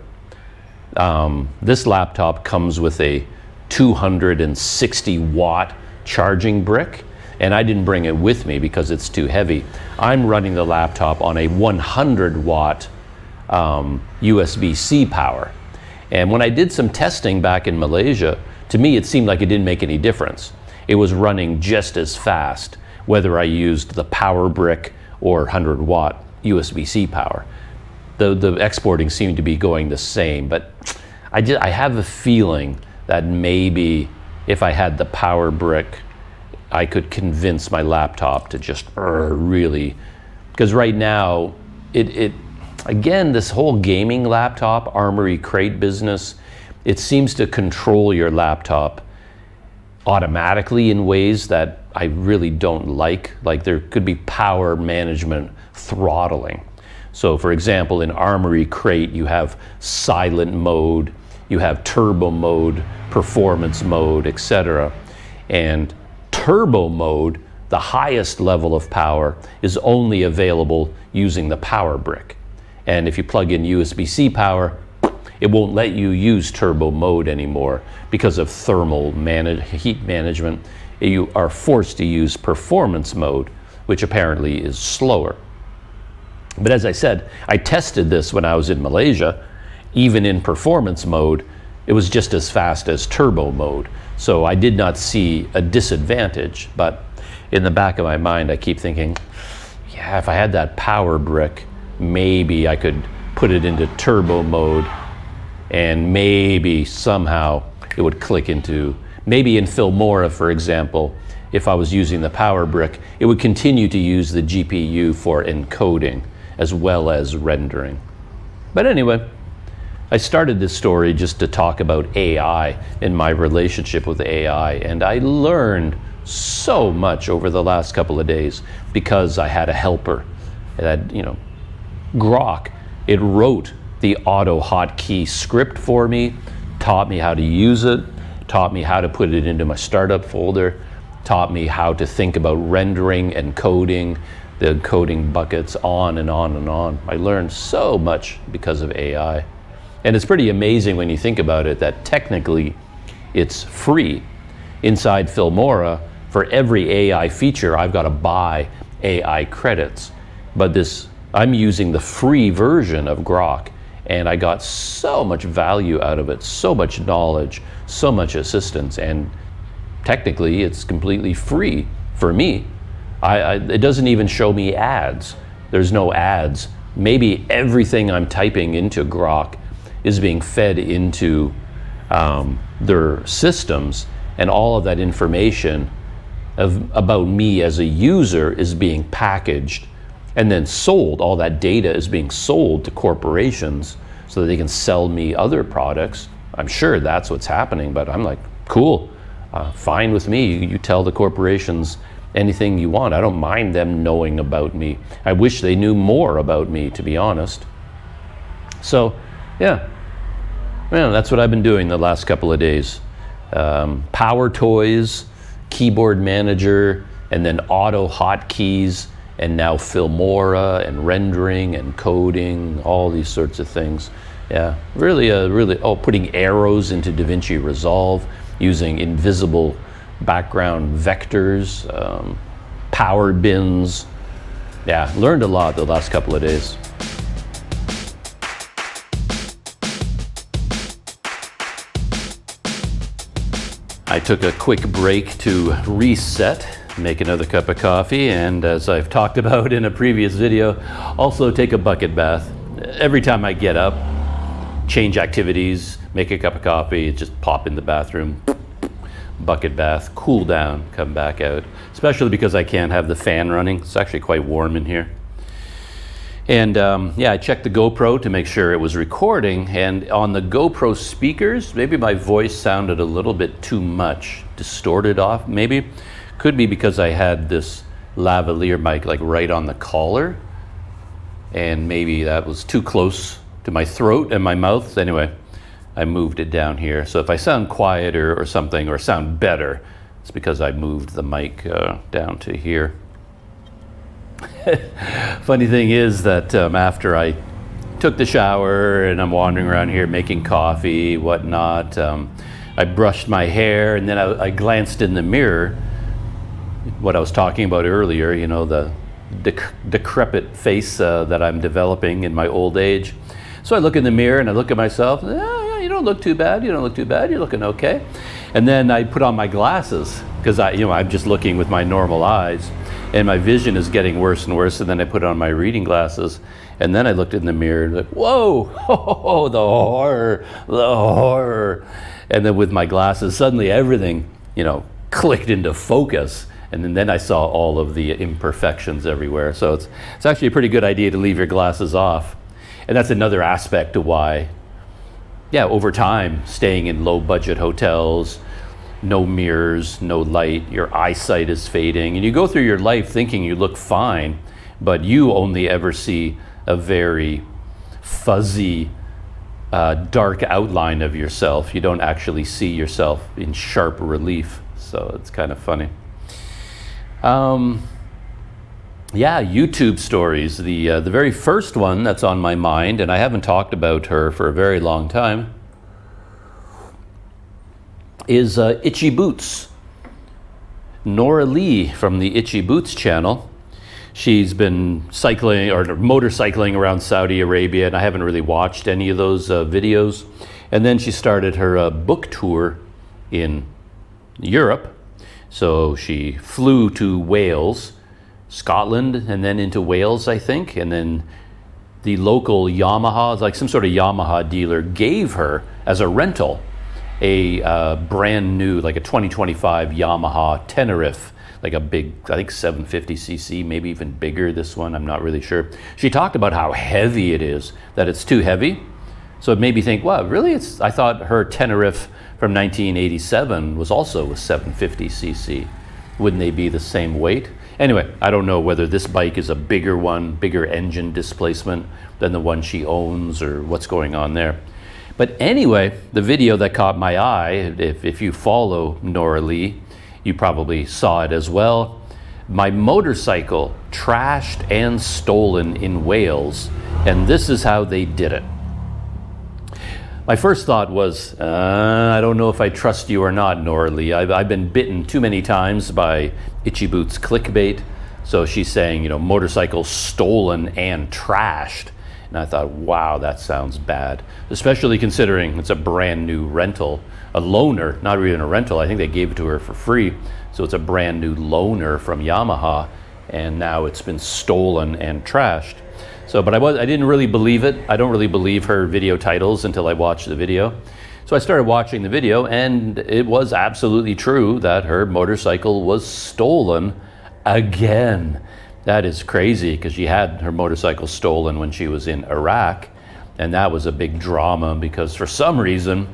Speaker 1: This laptop comes with a 260 watt charging brick, and I didn't bring it with me because it's too heavy. I'm running the laptop on a 100 watt USB-C power. And when I did some testing back in Malaysia, to me it seemed like it didn't make any difference. It was running just as fast, whether I used the power brick or 100 watt USB-C power. The exporting seemed to be going the same, but I have a feeling that maybe if I had the power brick, I could convince my laptop to just really, because right now, again, this whole gaming laptop, Armory Crate business, it seems to control your laptop automatically in ways that I really don't like. Like there could be power management throttling. So for example, in Armory Crate, you have silent mode, you have turbo mode, performance mode, etc. And turbo mode, the highest level of power, is only available using the power brick. And if you plug in USB-C power, it won't let you use turbo mode anymore because of thermal heat management. You are forced to use performance mode, which apparently is slower. But as I said, I tested this when I was in Malaysia. Even in performance mode, it was just as fast as turbo mode. So I did not see a disadvantage, but in the back of my mind, I keep thinking, yeah, if I had that power brick, maybe I could put it into turbo mode, and maybe somehow it would click into, maybe in Filmora, for example, if I was using the power brick, it would continue to use the GPU for encoding as well as rendering. But anyway, I started this story just to talk about AI and my relationship with AI, and I learned so much over the last couple of days because I had a helper. That, Grok, it wrote the AutoHotkey script for me, taught me how to use it, taught me how to put it into my startup folder, taught me how to think about rendering and coding, the coding buckets, on and on and on. I learned so much because of AI. And it's pretty amazing when you think about it that technically it's free. Inside Filmora, for every AI feature, I've got to buy AI credits. But I'm using the free version of Grok, and I got so much value out of it, so much knowledge, so much assistance, and technically it's completely free for me. It doesn't even show me ads. There's no ads. Maybe everything I'm typing into Grok is being fed into their systems, and all of that information about me as a user is being packaged and then sold. All that data is being sold to corporations so that they can sell me other products. I'm sure that's what's happening, but I'm like, cool, fine with me. You tell the corporations anything you want. I don't mind them knowing about me. I wish they knew more about me, to be honest. So, yeah, that's what I've been doing the last couple of days. PowerToys, Keyboard Manager, and then AutoHotkeys, and now Filmora, and rendering, and coding, all these sorts of things. Yeah, really, putting arrows into DaVinci Resolve, using invisible background vectors, power bins. Yeah, learned a lot the last couple of days. I took a quick break to reset, make another cup of coffee, and as I've talked about in a previous video, also take a bucket bath. Every time I get up, change activities, make a cup of coffee, just pop in the bathroom, bucket bath, cool down, come back out. Especially because I can't have the fan running. It's actually quite warm in here. And I checked the GoPro to make sure it was recording, and on the GoPro speakers, maybe my voice sounded a little bit too much, distorted off maybe. Could be because I had this lavalier mic like right on the collar, and maybe that was too close to my throat and my mouth. Anyway, I moved it down here. So if I sound quieter or something, or sound better, it's because I moved the mic down to here. Funny thing is that after I took the shower and I'm wandering around here making coffee, whatnot, I brushed my hair, and then I glanced in the mirror, what I was talking about earlier, you know, the decrepit face that I'm developing in my old age. So I look in the mirror and I look at myself, yeah, you don't look too bad, you're looking okay. And then I put on my glasses, because I'm just looking with my normal eyes, and my vision is getting worse and worse, and then I put on my reading glasses, and then I looked in the mirror and like, whoa, oh, the horror. And then with my glasses, suddenly everything, clicked into focus, and then I saw all of the imperfections everywhere. So it's actually a pretty good idea to leave your glasses off. And that's another aspect to why, over time, staying in low-budget hotels, no mirrors, no light, your eyesight is fading, and you go through your life thinking you look fine, but you only ever see a very fuzzy, dark outline of yourself. You don't actually see yourself in sharp relief, so it's kind of funny. YouTube stories. The very first one that's on my mind, and I haven't talked about her for a very long time, is Itchy Boots. Nora Lee from the Itchy Boots channel. She's been cycling or motorcycling around Saudi Arabia, and I haven't really watched any of those videos. And then she started her book tour in Europe. So she flew to Wales, Scotland, and then into Wales, I think. And then the local Yamaha, like some sort of Yamaha dealer, gave her as a rental a brand new, like a 2025 Yamaha Tenerife, like a big, I think 750cc, maybe even bigger, this one, I'm not really sure. She talked about how heavy it is, that it's too heavy. So it made me think, wow, really? I thought her Tenerife from 1987 was also a 750cc. Wouldn't they be the same weight? Anyway, I don't know whether this bike is a bigger one, bigger engine displacement than the one she owns, or what's going on there. But anyway, the video that caught my eye, if you follow Nora Lee, you probably saw it as well. My motorcycle trashed and stolen in Wales, and this is how they did it. My first thought was, I don't know if I trust you or not, Nora Lee. I've been bitten too many times by Itchy Boots clickbait. So she's saying, motorcycle stolen and trashed. And I thought, wow, that sounds bad. Especially considering it's a brand new rental, a loaner, not even a rental. I think they gave it to her for free. So it's a brand new loaner from Yamaha, and now it's been stolen and trashed. So, but I didn't really believe it. I don't really believe her video titles until I watched the video. So I started watching the video, and it was absolutely true that her motorcycle was stolen again. That is crazy, because she had her motorcycle stolen when she was in Iraq, and that was a big drama because for some reason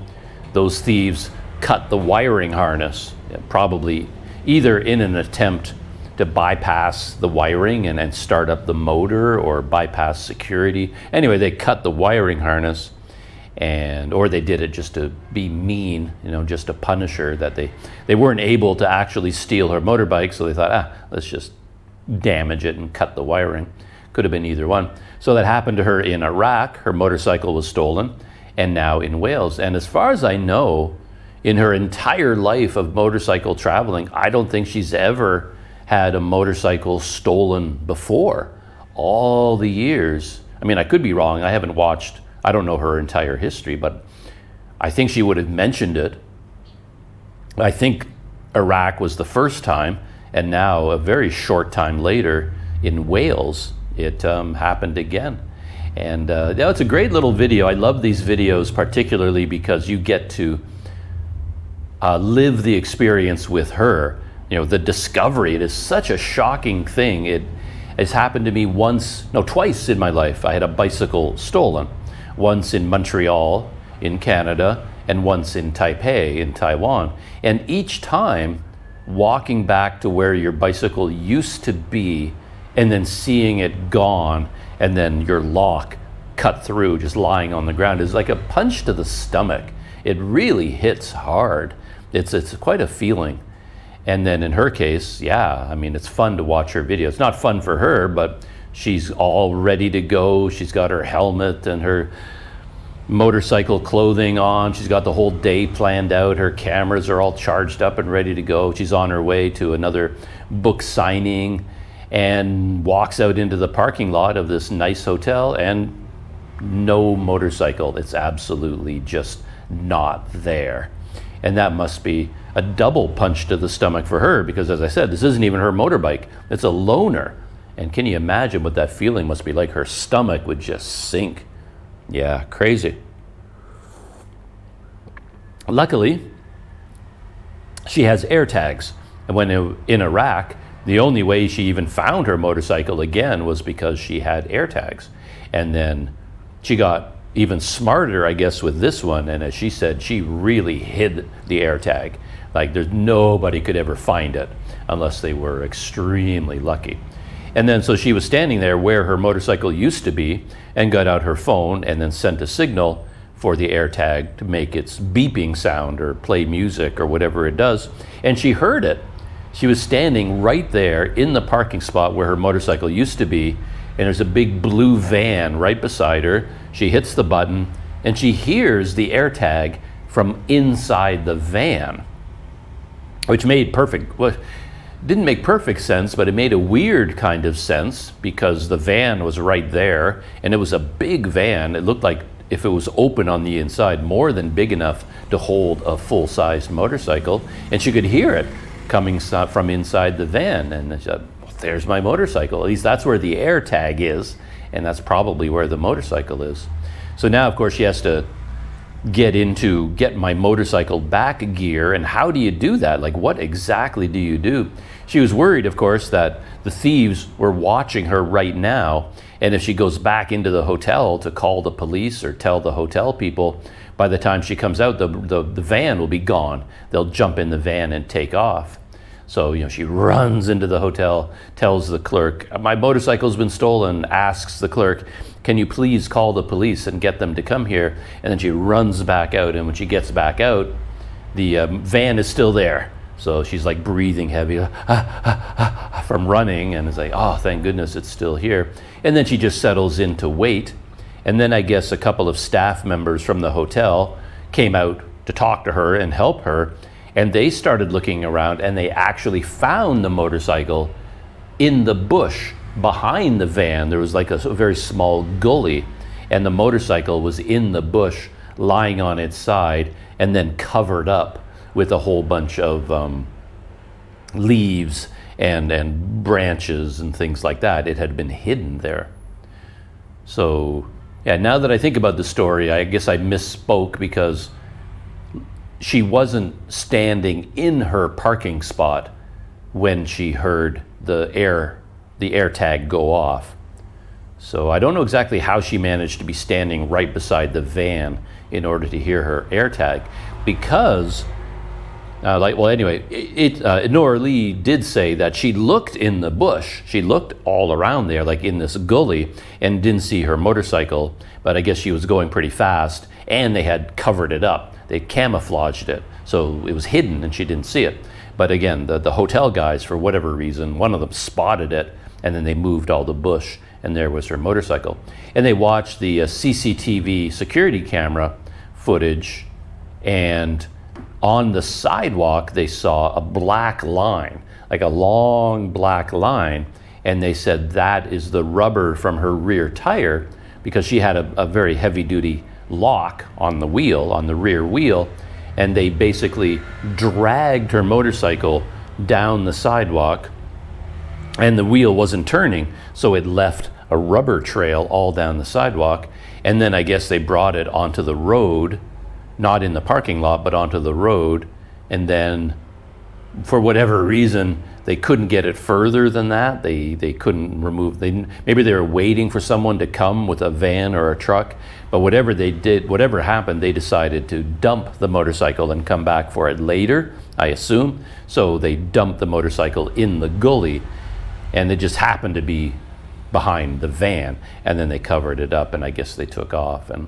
Speaker 1: those thieves cut the wiring harness, probably either in an attempt to bypass the wiring and start up the motor, or bypass security. Anyway, they cut the wiring harness, or they did it just to be mean, just to punish her, that they weren't able to actually steal her motorbike, so they thought, let's just damage it and cut the wiring. Could have been either one. So that happened to her in Iraq. Her motorcycle was stolen, and now in Wales. And as far as I know, in her entire life of motorcycle traveling, I don't think she's ever had a motorcycle stolen before. All the years, I mean, I could be wrong. I don't know her entire history, but I think she would have mentioned it. I think Iraq was the first time, and now a very short time later in Wales, it happened again. And it's a great little video. I love these videos particularly because you get to live the experience with her. The discovery, it is such a shocking thing. It has happened to me twice in my life. I had a bicycle stolen. Once in Montreal in Canada, and once in Taipei in Taiwan. And each time, walking back to where your bicycle used to be and then seeing it gone, and then your lock cut through, just lying on the ground, is like a punch to the stomach. It really hits hard. It's quite a feeling. And then in her case, it's fun to watch her video. It's not fun for her, but she's all ready to go. She's got her helmet and her motorcycle clothing on. She's got the whole day planned out. Her cameras are all charged up and ready to go. She's on her way to another book signing, and walks out into the parking lot of this nice hotel, and no motorcycle. It's absolutely just not there. And that must be a double punch to the stomach for her, because as I said, this isn't even her motorbike. It's a loaner. And can you imagine what that feeling must be like? Her stomach would just sink. Yeah, crazy. Luckily, she has air tags. And when in Iraq, the only way she even found her motorcycle again was because she had air tags. And then she got even smarter, I guess, with this one. And as she said, she really hid the air tag. Like nobody could ever find it unless they were extremely lucky. And then so she was standing there where her motorcycle used to be, and got out her phone and then sent a signal for the AirTag to make its beeping sound or play music or whatever it does. And she heard it. She was standing right there in the parking spot where her motorcycle used to be, and there's a big blue van right beside her. She hits the button and she hears the AirTag from inside the van, which didn't make perfect sense, but it made a weird kind of sense because the van was right there, and it was a big van. It looked like if it was open on the inside, more than big enough to hold a full-sized motorcycle, and she could hear it coming from inside the van. And she said, well, there's my motorcycle. At least that's where the air tag is, and that's probably where the motorcycle is. So now, of course, she has to get my motorcycle back gear. And how do you do that? Like, what exactly do you do? She was worried, of course, that the thieves were watching her right now, and if she goes back into the hotel to call the police or tell the hotel people, by the time she comes out, the van will be gone. They'll jump in the van and take off. So, she runs into the hotel, tells the clerk, my motorcycle's been stolen, asks the clerk, can you please call the police and get them to come here? And then she runs back out, and when she gets back out, the van is still there. So she's like breathing heavy from running, and it's like, oh, thank goodness it's still here. And then she just settles in to wait. And then I guess a couple of staff members from the hotel came out to talk to her and help her. And they started looking around, and they actually found the motorcycle in the bush behind the van. There was like a very small gully, and the motorcycle was in the bush, lying on its side, and then covered up with a whole bunch of leaves and branches and things like that. It had been hidden there. So, yeah, now that I think about the story, I guess I misspoke, because she wasn't standing in her parking spot when she heard the air tag go off. So I don't know exactly how she managed to be standing right beside the van in order to hear her air tag, because Nora Lee did say that she looked in the bush. She looked all around there, like in this gully, and didn't see her motorcycle, but I guess she was going pretty fast, and they had covered it up. They camouflaged it, so it was hidden and she didn't see it. But again, the hotel guys, for whatever reason, one of them spotted it, and then they moved all the bush, and there was her motorcycle. And they watched the CCTV security camera footage, and on the sidewalk, they saw a black line, like a long black line, and they said that is the rubber from her rear tire, because she had a very heavy-duty lock on the wheel, on the rear wheel, and they basically dragged her motorcycle down the sidewalk, and the wheel wasn't turning, so it left a rubber trail all down the sidewalk, and then I guess they brought it onto the road, not in the parking lot, but onto the road, and then for whatever reason they couldn't get it further than that. They couldn't remove, maybe they were waiting for someone to come with a van or a truck, but whatever they did, whatever happened, they decided to dump the motorcycle and come back for it later, I assume. So they dumped the motorcycle in the gully, and it just happened to be behind the van, and then they covered it up, and I guess they took off. And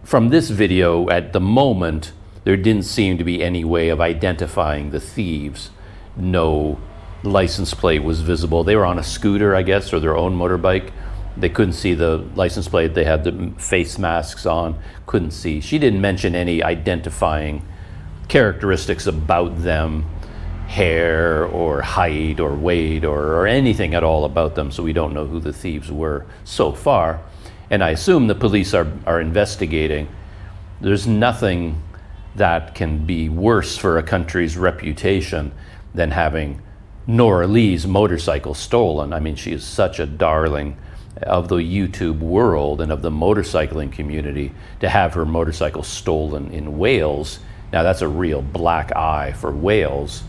Speaker 1: from this video, at the moment, there didn't seem to be any way of identifying the thieves. No license plate was visible. They were on a scooter, I guess, or their own motorbike. They couldn't see the license plate. They had the face masks on, couldn't see. She didn't mention any identifying characteristics about them, hair or height or weight or anything at all about them, so we don't know who the thieves were so far. And I assume the police are investigating. There's nothing that can be worse for a country's reputation than having Nora Lee's motorcycle stolen. I mean, she is such a darling of the YouTube world and of the motorcycling community. To have her motorcycle stolen in Wales, now that's a real black eye for Wales.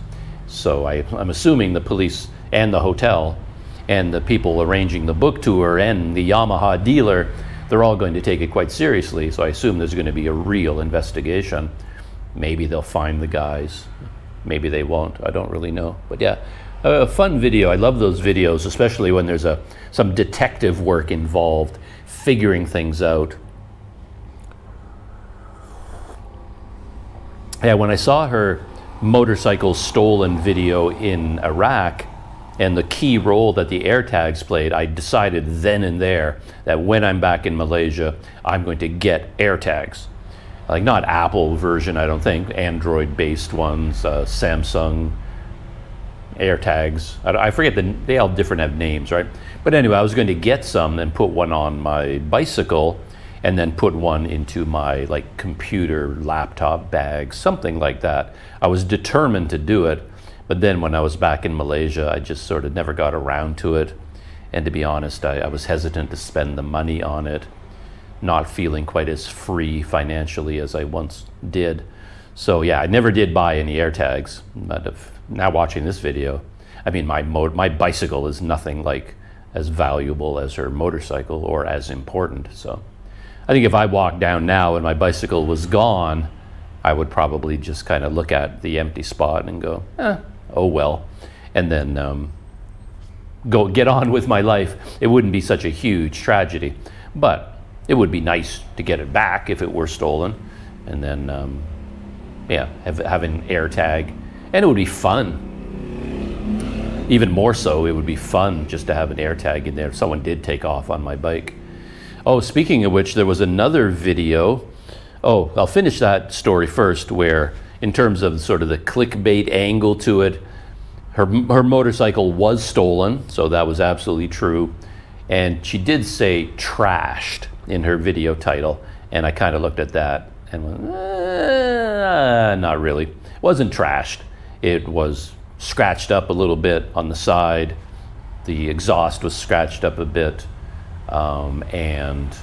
Speaker 1: So I'm assuming the police and the hotel and the people arranging the book tour and the Yamaha dealer, they're all going to take it quite seriously. So I assume there's going to be a real investigation. Maybe they'll find the guys. Maybe they won't. I don't really know. But yeah, a fun video. I love those videos, especially when there's some detective work involved, figuring things out. Yeah, when I saw her motorcycle stolen video in Iraq, and the key role that the AirTags played, I decided then and there that when I'm back in Malaysia, I'm going to get AirTags. Like, not Apple version, I don't think, Android-based ones, Samsung AirTags. I forget, they all different have names, right? But anyway, I was going to get some and put one on my bicycle, and then put one into my like computer, laptop bag, something like that. I was determined to do it. But then when I was back in Malaysia, I just sort of never got around to it. And to be honest, I was hesitant to spend the money on it, not feeling quite as free financially as I once did. So yeah, I never did buy any AirTags. But now watching this video, I mean, my bicycle is nothing like as valuable as her motorcycle or as important. So I think if I walked down now and my bicycle was gone, I would probably just kind of look at the empty spot and go, oh well, and then go get on with my life. It wouldn't be such a huge tragedy, but it would be nice to get it back if it were stolen, and then yeah, have an AirTag, and it would be fun. Even more so, it would be fun just to have an AirTag in there if someone did take off on my bike. Oh, speaking of which, there was another video. Oh, I'll finish that story first, where in terms of sort of the clickbait angle to it, her motorcycle was stolen, so that was absolutely true. And she did say trashed in her video title, and I kind of looked at that and went, not really. It wasn't trashed. It was scratched up a little bit on the side. The exhaust was scratched up a bit. And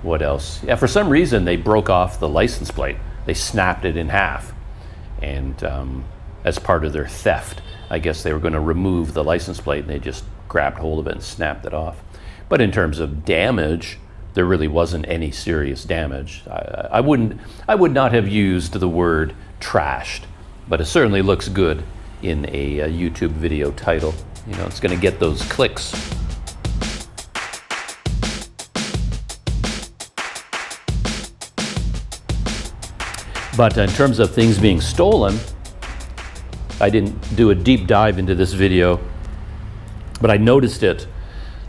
Speaker 1: what else? Yeah, for some reason they broke off the license plate. they snapped it in half. And as part of their theft, I guess they were going to remove the license plate, and they just grabbed hold of it and snapped it off. But in terms of damage, there really wasn't any serious damage. I would not have used the word trashed, but it certainly looks good in a YouTube video title. You know, it's going to get those clicks. But in terms of things being stolen, I didn't do a deep dive into this video, but I noticed it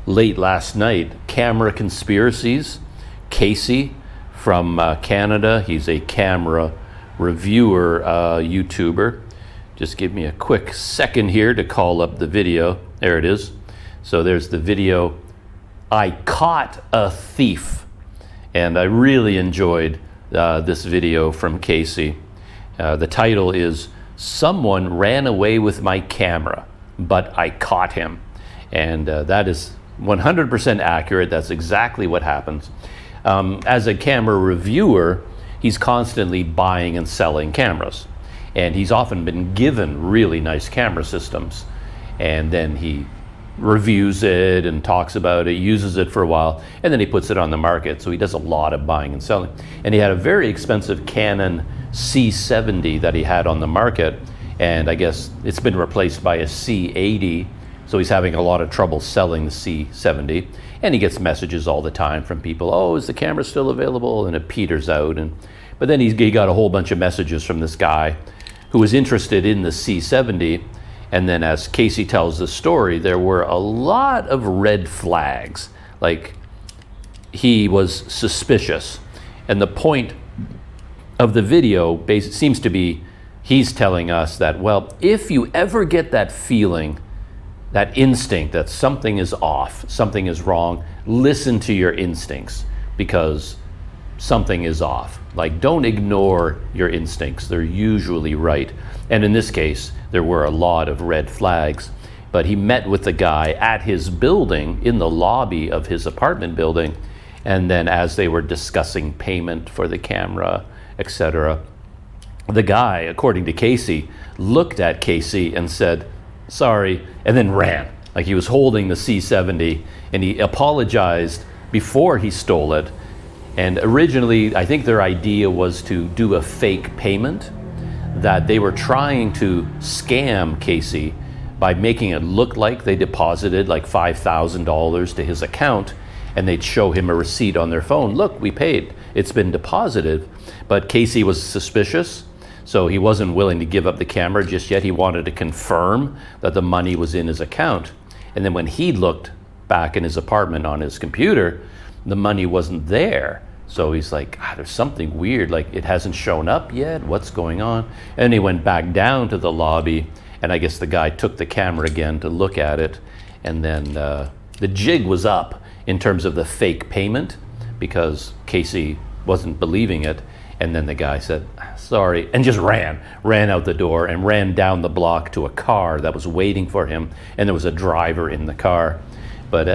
Speaker 1: late last night. Camera Conspiracies, Casey from Canada, he's a camera reviewer YouTuber. Just give me a quick second here to call up the video. There it is. So there's the video, I Caught a Thief. And I really enjoyed this video from Casey. The title is, Someone Ran Away with My Camera, but I Caught Him. And that is 100% accurate. That's exactly what happens. As a camera reviewer, he's constantly buying and selling cameras. And he's often been given really nice camera systems. And then he reviews it and talks about it, uses it for a while, and then he puts it on the market. So he does a lot of buying and selling. And he had a very expensive Canon C70 that he had on the market, and I guess it's been replaced by a C80. So he's having a lot of trouble selling the C70, and he gets messages all the time from people, oh, is the camera still available? And it peters out. But then he got a whole bunch of messages from this guy who was interested in the C70. And then as Casey tells the story, there were a lot of red flags. Like, he was suspicious. And the point of the video seems to be, he's telling us that, well, if you ever get that feeling, that instinct that something is off, something is wrong, listen to your instincts, because something is off. Like, don't ignore your instincts. They're usually right. And in this case, there were a lot of red flags. But he met with the guy at his building, in the lobby of his apartment building, and then as they were discussing payment for the camera, etc., the guy, according to Casey, looked at Casey and said, sorry, and then ran. Like, he was holding the C70, and he apologized before he stole it. And originally, I think their idea was to do a fake payment, that they were trying to scam Casey by making it look like they deposited like $5,000 to his account, and they'd show him a receipt on their phone. Look, we paid. It's been deposited. But Casey was suspicious, so he wasn't willing to give up the camera just yet. He wanted to confirm that the money was in his account. And then when he looked back in his apartment on his computer, the money wasn't there. So he's like, there's something weird, like it hasn't shown up yet, what's going on? And he went back down to the lobby, and I guess the guy took the camera again to look at it, and then the jig was up in terms of the fake payment, because Casey wasn't believing it. And then the guy said, sorry, and just ran out the door and ran down the block to a car that was waiting for him, and there was a driver in the car. But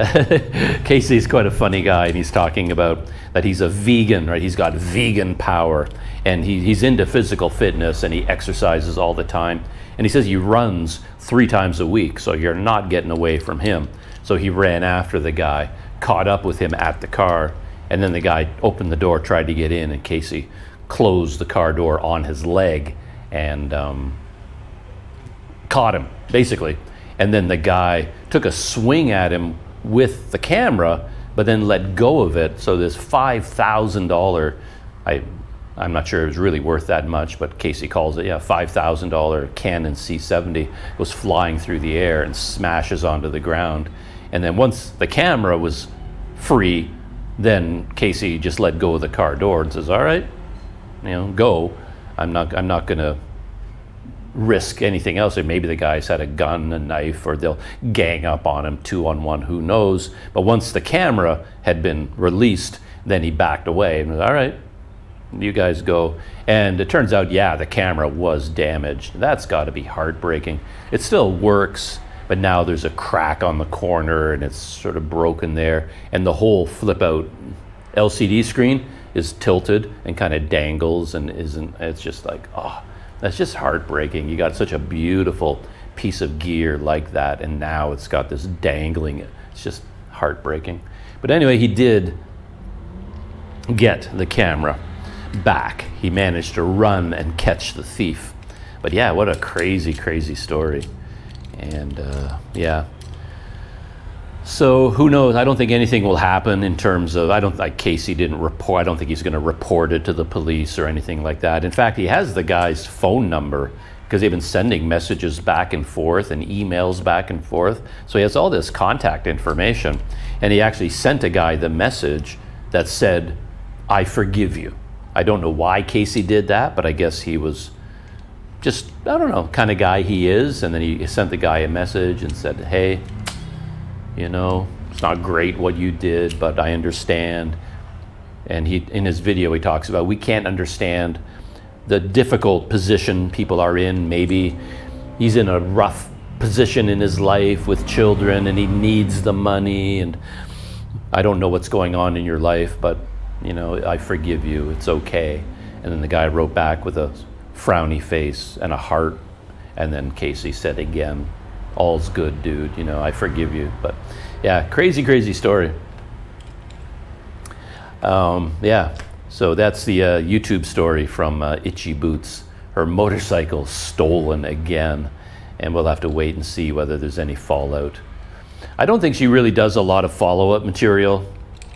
Speaker 1: Casey's quite a funny guy, and he's talking about that he's a vegan, right? He's got vegan power, and he's into physical fitness, and he exercises all the time. And he says he runs 3 times a week, so you're not getting away from him. So he ran after the guy, caught up with him at the car, and then the guy opened the door, tried to get in, and Casey closed the car door on his leg and caught him, basically. And then the guy took a swing at him with the camera, but then let go of it. So this $5,000, I'm not sure it was really worth that much, but Casey calls it, $5,000 Canon C70 goes flying through the air and smashes onto the ground. And then once the camera was free, then Casey just let go of the car door and says, all right, go. I'm not going to risk anything else. Or maybe the guys had a gun, a knife, or they'll gang up on him 2-on-1, who knows. But once the camera had been released, then he backed away and was, all right, you guys go. And it turns out, the camera was damaged. That's got to be heartbreaking. It still works, but now there's a crack on the corner and it's sort of broken there. And the whole flip out LCD screen is tilted and kind of dangles and isn't, it's just like, oh, that's just heartbreaking. You got such a beautiful piece of gear like that, and now it's got this dangling. It's just heartbreaking. But anyway, he did get the camera back. He managed to run and catch the thief. But yeah, what a crazy, crazy story. And yeah. So who knows? I don't think anything will happen in terms of, Casey didn't report, I don't think he's going to report it to the police or anything like that. In fact, he has the guy's phone number because they've been sending messages back and forth and emails back and forth. So he has all this contact information. And he actually sent a guy the message that said, "I forgive you." I don't know why Casey did that, but I guess he was just, I don't know, kind of guy he is. And then he sent the guy a message and said, "Hey, you know, it's not great what you did, but I understand." And he, in his video, he talks about, we can't understand the difficult position people are in. Maybe he's in a rough position in his life with children and he needs the money, and I don't know what's going on in your life, but you know, I forgive you, it's okay. And then the guy wrote back with a frowny face and a heart, and then Casey said again, "All's good, dude, you know, I forgive you." But yeah, crazy, crazy story. Yeah, so that's the YouTube story from Itchy Boots. Her motorcycle stolen again, and we'll have to wait and see whether there's any fallout. I don't think she really does a lot of follow-up material.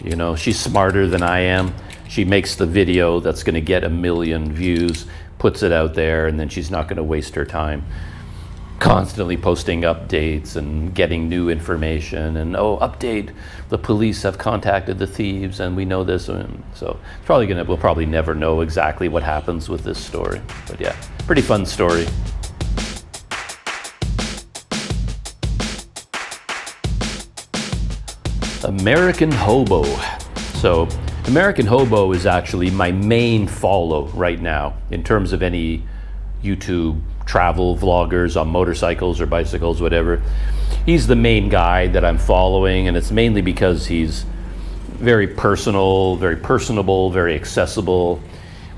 Speaker 1: You know, she's smarter than I am. She makes the video that's going to get 1 million views, puts it out there, and then she's not going to waste her time constantly posting updates and getting new information and, oh, update, the police have contacted the thieves and we know this. And so it's probably we'll probably never know exactly what happens with this story. But yeah, pretty fun story. American Hobo. So American Hobo is actually my main follow right now in terms of any YouTube travel vloggers on motorcycles or bicycles, whatever. He's the main guy that I'm following, and it's mainly because he's very personal, very personable, very accessible.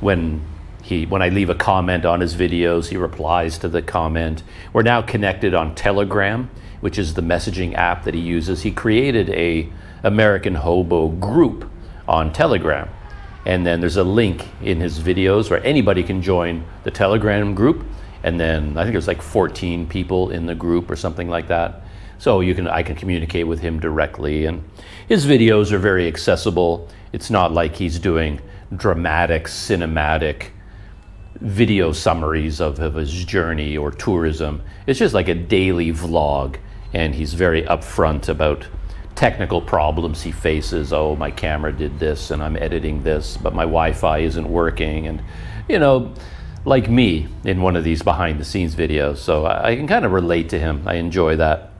Speaker 1: When I leave a comment on his videos, he replies to the comment. We're now connected on Telegram, which is the messaging app that he uses. He created a American Hobo group on Telegram. And then there's a link in his videos where anybody can join the Telegram group. And then I think there's like 14 people in the group or something like that. So I can communicate with him directly. And his videos are very accessible. It's not like he's doing dramatic, cinematic video summaries of his journey or tourism. It's just like a daily vlog. And he's very upfront about technical problems he faces. Oh, my camera did this and I'm editing this, but my Wi-Fi isn't working. And, you know, like me in one of these behind the scenes videos. So I can kind of relate to him. I enjoy that.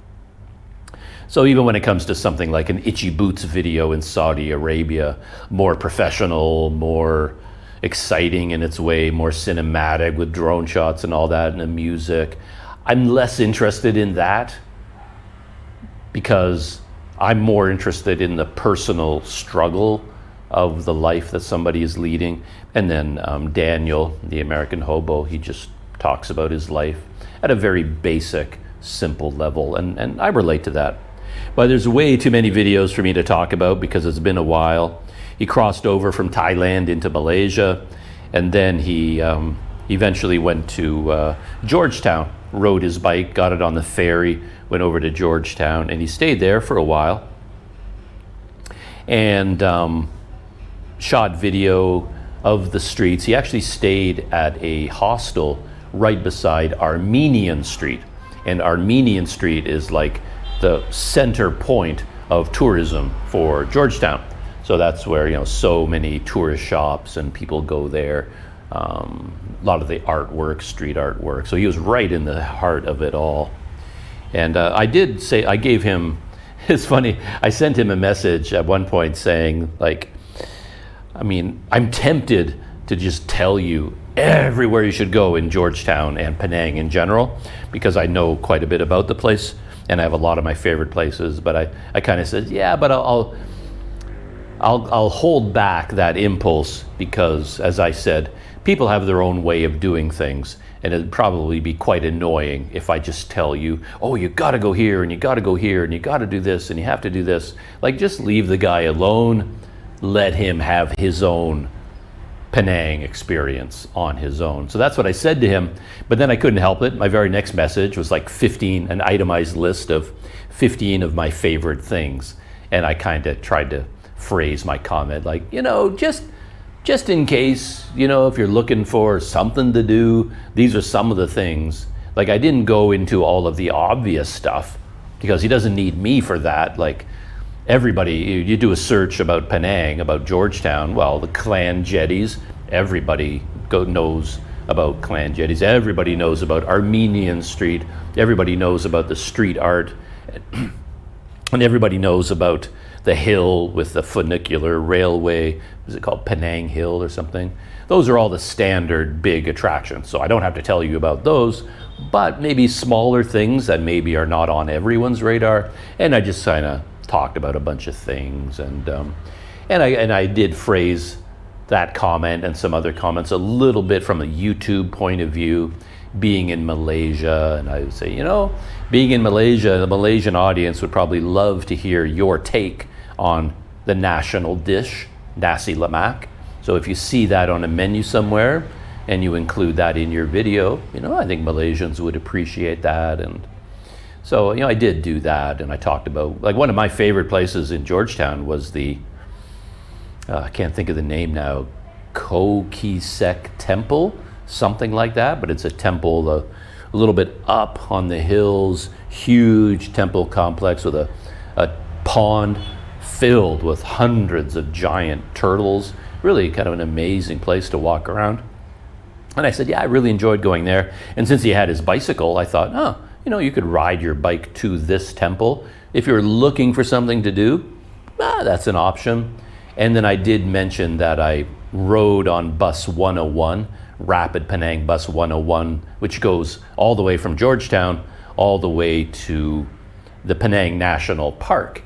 Speaker 1: So even when it comes to something like an Itchy Boots video in Saudi Arabia, more professional, more exciting in its way, more cinematic with drone shots and all that and the music, I'm less interested in that because I'm more interested in the personal struggle of the life that somebody is leading. And then Daniel, the American Hobo, he just talks about his life at a very basic, simple level. And I relate to that. But there's way too many videos for me to talk about because it's been a while. He crossed over from Thailand into Malaysia. And then he eventually went to Georgetown, rode his bike, got it on the ferry, went over to Georgetown, and he stayed there for a while. And shot video of the streets. He actually stayed at a hostel right beside Armenian Street. And Armenian Street is like the center point of tourism for Georgetown. So that's where, you know, so many tourist shops and people go there. A lot of the artwork, street artwork. So he was right in the heart of it all. And I gave him, it's funny, I sent him a message at one point saying, like, I mean, I'm tempted to just tell you everywhere you should go in Georgetown and Penang in general, because I know quite a bit about the place and I have a lot of my favorite places. But I kind of said, yeah, but I'll I'll hold back that impulse because, as I said, people have their own way of doing things, and it'd probably be quite annoying if I just tell you, oh, you got to go here and you got to go here and you got to do this and you have to do this. Like, just leave the guy alone. Let him have his own Penang experience on his own. So that's what I said to him, but then I couldn't help it. My very next message was like 15, an itemized list of 15 of my favorite things. And I kind of tried to phrase my comment like, just in case, if you're looking for something to do, these are some of the things. Like, I didn't go into all of the obvious stuff because he doesn't need me for that. Like, everybody, you do a search about Penang, about Georgetown, well, the clan jetties, everybody knows about clan jetties. Everybody knows about Armenian Street. Everybody knows about the street art. And everybody knows about the hill with the funicular railway. Is it called Penang Hill or something? Those are all the standard big attractions. So I don't have to tell you about those, but maybe smaller things that maybe are not on everyone's radar. And I just kind of talked about a bunch of things, and I did phrase that comment and some other comments a little bit from a YouTube point of view, being in Malaysia. And I would say, being in Malaysia, the Malaysian audience would probably love to hear your take on the national dish, nasi lemak. So if you see that on a menu somewhere and you include that in your video, I think Malaysians would appreciate that. And so, I did do that, and I talked about, like, one of my favorite places in Georgetown was the, I can't think of the name now, Ko Ki Sek Temple, something like that, but it's a temple a little bit up on the hills, huge temple complex with a pond filled with hundreds of giant turtles, really kind of an amazing place to walk around. And I said, yeah, I really enjoyed going there. And since he had his bicycle, I thought, you could ride your bike to this temple. If you're looking for something to do, that's an option. And then I did mention that I rode on bus 101, Rapid Penang bus 101, which goes all the way from Georgetown all the way to the Penang National Park.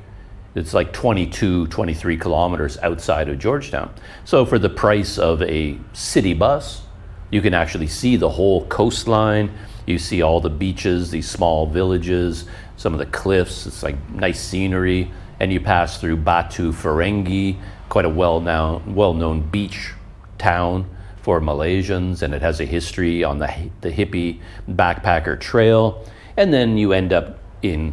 Speaker 1: It's like 23 kilometers outside of Georgetown. So for the price of a city bus, you can actually see the whole coastline. You see all the beaches, these small villages, some of the cliffs. It's like nice scenery. And you pass through Batu Ferengi, quite a well-known beach town for Malaysians. And it has a history on the hippie backpacker trail. And then you end up in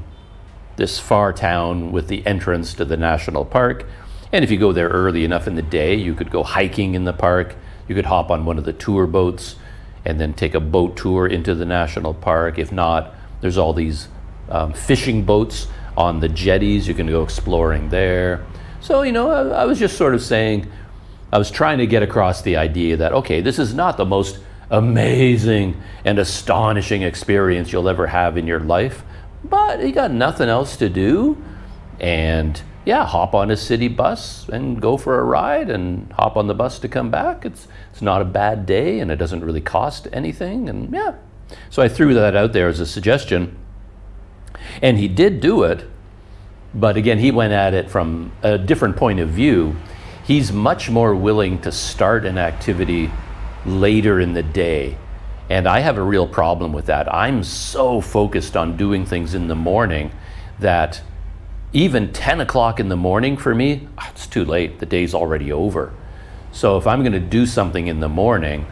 Speaker 1: this far town with the entrance to the national park. And if you go there early enough in the day, you could go hiking in the park. You could hop on one of the tour boats and then take a boat tour into the national park. If not, there's all these fishing boats on the jetties. You can go exploring there. So, I was just sort of saying, I was trying to get across the idea that, okay, this is not the most amazing and astonishing experience you'll ever have in your life, but you got nothing else to do, and hop on a city bus and go for a ride and hop on the bus to come back. It's not a bad day, and it doesn't really cost anything. And so I threw that out there as a suggestion, and he did do it. But again, he went at it from a different point of view. He's much more willing to start an activity later in the day. And I have a real problem with that. I'm so focused on doing things in the morning that even 10 o'clock in the morning for me, it's too late. The day's already over. So if I'm going to do something in the morning,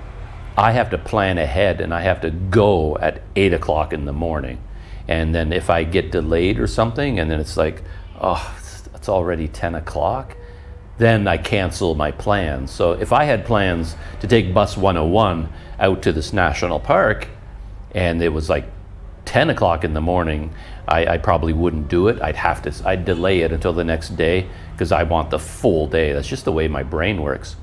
Speaker 1: I have to plan ahead, and I have to go at 8 o'clock in the morning. And then if I get delayed or something, and then it's like, it's already 10 o'clock, then I cancel my plans. So if I had plans to take bus 101 out to this national park, and it was like 10 o'clock in the morning, I probably wouldn't do it. I'd delay it until the next day because I want the full day. That's just the way my brain works.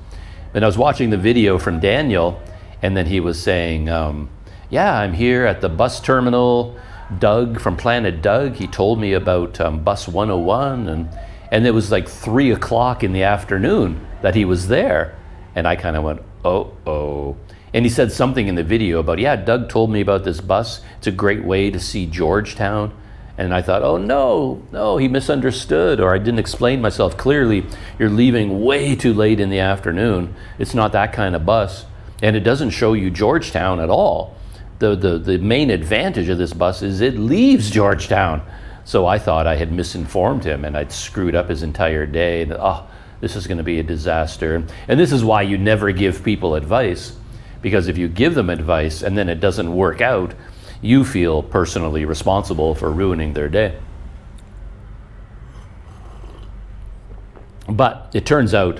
Speaker 1: And I was watching the video from Daniel, and then he was saying, I'm here at the bus terminal. Doug from Planet Doug, he told me about bus 101, and it was like 3 o'clock in the afternoon that he was there. And I kind of went, oh. And he said something in the video about, Doug told me about this bus. It's a great way to see Georgetown. And I thought, oh no, he misunderstood, or I didn't explain myself clearly. You're leaving way too late in the afternoon. It's not that kind of bus. And it doesn't show you Georgetown at all. The main advantage of this bus is it leaves Georgetown. So I thought I had misinformed him and I'd screwed up his entire day. And, this is going to be a disaster. And this is why you never give people advice, because if you give them advice and then it doesn't work out, you feel personally responsible for ruining their day. But it turns out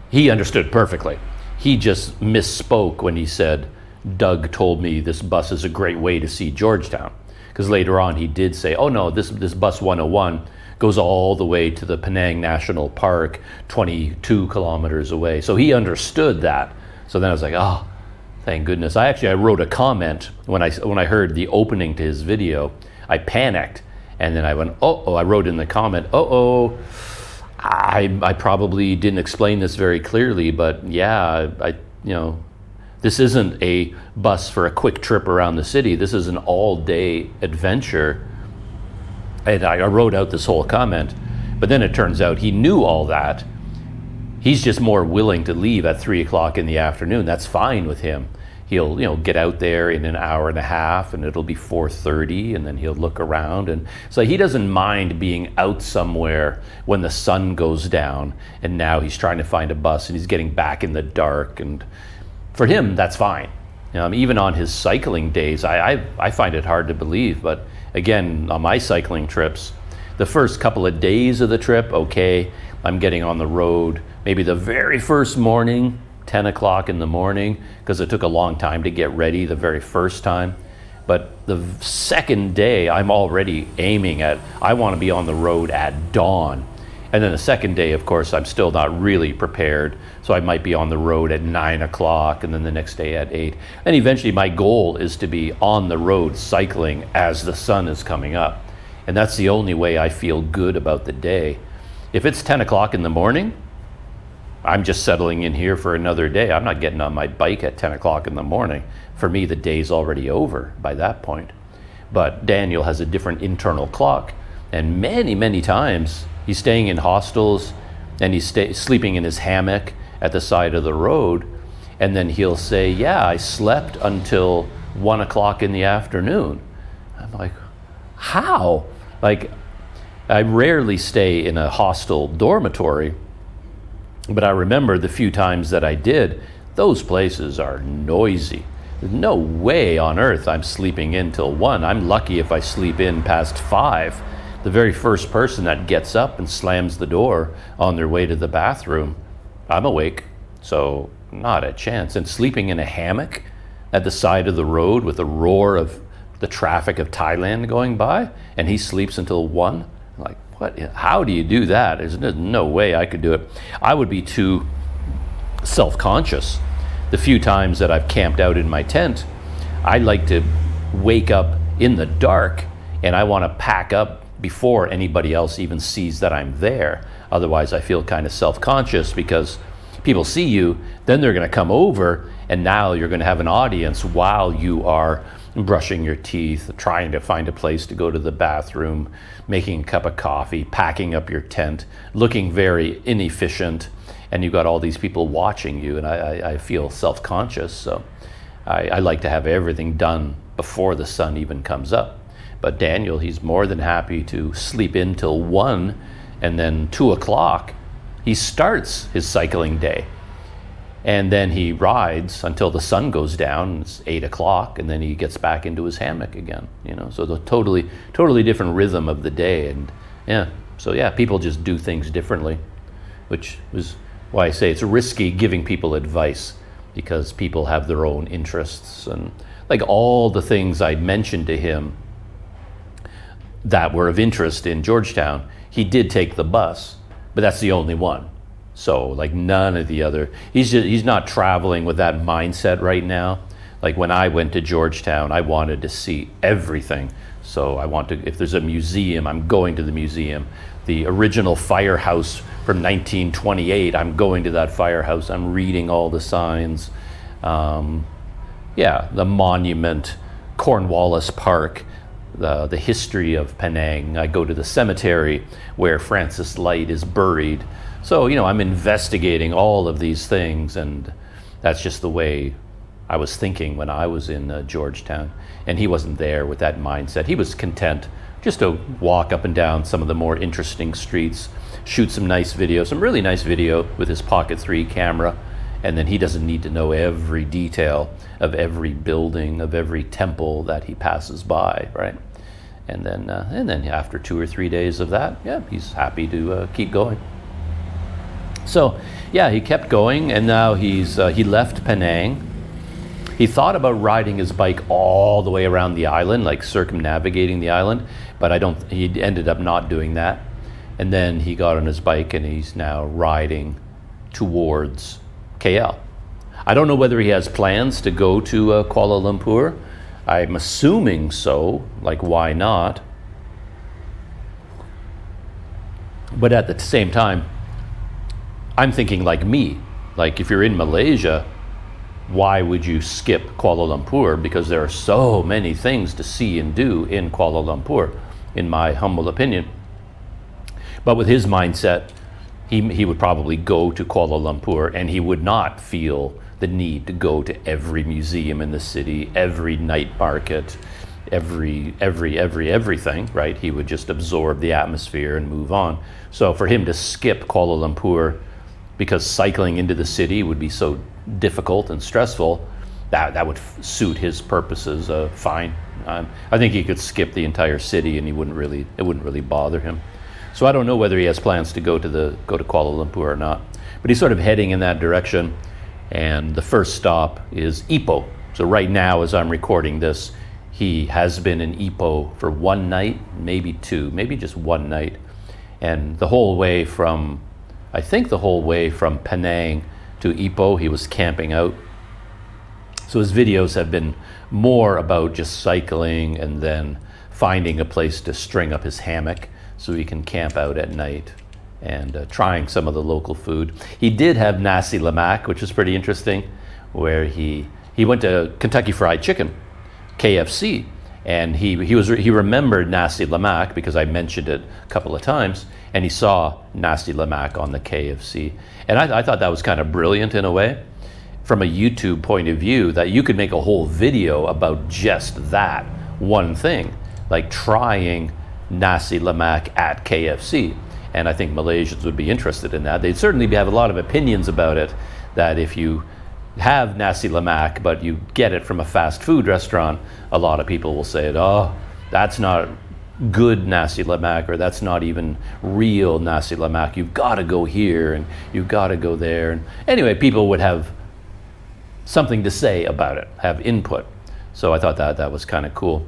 Speaker 1: he understood perfectly. He just misspoke when he said, Doug told me this bus is a great way to see Georgetown. Because later on he did say, oh no, this bus 101 goes all the way to the Penang National Park, 22 kilometers away. So he understood that. So then I was like, oh, thank goodness. I wrote a comment when I heard the opening to his video. I panicked, and then I went, I wrote in the comment, I probably didn't explain this very clearly, but yeah, this isn't a bus for a quick trip around the city. This is an all-day adventure. And I wrote out this whole comment, but then it turns out he knew all that. He's just more willing to leave at 3 o'clock in the afternoon. That's fine with him. He'll, get out there in an hour and a half, and it'll be 4:30, and then he'll look around. And so he doesn't mind being out somewhere when the sun goes down, and now he's trying to find a bus, and he's getting back in the dark. And for him, that's fine. Even on his cycling days, I find it hard to believe, but again, on my cycling trips, the first couple of days of the trip, okay, I'm getting on the road, maybe the very first morning, 10 o'clock in the morning, because it took a long time to get ready the very first time. But the second day, I'm already aiming at, I want to be on the road at dawn. And then the second day, of course, I'm still not really prepared. So I might be on the road at 9 o'clock, and then the next day at 8. And eventually my goal is to be on the road cycling as the sun is coming up. And that's the only way I feel good about the day. If it's 10 o'clock in the morning, I'm just settling in here for another day. I'm not getting on my bike at 10 o'clock in the morning. For me, the day's already over by that point. But Daniel has a different internal clock. And many, many times, he's staying in hostels and he's sleeping in his hammock at the side of the road. And then he'll say, yeah, I slept until 1 o'clock in the afternoon. I'm like, how? Like, I rarely stay in a hostel dormitory, but I remember the few times that I did, those places are noisy. There's no way on earth I'm sleeping in till 1. I'm lucky if I sleep in past 5. The very first person that gets up and slams the door on their way to the bathroom, I'm awake. So not a chance. And sleeping in a hammock at the side of the road with the roar of the traffic of Thailand going by, and he sleeps until 1? I'm like, what? How do you do that? There's no way I could do it. I would be too self-conscious. The few times that I've camped out in my tent, I like to wake up in the dark, and I want to pack up before anybody else even sees that I'm there. Otherwise, I feel kind of self-conscious because people see you, then they're going to come over, and now you're going to have an audience while you are brushing your teeth, trying to find a place to go to the bathroom, making a cup of coffee, packing up your tent, looking very inefficient, and you've got all these people watching you, and I feel self-conscious, so I like to have everything done before the sun even comes up. But Daniel, he's more than happy to sleep in till 1, and then 2 o'clock, he starts his cycling day. And then he rides until the sun goes down, it's 8 o'clock, and then he gets back into his hammock again, so the totally different rhythm of the day. And people just do things differently, which is why I say it's risky giving people advice, because people have their own interests. And like all the things I mentioned to him that were of interest in Georgetown, he did take the bus, but that's the only one. So like none of the other, he's not traveling with that mindset right now. Like when I went to Georgetown, I wanted to see everything. So if there's a museum, I'm going to the museum. The original firehouse from 1928, I'm going to that firehouse. I'm reading all the signs. The monument, Cornwallis Park, the history of Penang. I go to the cemetery where Francis Light is buried. So, I'm investigating all of these things, and that's just the way I was thinking when I was in Georgetown. And he wasn't there with that mindset. He was content just to walk up and down some of the more interesting streets, shoot some nice video, some really nice video with his Pocket 3 camera. And then he doesn't need to know every detail of every building, of every temple that he passes by, right? And then after 2 or 3 days of that, yeah, he's happy to keep going. So, yeah, he kept going, and now he left Penang. He thought about riding his bike all the way around the island, like circumnavigating the island, but he ended up not doing that. And then he got on his bike, and he's now riding towards KL. I don't know whether he has plans to go to Kuala Lumpur. I'm assuming so, like why not? But at the same time, I'm thinking like me, like if you're in Malaysia, why would you skip Kuala Lumpur? Because there are so many things to see and do in Kuala Lumpur, in my humble opinion. But with his mindset, he would probably go to Kuala Lumpur, and he would not feel the need to go to every museum in the city, every night market, everything, right? He would just absorb the atmosphere and move on. So for him to skip Kuala Lumpur because cycling into the city would be so difficult and stressful, that would suit his purposes fine. I think he could skip the entire city, and it wouldn't really bother him. So I don't know whether he has plans to go to Kuala Lumpur or not, but he's sort of heading in that direction. And the first stop is Ipoh. So right now, as I'm recording this, he has been in Ipoh for one night, maybe two, maybe just one night. And the whole way from Penang to Ipoh, he was camping out. So his videos have been more about just cycling and then finding a place to string up his hammock so he can camp out at night, and trying some of the local food. He did have nasi lemak, which is pretty interesting, where he went to Kentucky Fried Chicken, KFC, and he remembered nasi lemak because I mentioned it a couple of times, and he saw nasi lemak on the KFC. And I thought that was kind of brilliant in a way, from a YouTube point of view, that you could make a whole video about just that one thing, like trying nasi lemak at KFC. And I think Malaysians would be interested in that. They'd certainly have a lot of opinions about it, that if you have nasi lemak but you get it from a fast food restaurant, a lot of people will say, oh, that's not good nasi lemak, or that's not even real nasi lemak. You've got to go here and you've got to go there. And anyway, people would have something to say about it, have input. So I thought that was kind of cool.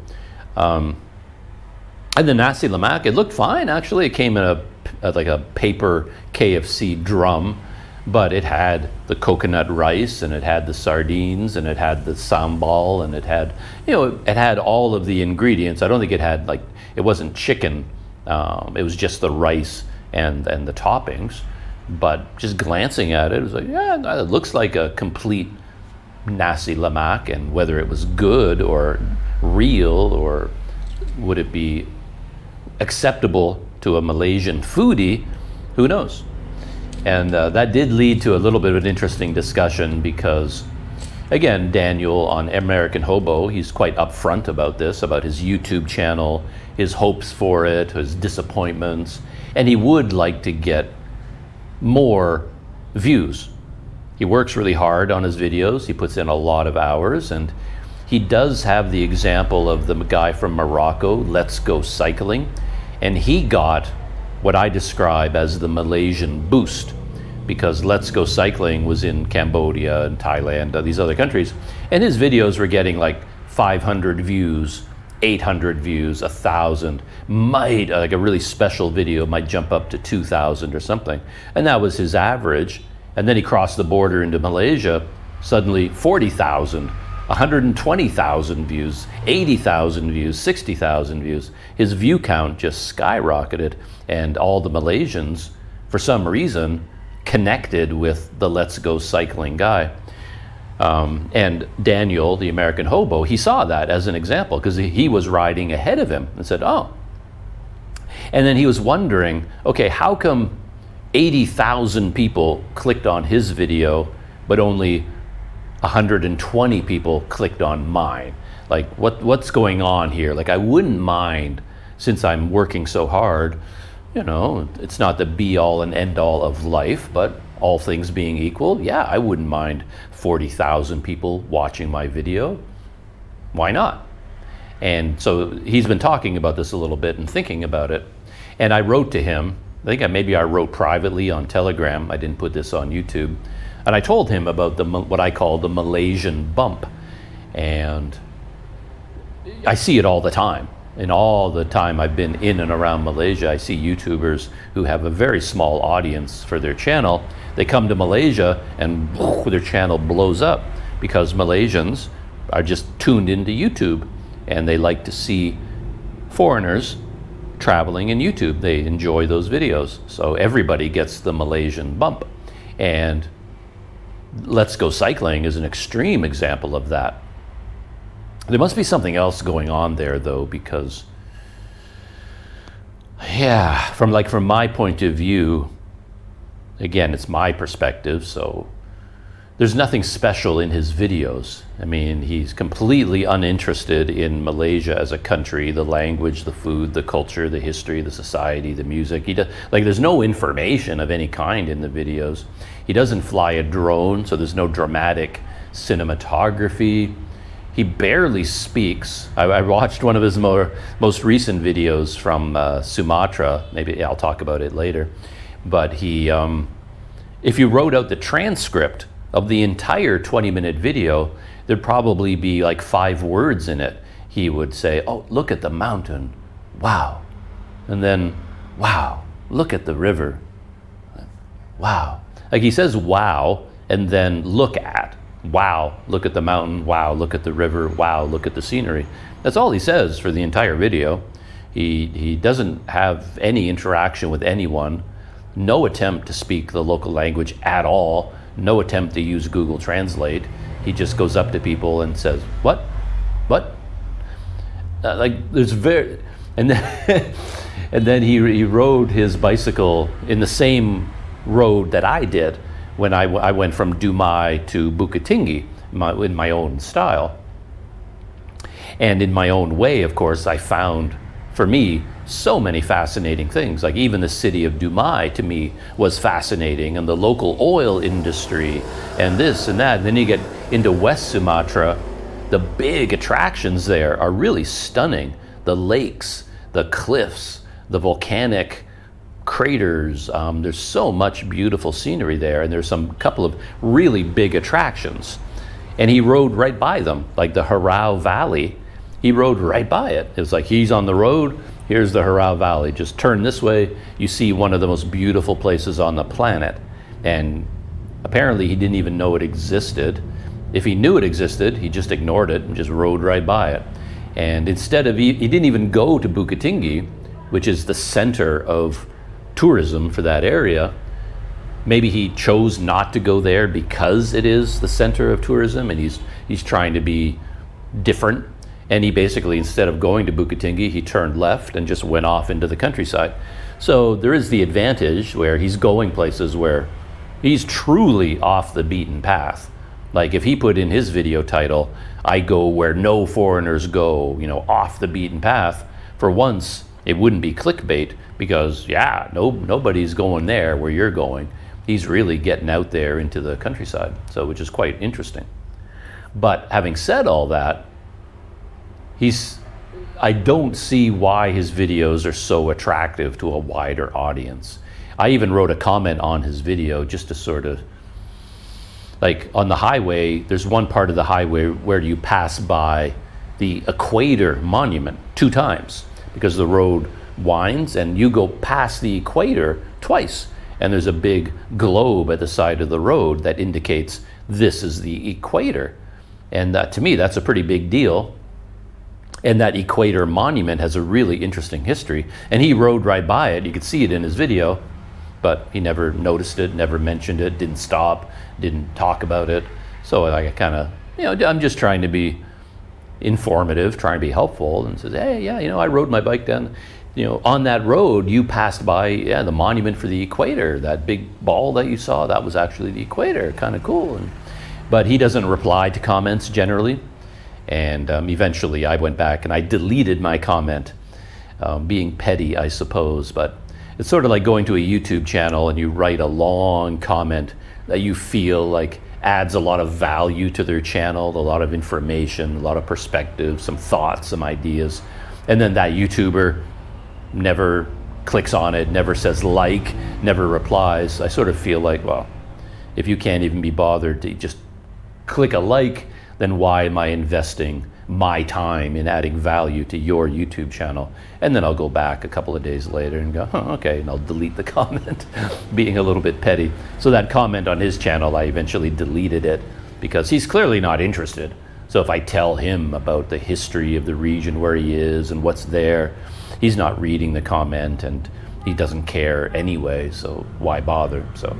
Speaker 1: And the nasi lemak, it looked fine actually. It came in like a paper KFC drum, but it had the coconut rice, and it had the sardines, and it had the sambal, and it had all of the ingredients. I don't think it wasn't chicken. It was just the rice and the toppings. But just glancing at it, it was like, yeah, it looks like a complete nasi lemak. And whether it was good or real, or would it be acceptable to a Malaysian foodie, who knows? And that did lead to a little bit of an interesting discussion, because again, Daniel on American Hobo, he's quite upfront about this, about his YouTube channel, his hopes for it, his disappointments, and he would like to get more views. He works really hard on his videos, he puts in a lot of hours, and he does have the example of the guy from Morocco, Let's Go Cycling, and he got what I describe as the Malaysian boost, because Let's Go Cycling was in Cambodia and Thailand, these other countries, and his videos were getting like 500 views, 800 views, 1,000, like a really special video might jump up to 2,000 or something, and that was his average. And then he crossed the border into Malaysia, suddenly 40,000, 120,000 views, 80,000 views, 60,000 views. His view count just skyrocketed, and all the Malaysians, for some reason, connected with the Let's Go Cycling guy. And Daniel, the American Hobo, he saw that as an example because he was riding ahead of him and said, oh. And then he was wondering, okay, how come 80,000 people clicked on his video, but only 120 people clicked on mine? Like, what's going on here? Like, I wouldn't mind, since I'm working so hard, you know, it's not the be-all and end-all of life, but all things being equal, yeah, I wouldn't mind 40,000 people watching my video. Why not? And so he's been talking about this a little bit and thinking about it. And I wrote to him, maybe I wrote privately on Telegram, I didn't put this on YouTube, and I told him about what I call the Malaysian bump. And I see it all the time. And all the time I've been in and around Malaysia, I see YouTubers who have a very small audience for their channel. They come to Malaysia and their channel blows up because Malaysians are just tuned into YouTube and they like to see foreigners traveling in YouTube. They enjoy those videos. So everybody gets the Malaysian bump. And Let's Go Cycling is an extreme example of that. There must be something else going on there, though, because, yeah, from my point of view, again, it's my perspective, so there's nothing special in his videos. I mean, he's completely uninterested in Malaysia as a country, the language, the food, the culture, the history, the society, the music. There's no information of any kind in the videos. He doesn't fly a drone, so there's no dramatic cinematography. He barely speaks. I watched one of his most recent videos from Sumatra. Maybe I'll talk about it later. But he, if you wrote out the transcript of the entire 20-minute video, there'd probably be like 5 words in it. He would say, oh, look at the mountain. Wow. And then, wow, look at the river. Wow. Like he says wow, and then look at. Wow, look at the mountain. Wow, look at the river. Wow, look at the scenery. That's all he says for the entire video. He doesn't have any interaction with anyone. No attempt to speak the local language at all. No attempt to use Google Translate. He just goes up to people and says, what? What? And then, and then he rode his bicycle in the same road that I did when I went from Dumai to Bukit Tinggi in my own style. And in my own way, of course, I found, for me, so many fascinating things. Like even the city of Dumai to me was fascinating, and the local oil industry and this and that. And then you get into West Sumatra, the big attractions there are really stunning. The lakes, the cliffs, the volcanic craters. There's so much beautiful scenery there, and there's some couple of really big attractions. And he rode right by them, like the Harau Valley. He rode right by it. It was like he's on the road, here's the Harau Valley. Just turn this way, you see one of the most beautiful places on the planet. And apparently he didn't even know it existed. If he knew it existed, he just ignored it and just rode right by it. And instead of, he didn't even go to Bukit Tinggi, which is the center of tourism for that area. Maybe he chose not to go there because it is the center of tourism, and he's trying to be different. And he basically, instead of going to Bukit Tinggi, he turned left and just went off into the countryside. So there is the advantage where he's going places where he's truly off the beaten path. Like if he put in his video title, I go where no foreigners go, off the beaten path, for once it wouldn't be clickbait, because nobody's going there where you're going. He's really getting out there into the countryside, so which is quite interesting. But having said all that, I don't see why his videos are so attractive to a wider audience. I even wrote a comment on his video just to sort of, like on the highway, there's one part of the highway where you pass by the Equator Monument 2 times because the road winds, and you go past the equator twice, and there's a big globe at the side of the road that indicates this is the equator. And to me, that's a pretty big deal. And that Equator Monument has a really interesting history. And he rode right by it. You could see it in his video, but he never noticed it, never mentioned it, didn't stop, didn't talk about it. So I kind of, I'm just trying to be informative, trying to be helpful, and says, hey, yeah, I rode my bike down, on that road, you passed by, the monument for the equator, that big ball that you saw, that was actually the equator, kind of cool. But he doesn't reply to comments generally. And eventually I went back and I deleted my comment, being petty, I suppose. But it's sort of like going to a YouTube channel and you write a long comment that you feel like adds a lot of value to their channel, a lot of information, a lot of perspective, some thoughts, some ideas. And then that YouTuber never clicks on it, never says like, never replies. I sort of feel like, well, if you can't even be bothered to just click a like, then why am I investing my time in adding value to your YouTube channel? And then I'll go back a couple of days later and go, okay, and I'll delete the comment, being a little bit petty. So that comment on his channel, I eventually deleted it because he's clearly not interested. So if I tell him about the history of the region where he is and what's there, he's not reading the comment and he doesn't care anyway, so why bother? So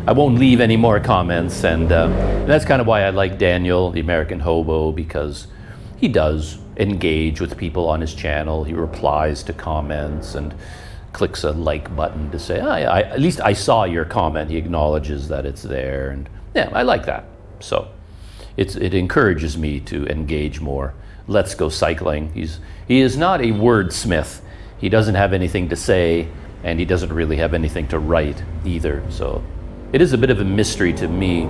Speaker 1: I won't leave any more comments, and that's kind of why I like Daniel, the American Hobo, because he does engage with people on his channel. He replies to comments and clicks a like button to say, at least I saw your comment. He acknowledges that it's there, and yeah, I like that. So it encourages me to engage more. Let's go cycling. He is not a wordsmith. He doesn't have anything to say, and he doesn't really have anything to write either. So it is a bit of a mystery to me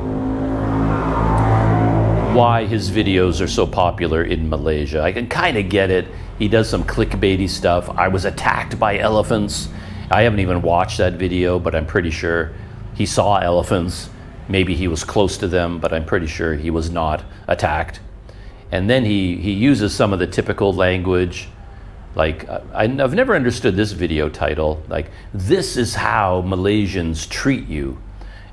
Speaker 1: why his videos are so popular in Malaysia. I can kind of get it. He does some clickbaity stuff. I was attacked by elephants. I haven't even watched that video, but I'm pretty sure he saw elephants. Maybe he was close to them, but I'm pretty sure he was not attacked. And then he uses some of the typical language. Like, I've never understood this video title, like, this is how Malaysians treat you.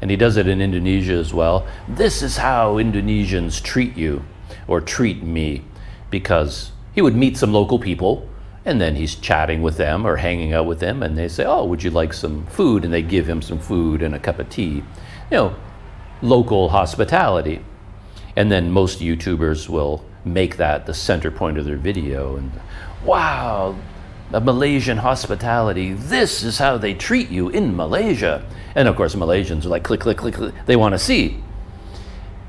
Speaker 1: And he does it in Indonesia as well. This is how Indonesians treat you, or treat me, because he would meet some local people, and then he's chatting with them or hanging out with them, and they say, oh, would you like some food? And they give him some food and a cup of tea. Local hospitality. And then most YouTubers will make that the center point of their video, and wow, the Malaysian hospitality, this is how they treat you in Malaysia. And of course Malaysians are like, click, click, click, click. They want to see.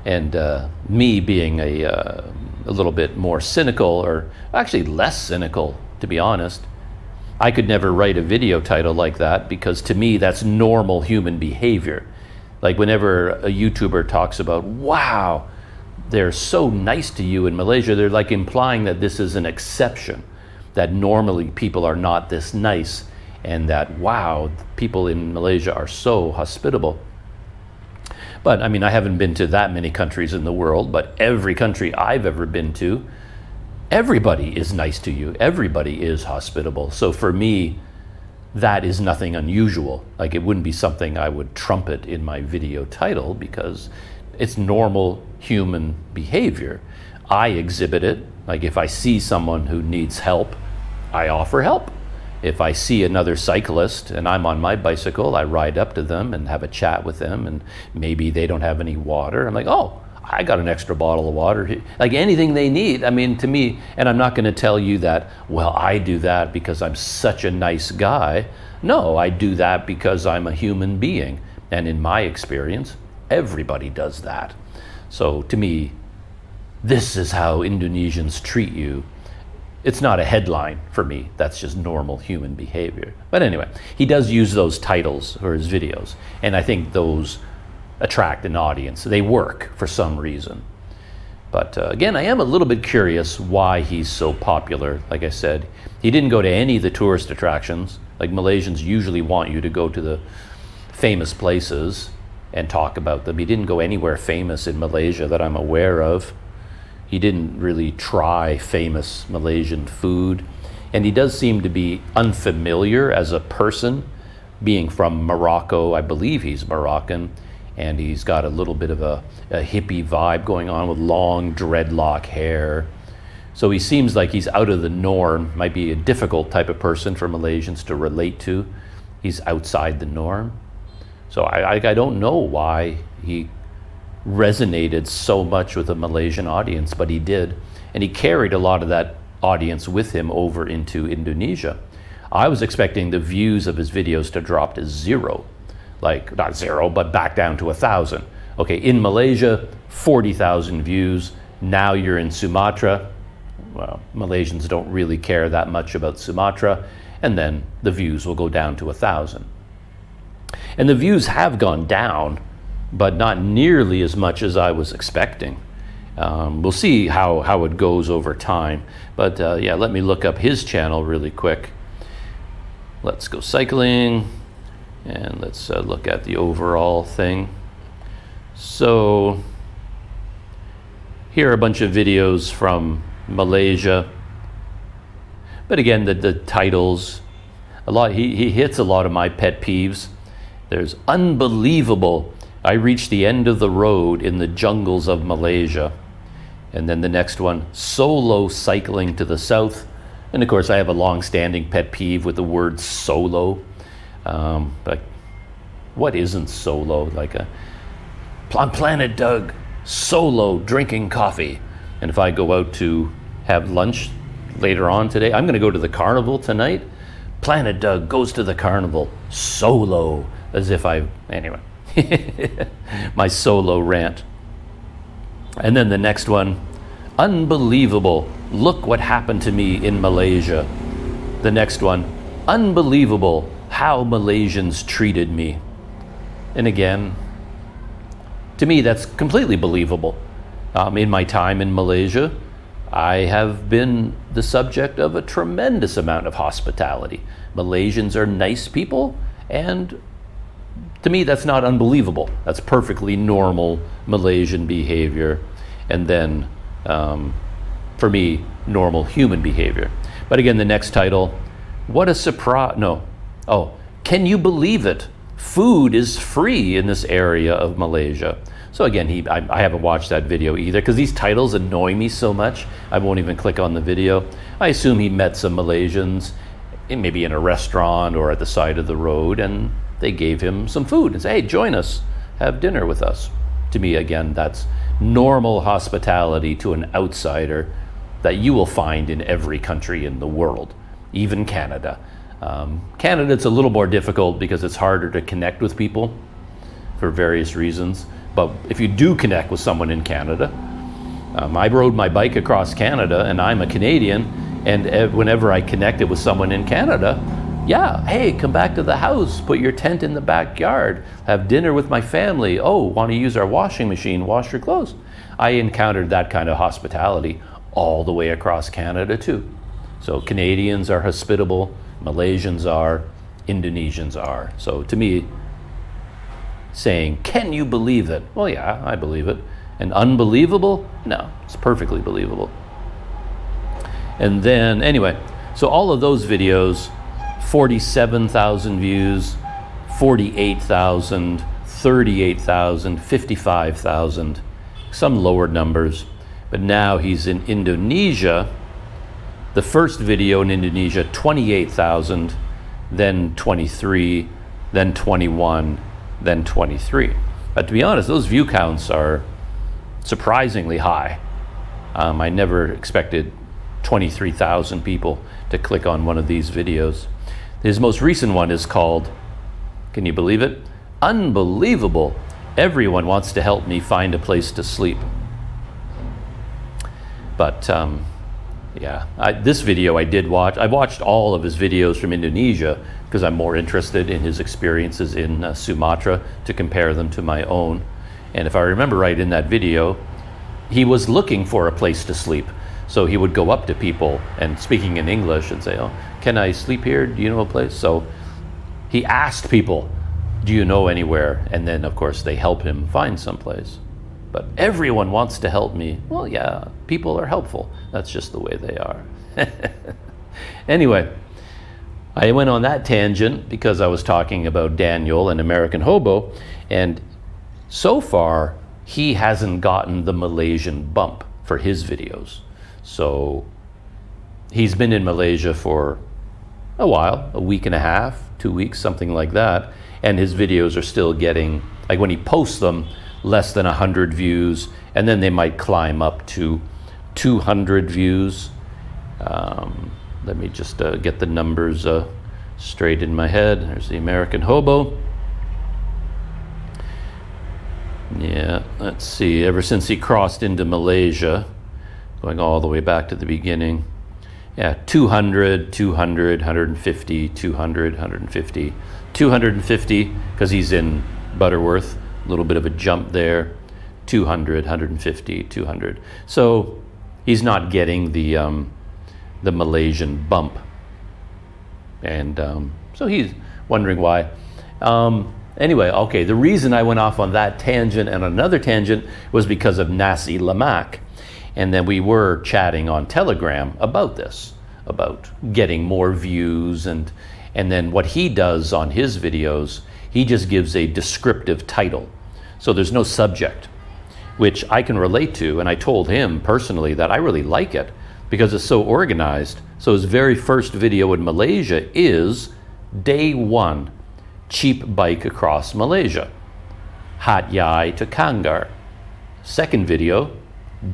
Speaker 1: And me being a little bit more cynical, or actually less cynical, to be honest, I could never write a video title like that, because to me that's normal human behavior. Like whenever a YouTuber talks about, wow, they're so nice to you in Malaysia, they're like implying that this is an exception, that normally people are not this nice, and that, wow, people in Malaysia are so hospitable. But I mean, I haven't been to that many countries in the world, but every country I've ever been to, everybody is nice to you. Everybody is hospitable. So for me, that is nothing unusual. Like, it wouldn't be something I would trumpet in my video title, because it's normal human behavior. I exhibit it. Like, if I see someone who needs help, I offer help. If I see another cyclist and I'm on my bicycle, I ride up to them and have a chat with them, and maybe they don't have any water. I'm like, oh, I got an extra bottle of water. Like, anything they need. I mean, to me, and I'm not going to tell you that, well, I do that because I'm such a nice guy. No, I do that because I'm a human being. And in my experience, everybody does that. So to me, this is how Indonesians treat you. It's not a headline for me. That's just normal human behavior. But anyway, he does use those titles for his videos, and I think those attract an audience. They work for some reason. But again, I am a little bit curious why he's so popular. Like I said, he didn't go to any of the tourist attractions. Like, Malaysians usually want you to go to the famous places and talk about them. He didn't go anywhere famous in Malaysia that I'm aware of. He didn't really try famous Malaysian food. And he does seem to be unfamiliar as a person, being from Morocco. I believe he's Moroccan. And he's got a little bit of a hippie vibe going on, with long dreadlock hair. So he seems like he's out of the norm. Might be a difficult type of person for Malaysians to relate to. He's outside the norm. So I don't know why he resonated so much with the Malaysian audience, but he did. And he carried a lot of that audience with him over into Indonesia. I was expecting the views of his videos to drop to zero. Like, not zero, but back down to 1,000. Okay, in Malaysia, 40,000 views. Now you're in Sumatra. Well, Malaysians don't really care that much about Sumatra. And then the views will go down to 1,000. And the views have gone down, but not nearly as much as I was expecting. We'll see how it goes over time. But yeah, let me look up his channel really quick. Let's go cycling, and let's look at the overall thing. So here are a bunch of videos from Malaysia. But again, the titles, he hits a lot of my pet peeves. There's unbelievable. I reached the end of the road in the jungles of Malaysia. And then the next one, solo cycling to the south. And of course, I have a long-standing pet peeve with the word solo. But what isn't solo? Like on Planet Doug, solo drinking coffee. And if I go out to have lunch later on today, I'm going to go to the carnival tonight. Planet Doug goes to the carnival solo, as if anyway. My solo rant. And then the next one, unbelievable, look what happened to me in Malaysia. The next one, unbelievable how Malaysians treated me. And again, to me, that's completely believable. In my time in Malaysia, I have been the subject of a tremendous amount of hospitality. Malaysians are nice people, and to me, that's not unbelievable. That's perfectly normal Malaysian behavior. And then, for me, normal human behavior. But again, the next title, what a surprise. No. Oh, can you believe it? Food is free in this area of Malaysia. So again, I haven't watched that video either because these titles annoy me so much, I won't even click on the video. I assume he met some Malaysians, maybe in a restaurant or at the side of the road, and they gave him some food and say, hey, join us, have dinner with us. To me, again, that's normal hospitality to an outsider that you will find in every country in the world, even Canada. Canada, it's a little more difficult because it's harder to connect with people for various reasons. But if you do connect with someone in Canada, I rode my bike across Canada, and I'm a Canadian, and whenever I connected with someone in Canada, yeah, hey, come back to the house, put your tent in the backyard, have dinner with my family. Oh, want to use our washing machine, wash your clothes. I encountered that kind of hospitality all the way across Canada too. So Canadians are hospitable, Malaysians are, Indonesians are. So to me, saying, can you believe it? Well, yeah, I believe it. And unbelievable? No, it's perfectly believable. And then, anyway, so all of those videos, 47,000 views, 48,000, 38,000, 55,000, some lower numbers. But now he's in Indonesia. The first video in Indonesia, 28,000, then 23, then 21, then 23. But to be honest, those view counts are surprisingly high. I never expected 23,000 people to click on one of these videos. His most recent one is called, can you believe it? Unbelievable. Everyone wants to help me find a place to sleep. But yeah, this video I did watch. I watched all of his videos from Indonesia because I'm more interested in his experiences in Sumatra to compare them to my own. And if I remember right, in that video, he was looking for a place to sleep. So he would go up to people and speaking in English and say, oh, can I sleep here? Do you know a place? So he asked people, do you know anywhere? And then, of course, they help him find someplace. But everyone wants to help me. Well, yeah, people are helpful. That's just the way they are. Anyway, I went on that tangent because I was talking about Daniel and American Hobo. And so far, he hasn't gotten the Malaysian bump for his videos. So he's been in Malaysia for a while, a week and a half, 2 weeks, something like that. And his videos are still getting, like when he posts them, less than 100 views, and then they might climb up to 200 views. Let me just get the numbers straight in my head. There's the American Hobo. Yeah, let's see, ever since he crossed into Malaysia, going all the way back to the beginning, yeah, 200, 200, 150, 200, 150, 250, because he's in Butterworth, a little bit of a jump there, 200, 150, 200. So he's not getting the Malaysian bump. And so he's wondering why. Anyway, okay, the reason I went off on that tangent and another tangent was because of Nasi Lemak. And then we were chatting on Telegram about this, about getting more views. And then what he does on his videos, he just gives a descriptive title. So there's no subject, which I can relate to. And I told him personally that I really like it because it's so organized. So his very first video in Malaysia is Day 1, Cheap Bike Across Malaysia, Hat Yai to Kangar. Second video,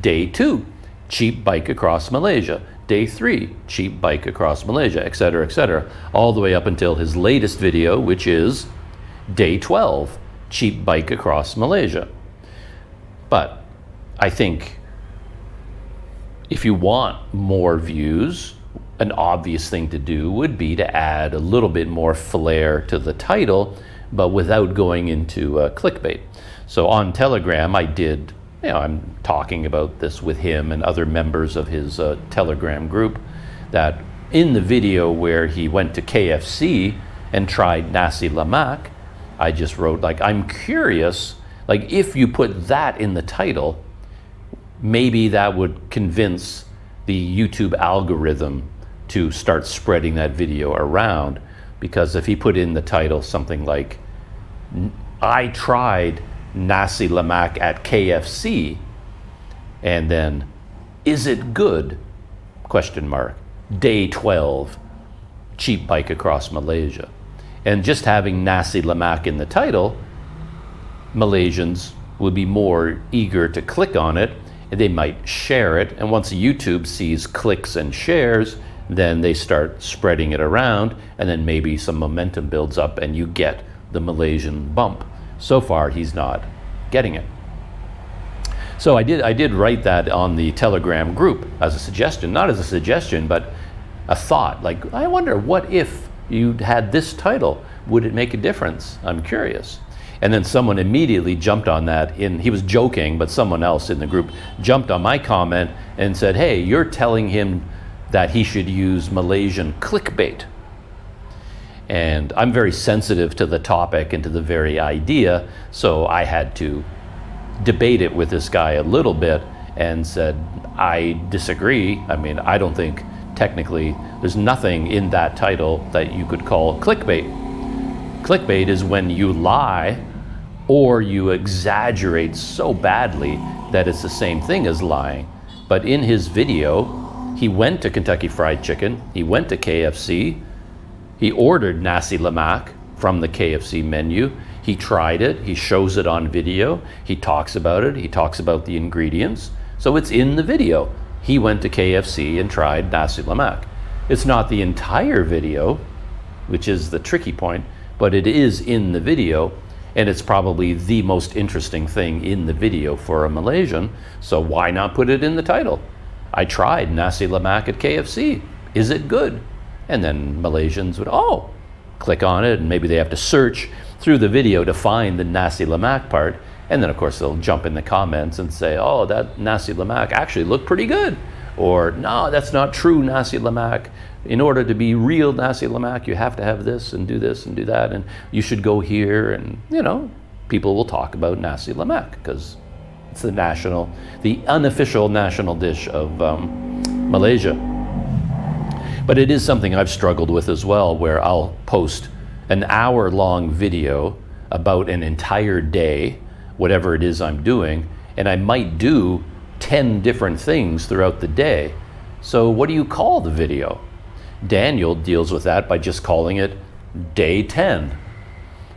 Speaker 1: Day 2, Cheap Bike Across Malaysia. Day 3, Cheap Bike Across Malaysia, etc., all the way up until his latest video, which is Day 12, Cheap Bike Across Malaysia. But I think if you want more views, an obvious thing to do would be to add a little bit more flair to the title, but without going into clickbait. So on Telegram, I'm talking about this with him and other members of his Telegram group, that in the video where he went to KFC and tried Nasi Lemak, I just wrote, like, I'm curious, like, if you put that in the title, maybe that would convince the YouTube algorithm to start spreading that video around. Because if he put in the title something like, I tried Nasi Lemak at KFC, and then, is it good? Question mark. Day 12, Cheap Bike Across Malaysia. And just having Nasi Lemak in the title, Malaysians would be more eager to click on it, and they might share it. And once YouTube sees clicks and shares, then they start spreading it around, and then maybe some momentum builds up and you get the Malaysian bump. So far, he's not getting it. So I did write that on the Telegram group as a suggestion, not as a suggestion, but a thought. Like, I wonder, what if you had this title? Would it make a difference? I'm curious. And then someone immediately jumped on that. He was joking, but someone else in the group jumped on my comment and said, hey, you're telling him that he should use Malaysian clickbait. And I'm very sensitive to the topic and to the very idea, so I had to debate it with this guy a little bit and said, I disagree. I mean, I don't think technically there's nothing in that title that you could call clickbait. Clickbait is when you lie or you exaggerate so badly that it's the same thing as lying. But in his video, he went to Kentucky Fried Chicken, he went to KFC, he ordered Nasi Lemak from the KFC menu, he tried it, he shows it on video, he talks about it, he talks about the ingredients, so it's in the video. He went to KFC and tried Nasi Lemak. It's not the entire video, which is the tricky point, but it is in the video, and it's probably the most interesting thing in the video for a Malaysian, so why not put it in the title? I tried Nasi Lemak at KFC. Is it good? And then Malaysians would, click on it, and maybe they have to search through the video to find the Nasi Lemak part. And then, of course, they'll jump in the comments and say, oh, that Nasi Lemak actually looked pretty good. Or, no, that's not true Nasi Lemak. In order to be real Nasi Lemak, you have to have this and do that, and you should go here. And, people will talk about Nasi Lemak because it's the unofficial national dish of Malaysia. But it is something I've struggled with as well, where I'll post an hour-long video about an entire day, whatever it is I'm doing, and I might do 10 different things throughout the day. So what do you call the video? Daniel deals with that by just calling it Day 10,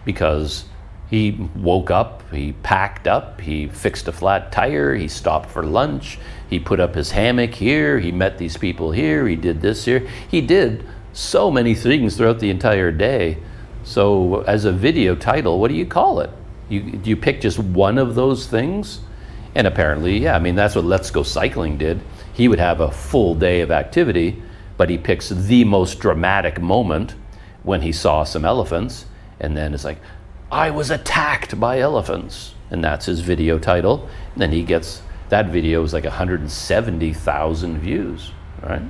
Speaker 1: because He woke up, he packed up, he fixed a flat tire, he stopped for lunch, he put up his hammock here, he met these people here, he did this here. He did so many things throughout the entire day. So as a video title, what do you call it? Do you pick just one of those things? And apparently, yeah, I mean, that's what Let's Go Cycling did. He would have a full day of activity, but he picks the most dramatic moment when he saw some elephants, and then it's like, I was attacked by elephants, and that's his video title. And then he gets, that video is like 170,000 views, right?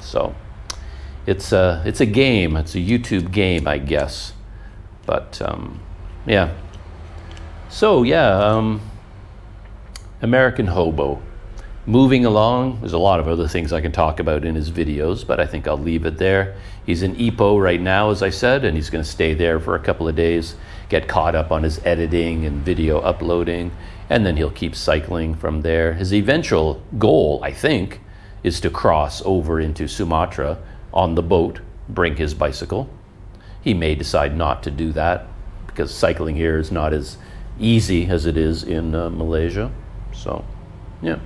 Speaker 1: So it's a game, it's a YouTube game, I guess. But yeah. So yeah, American Hobo. Moving along, there's a lot of other things I can talk about in his videos, but I think I'll leave it there. He's in Ipoh right now, as I said, and he's going to stay there for a couple of days, get caught up on his editing and video uploading, and then he'll keep cycling from there. His eventual goal, I think, is to cross over into Sumatra on the boat, bring his bicycle. He may decide not to do that because cycling here is not as easy as it is in Malaysia. So, yeah.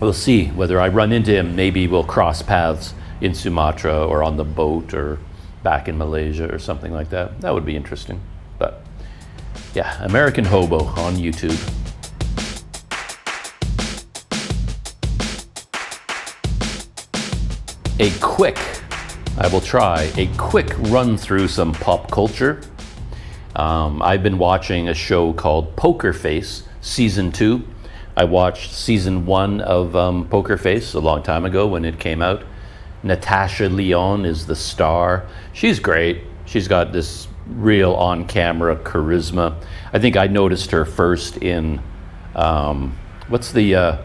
Speaker 1: We'll see whether I run into him. Maybe we'll cross paths in Sumatra or on the boat or back in Malaysia or something like that. That would be interesting. But yeah, American Hobo on YouTube. I will try a quick run through some pop culture. I've been watching a show called Poker Face Season 2. I watched Season 1 of Poker Face a long time ago when it came out. Natasha Lyonne is the star. She's great. She's got this real on-camera charisma. I think I noticed her first in, what's the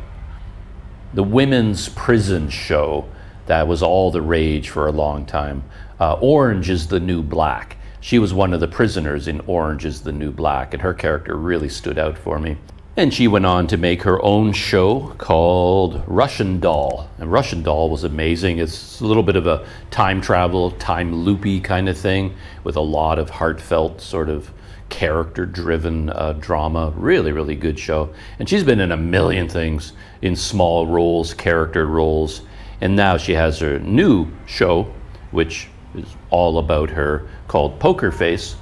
Speaker 1: women's prison show that was all the rage for a long time. Orange is the New Black. She was one of the prisoners in Orange is the New Black, and her character really stood out for me. And she went on to make her own show called Russian Doll. And Russian Doll was amazing. It's a little bit of a time travel, time loopy kind of thing with a lot of heartfelt sort of character-driven drama. Really, really good show. And she's been in a million things in small roles, character roles. And now she has her new show, which is all about her, called Poker Face.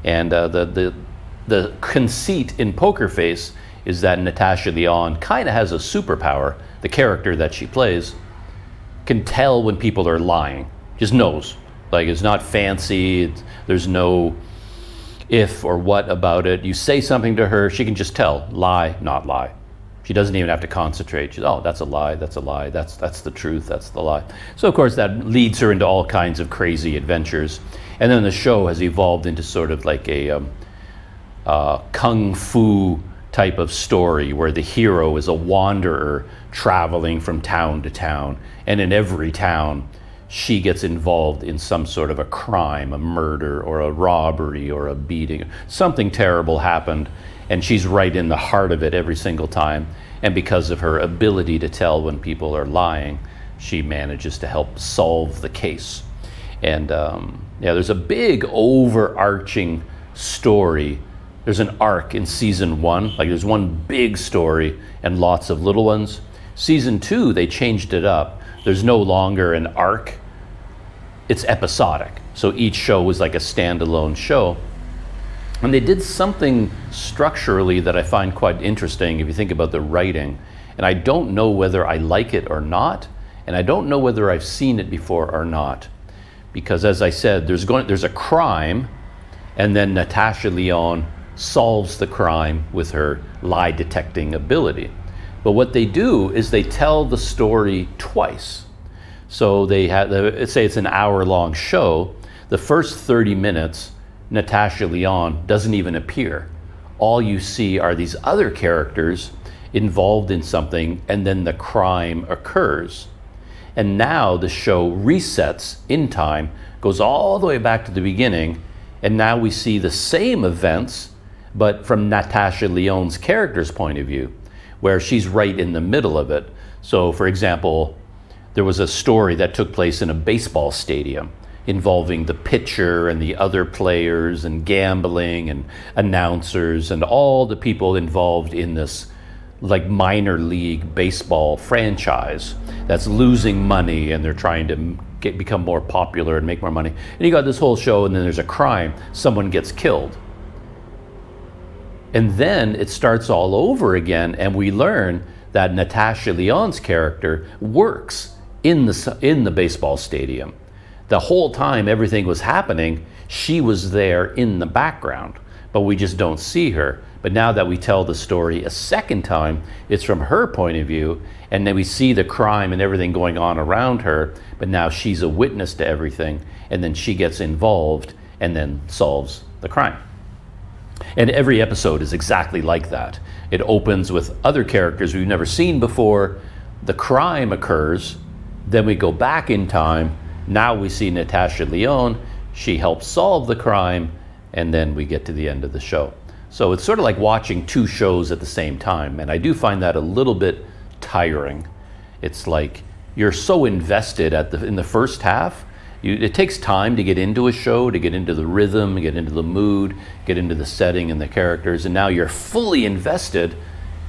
Speaker 1: And the conceit in Poker Face is that Natasha Lyonne kind of has a superpower. The character that she plays can tell when people are lying, just knows. Like, it's not fancy, there's no if or what about it. You say something to her, she can just tell, lie, not lie. She doesn't even have to concentrate. She's, oh, that's a lie, that's a lie, that's the truth, that's the lie. So of course that leads her into all kinds of crazy adventures. And then the show has evolved into sort of like a kung fu type of story where the hero is a wanderer traveling from town to town, and in every town she gets involved in some sort of a crime, a murder or a robbery or a beating. Something terrible happened, and she's right in the heart of it every single time. And because of her ability to tell when people are lying, she manages to help solve the case. And yeah, there's a big overarching story. There's an arc in Season 1, like there's one big story and lots of little ones. Season 2, they changed it up. There's no longer an arc, it's episodic. So each show was like a standalone show. And they did something structurally that I find quite interesting if you think about the writing. And I don't know whether I like it or not, and I don't know whether I've seen it before or not. Because as I said, there's a crime, and then Natasha Lyonne solves the crime with her lie detecting ability. But what they do is they tell the story twice. So they have, let's say it's an hour-long show. The first 30 minutes, Natasha Lyonne doesn't even appear. All you see are these other characters involved in something, and then the crime occurs. And now the show resets in time, goes all the way back to the beginning, and now we see the same events, but from Natasha Lyonne's character's point of view, where she's right in the middle of it. So for example, there was a story that took place in a baseball stadium, involving the pitcher and the other players and gambling and announcers and all the people involved in this like minor league baseball franchise that's losing money, and they're trying to become more popular and make more money. And you got this whole show, and then there's a crime, someone gets killed. And then it starts all over again, and we learn that Natasha Lyonne's character works in the baseball stadium. The whole time everything was happening, she was there in the background, but we just don't see her. But now that we tell the story a second time, it's from her point of view, and then we see the crime and everything going on around her, but now she's a witness to everything, and then she gets involved and then solves the crime. And every episode is exactly like that. It opens with other characters we've never seen before, the crime occurs, then we go back in time, now we see Natasha Lyonne, she helps solve the crime, and then we get to the end of the show. So it's sort of like watching two shows at the same time, and I do find that a little bit tiring. It's like you're so invested in the first half. It takes time to get into a show, to get into the rhythm, get into the mood, get into the setting and the characters, and now you're fully invested,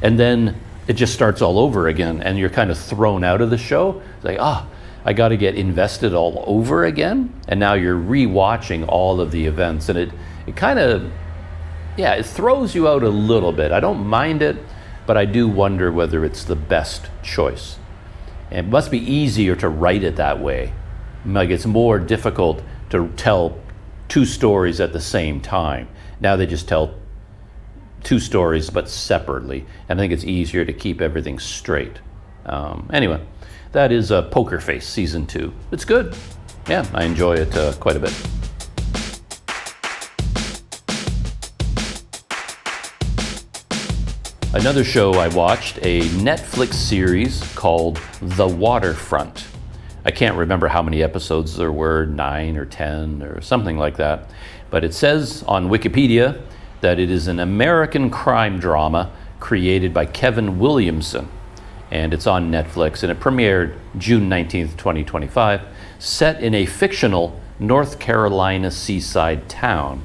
Speaker 1: and then it just starts all over again, and you're kind of thrown out of the show. It's like, I got to get invested all over again, and now you're re-watching all of the events, and it kind of, it throws you out a little bit. I don't mind it, but I do wonder whether it's the best choice. And it must be easier to write it that way. Like, it's more difficult to tell two stories at the same time. Now they just tell two stories but separately, and I think it's easier to keep everything straight. Anyway, that is Poker Face Season 2. It's good. Yeah, I enjoy it quite a bit. Another show I watched, a Netflix series called The Waterfront. I can't remember how many episodes there were, 9 or 10 or something like that. But it says on Wikipedia that it is an American crime drama created by Kevin Williamson. And it's on Netflix, and it premiered June 19th, 2025, set in a fictional North Carolina seaside town.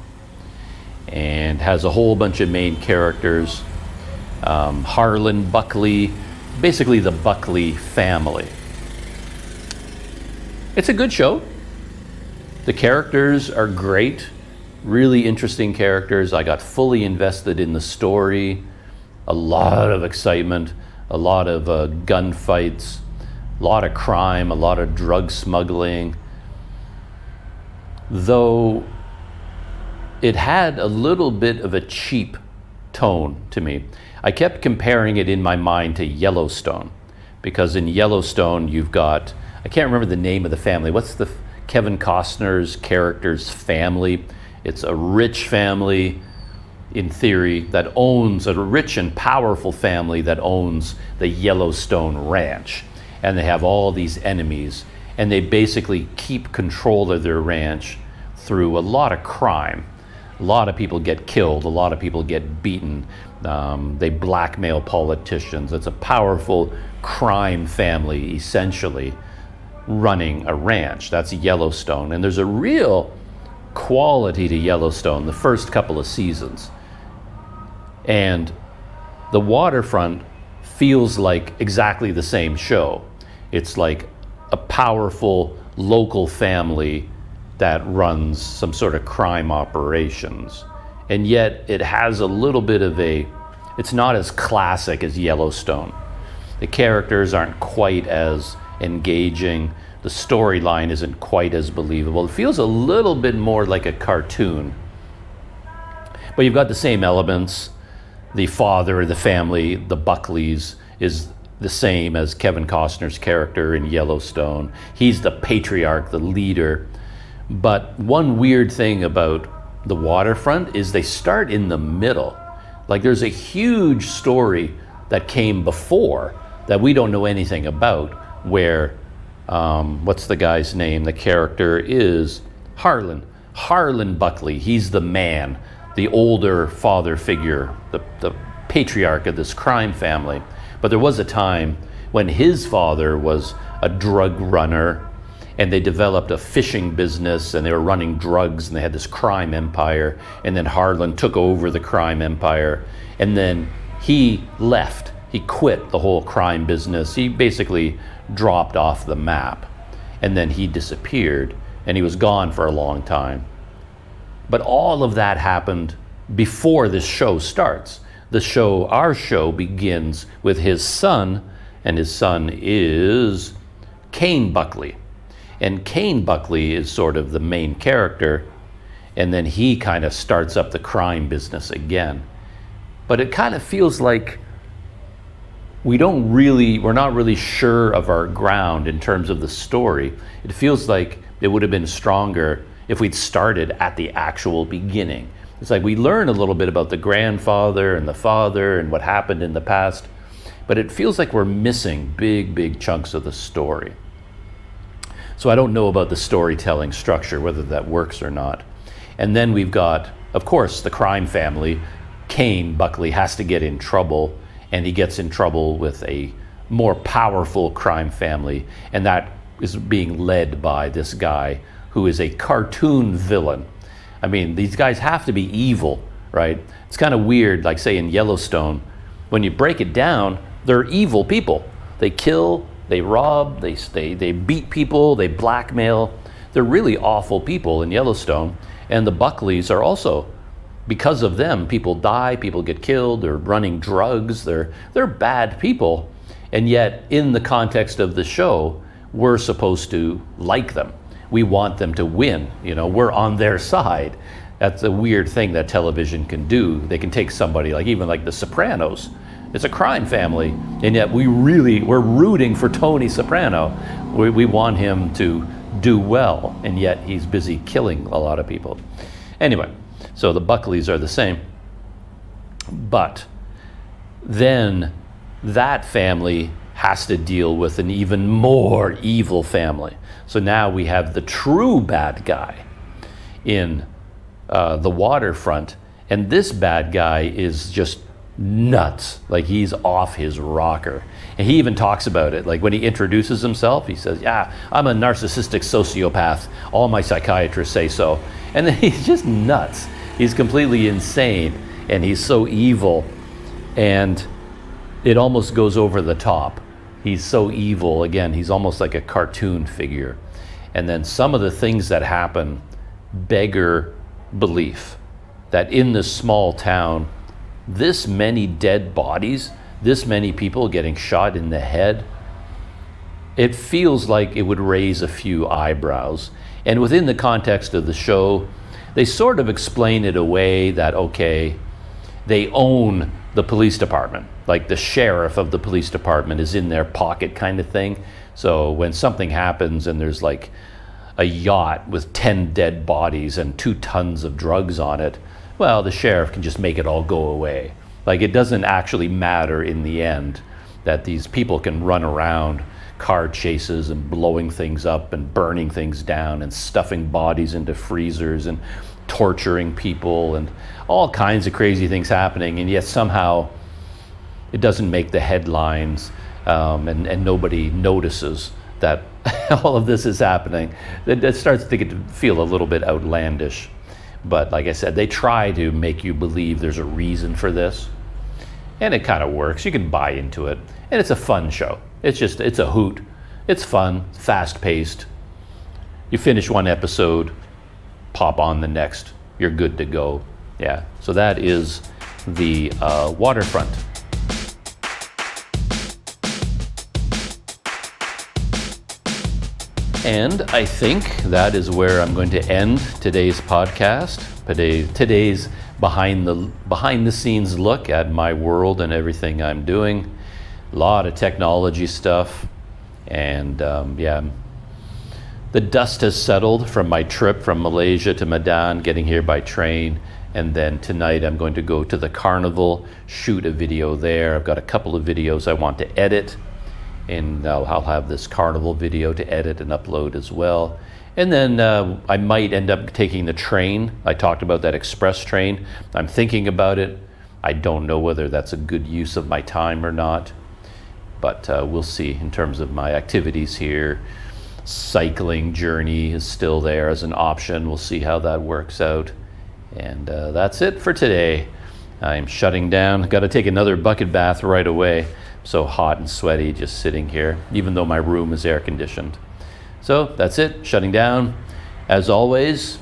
Speaker 1: And has a whole bunch of main characters. Harlan, Buckley, basically the Buckley family. It's a good show. The characters are great, really interesting characters. I got fully invested in the story, a lot of excitement, a lot of gunfights, a lot of crime, a lot of drug smuggling. Though it had a little bit of a cheap tone to me. I kept comparing it in my mind to Yellowstone, because in Yellowstone you've got, I can't remember the name of the family. What's the Kevin Costner's character's family? It's a rich family, in theory, that owns, a rich and powerful family that owns the Yellowstone Ranch. And they have all these enemies, and they basically keep control of their ranch through a lot of crime. A lot of people get killed, a lot of people get beaten. They blackmail politicians. It's a powerful crime family, essentially, running a ranch. That's Yellowstone. And there's a real quality to Yellowstone the first couple of seasons. And The Waterfront feels like exactly the same show. It's like a powerful local family that runs some sort of crime operations. And yet it has a little bit of it's not as classic as Yellowstone. The characters aren't quite as engaging. The storyline isn't quite as believable. It feels a little bit more like a cartoon. But you've got the same elements. The father of the family, the Buckleys, is the same as Kevin Costner's character in Yellowstone. He's the patriarch, the leader. But one weird thing about The Waterfront is they start in the middle. Like, there's a huge story that came before that we don't know anything about, where, what's the guy's name? The character is Harlan Buckley. He's the man, the older father figure, the patriarch of this crime family. But there was a time when his father was a drug runner, and they developed a fishing business, and they were running drugs, and they had this crime empire, and then Harlan took over the crime empire, and then he left. He quit the whole crime business. He basically dropped off the map, and then he disappeared, and he was gone for a long time. But all of that happened before this show starts. Our show begins with his son, and his son is Kane Buckley. And Kane Buckley is sort of the main character, and then he kind of starts up the crime business again. But it kind of feels like we're not really sure of our ground in terms of the story. It feels like it would have been stronger if we'd started at the actual beginning. It's like we learn a little bit about the grandfather and the father and what happened in the past, but it feels like we're missing big chunks of the story. So I don't know about the storytelling structure, whether that works or not. And then we've got, of course, the crime family. Kane Buckley has to get in trouble, and he gets in trouble with a more powerful crime family, and that is being led by this guy who is a cartoon villain. I mean, these guys have to be evil, right? It's kind of weird, like say in Yellowstone, when you break it down, they're evil people. They kill, they rob, they beat people, they blackmail. They're really awful people in Yellowstone. And the Buckleys are also, because of them, people die, people get killed, they're running drugs, they're bad people. And yet, in the context of the show, we're supposed to like them. We want them to win, we're on their side. That's a weird thing that television can do. They can take somebody even like The Sopranos. It's a crime family, and yet we're rooting for Tony Soprano. We want him to do well, and yet he's busy killing a lot of people. Anyway, so the Buckleys are the same. But then that family has to deal with an even more evil family. So now we have the true bad guy in the Waterfront, and this bad guy is just nuts. Like, he's off his rocker. And he even talks about it. Like, when he introduces himself, he says, yeah, I'm a narcissistic sociopath. All my psychiatrists say so. And then he's just nuts. He's completely insane, and he's so evil, and it almost goes over the top. He's so evil. Again, he's almost like a cartoon figure. And then some of the things that happen beggar belief. That in this small town, this many dead bodies, this many people getting shot in the head, it feels like it would raise a few eyebrows. And within the context of the show, they sort of explain it away that, okay, they own the police department. Like the sheriff of the police department is in their pocket kind of thing. So when something happens and there's like a yacht with 10 dead bodies and 2 tons of drugs on it, well, the sheriff can just make it all go away. Like, it doesn't actually matter in the end that these people can run around car chases and blowing things up and burning things down and stuffing bodies into freezers and torturing people and all kinds of crazy things happening, and yet somehow it doesn't make the headlines, and nobody notices that all of this is happening. It starts to feel a little bit outlandish. But like I said, they try to make you believe there's a reason for this, and it kind of works. You can buy into it, and it's a fun show. It's a hoot. It's fun, fast-paced. You finish one episode, pop on the next, you're good to go. Yeah, so that is the Waterfront. And I think that is where I'm going to end today's podcast. Today's behind the scenes look at my world and everything I'm doing. A lot of technology stuff, and yeah, the dust has settled from my trip from Malaysia to Medan, getting here by train, and then tonight I'm going to go to the Carnival, shoot a video there. I've got a couple of videos I want to edit, and I'll have this Carnival video to edit and upload as well. And then I might end up taking the train. I talked about that express train. I'm thinking about it. I don't know whether that's a good use of my time or not, but we'll see in terms of my activities here. cycling journey is still there as an option. We'll see how that works out. And that's it for today. I'm shutting down. Got to take another bucket bath right away. I'm so hot and sweaty just sitting here, even though my room is air conditioned. So that's it, shutting down. As always,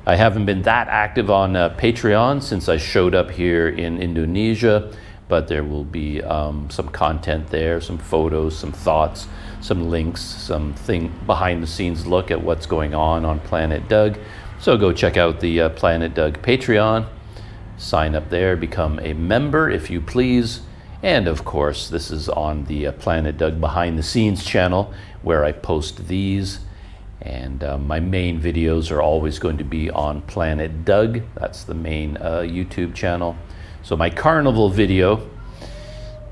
Speaker 1: I haven't been that active on Patreon since I showed up here in Indonesia, but there will be some content there, some photos, some thoughts, some links, something behind the scenes look at what's going on Planet Doug. So go check out the Planet Doug Patreon, sign up there, become a member if you please. And of course, this is on the Planet Doug behind the scenes channel where I post these. And my main videos are always going to be on Planet Doug. That's the main YouTube channel. So my carnival video,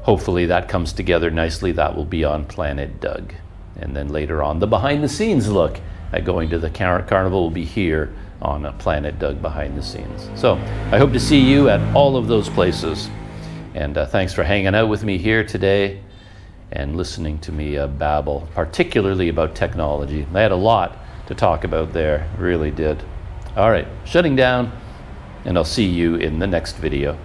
Speaker 1: hopefully that comes together nicely. That will be on Planet Doug. And then later on, the behind the scenes look at going to the carnival will be here on Planet Doug behind the scenes. So I hope to see you at all of those places. And thanks for hanging out with me here today and listening to me babble, particularly about technology. I had a lot to talk about there, really did. All right, shutting down, and I'll see you in the next video.